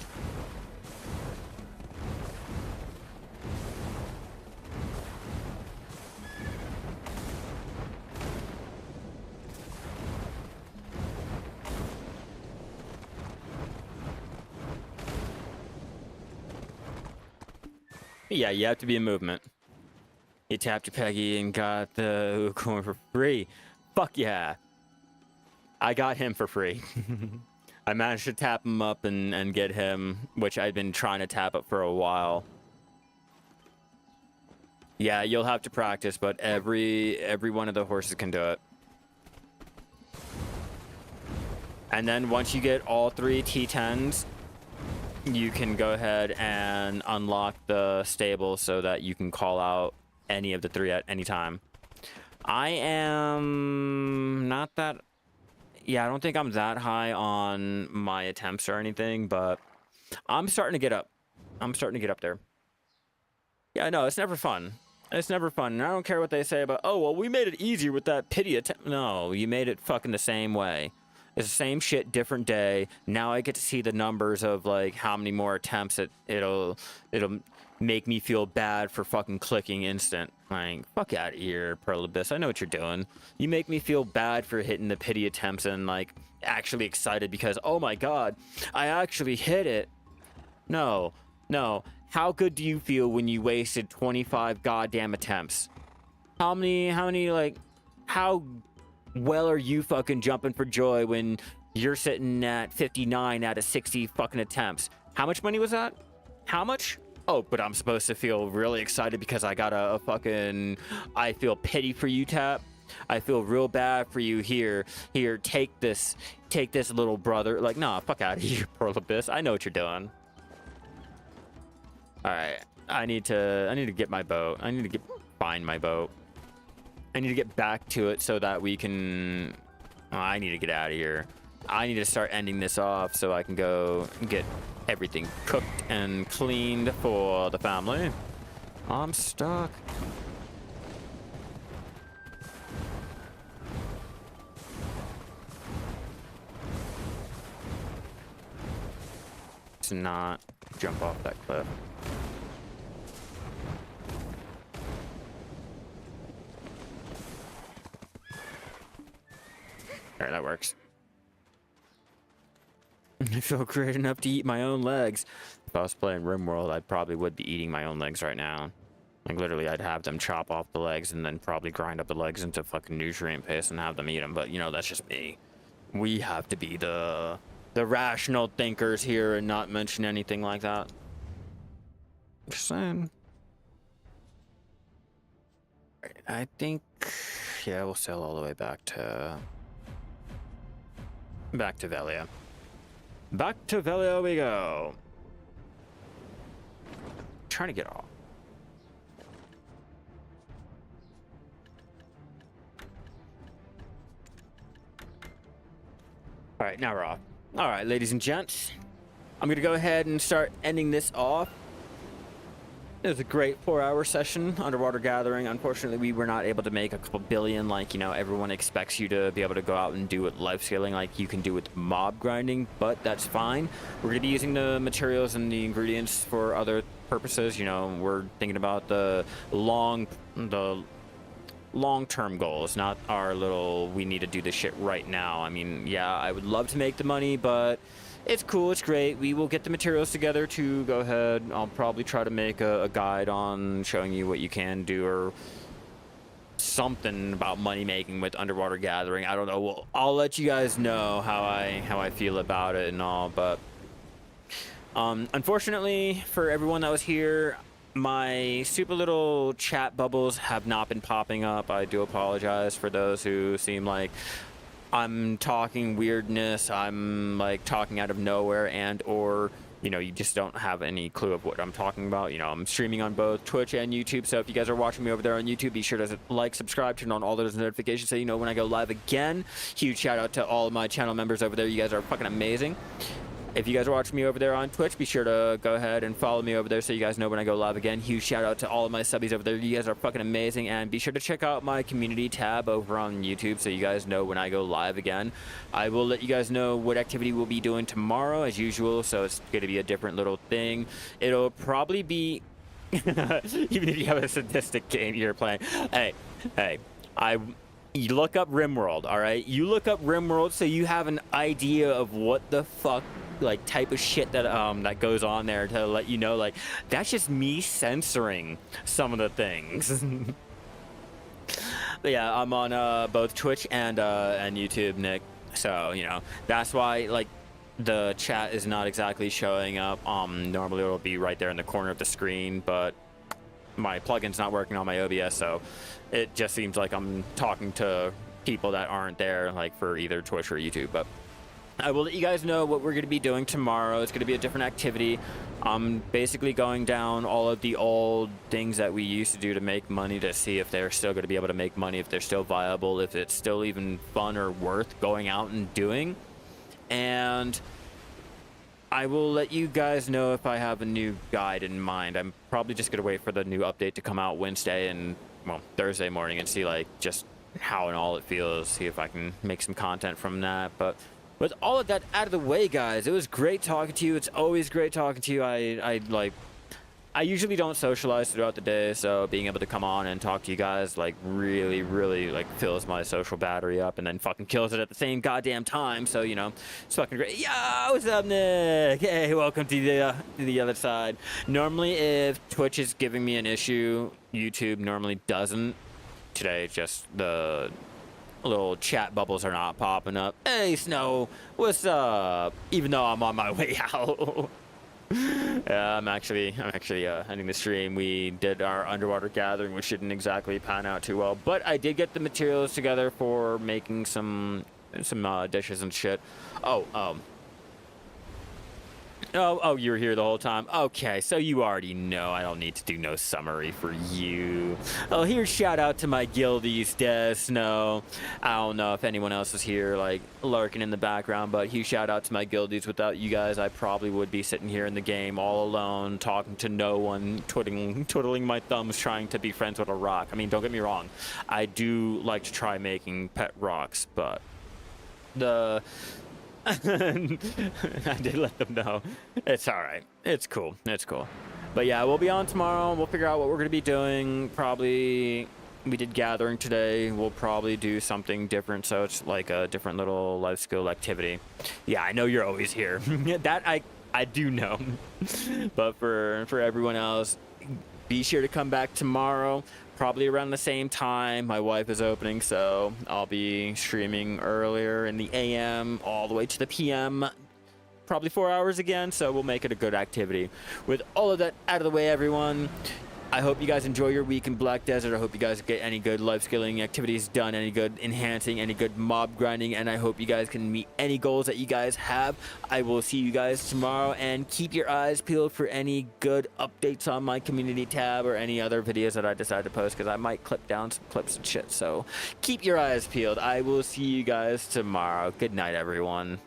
Yeah, you have to be in movement. You tapped your Peggy and got the coin for free. Fuck yeah. I got him for free. I managed to tap him up and get him, which I've been trying to tap up for a while. Yeah, you'll have to practice, but every one of the horses can do it. And then once you get all 3 T10s, you can go ahead and unlock the stable so that you can call out any of the 3 at any time. I am not that... Yeah, I don't think I'm that high on my attempts or anything, but I'm starting to get up. I'm starting to get up there. Yeah, no, it's never fun. It's never fun. And I don't care what they say about, oh, well, we made it easier with that pity attempt. No, you made it fucking the same way. It's the same shit, different day. Now I get to see the numbers of, like, how many more attempts it'll make me feel bad for fucking clicking instant. Like, fuck out of here, Pearl Abyss. I know what you're doing. You make me feel bad for hitting the pity attempts and, like, actually excited because, oh my god, I actually hit it. No. How good do you feel when you wasted 25 goddamn attempts? How many, like, how well are you fucking jumping for joy when you're sitting at 59 out of 60 fucking attempts? How much money was that? How much? Oh, but I'm supposed to feel really excited because I got a fucking I feel pity for you tap. I feel real bad for you here. Here, take this little brother. Like, nah, fuck out of here, Pearl Abyss. I know what you're doing. All right, I need to get my boat. I need to find my boat. I need to get back to it so that we can... Oh, I need to get out of here. I need to start ending this off so I can go get everything cooked and cleaned for the family. I'm stuck. Let's not jump off that cliff. All right, that works. I feel great enough to eat my own legs. If I was playing RimWorld, I probably would be eating my own legs right now. Like, literally, I'd have them chop off the legs and then probably grind up the legs into fucking nutrient paste and have them eat them. But, you know, that's just me. We have to be the rational thinkers here and not mention anything like that. Just saying. I think, yeah, we'll sail all the way back to Velia. Back to Velia we go. Trying to get off. All right, now we're off. All right, ladies and gents, I'm gonna go ahead and start ending this off. It was a great 4-hour session, underwater gathering. Unfortunately, we were not able to make a couple billion like, you know, everyone expects you to be able to go out and do with life scaling like you can do with mob grinding, but that's fine. We're going to be using the materials and the ingredients for other purposes. You know, we're thinking about the long-term goals, not our little, we need to do this shit right now. I mean, yeah, I would love to make the money, but it's cool, it's great. We will get the materials together to go ahead. I'll probably try to make a guide on showing you what you can do or something about money making with underwater gathering. I don't know. Well, I'll let you guys know how I feel about it and all, but Unfortunately for everyone that was here, my super little chat bubbles have not been popping up. I do apologize for those who seem like I'm talking weirdness, I'm like talking out of nowhere, and or you know, you just don't have any clue of what I'm talking about. You know, I'm streaming on both Twitch and YouTube, so if you guys are watching me over there on YouTube, be sure to like, subscribe, turn on all those notifications so you know when I go live again. Huge shout out to all of my channel members over there. You guys are fucking amazing. If you guys are watching me over there on Twitch, be sure to go ahead and follow me over there so you guys know when I go live again. Huge shout out to all of my subbies over there. You guys are fucking amazing. And be sure to check out my community tab over on YouTube so you guys know when I go live again. I will let you guys know what activity we'll be doing tomorrow as usual. So it's going to be a different little thing. It'll probably be, even if you have a sadistic game you're playing. Hey, you look up RimWorld, all right? You look up RimWorld so you have an idea of what the fuck like type of shit that that goes on there, to let you know like that's just me censoring some of the things. But yeah, I'm on both Twitch and YouTube, Nick. So you know that's why like the chat is not exactly showing up. Normally it'll be right there in the corner of the screen, but my plugin's not working on my OBS, so it just seems like I'm talking to people that aren't there, like for either Twitch or YouTube. But I will let you guys know what we're going to be doing tomorrow. It's going to be a different activity. I'm basically going down all of the old things that we used to do to make money to see if they're still going to be able to make money, if they're still viable, if it's still even fun or worth going out and doing. And I will let you guys know if I have a new guide in mind. I'm probably just going to wait for the new update to come out Wednesday and, well, Thursday morning and see, like, just how and all it feels. See if I can make some content from that. But with all of that out of the way, guys, it was great talking to you. It's always great talking to you. I usually don't socialize throughout the day, so being able to come on and talk to you guys like really like fills my social battery up and then fucking kills it at the same goddamn time. So you know, it's fucking great. Yo, what's up, Nick? Hey, welcome to the other side. Normally, if Twitch is giving me an issue, YouTube normally doesn't. Today, just the little chat bubbles are not popping up. Hey, Snow, what's up? Even though I'm on my way out. Yeah, I'm actually ending the stream. We did our underwater gathering, which didn't exactly pan out too well, but I did get the materials together for making some dishes and shit. Oh, you were here the whole time? Okay, so you already know. I don't need to do no summary for you. Oh, here's shout out to my guildies, Des, Snow. I don't know if anyone else is here, like, lurking in the background, but huge shout out to my guildies. Without you guys, I probably would be sitting here in the game all alone, talking to no one, twiddling my thumbs, trying to be friends with a rock. I mean, don't get me wrong. I do like to try making pet rocks, but I did let them know. It's all right. It's cool. It's cool. But yeah, we'll be on tomorrow. We'll figure out what we're going to be doing. Probably, we did gathering today. We'll probably do something different, so it's like a different little life skill activity. Yeah, I know you're always here. That I do know. But for everyone else, be sure to come back tomorrow. Probably around the same time. My wife is opening, so I'll be streaming earlier in the AM all the way to the PM. Probably 4 hours again, so we'll make it a good activity. With all of that out of the way, everyone, I hope you guys enjoy your week in Black Desert. I hope you guys get any good life skilling activities done, any good enhancing, any good mob grinding, and I hope you guys can meet any goals that you guys have. I will see you guys tomorrow, and keep your eyes peeled for any good updates on my community tab or any other videos that I decide to post, because I might clip down some clips and shit. So keep your eyes peeled. I will see you guys tomorrow. Good night, everyone.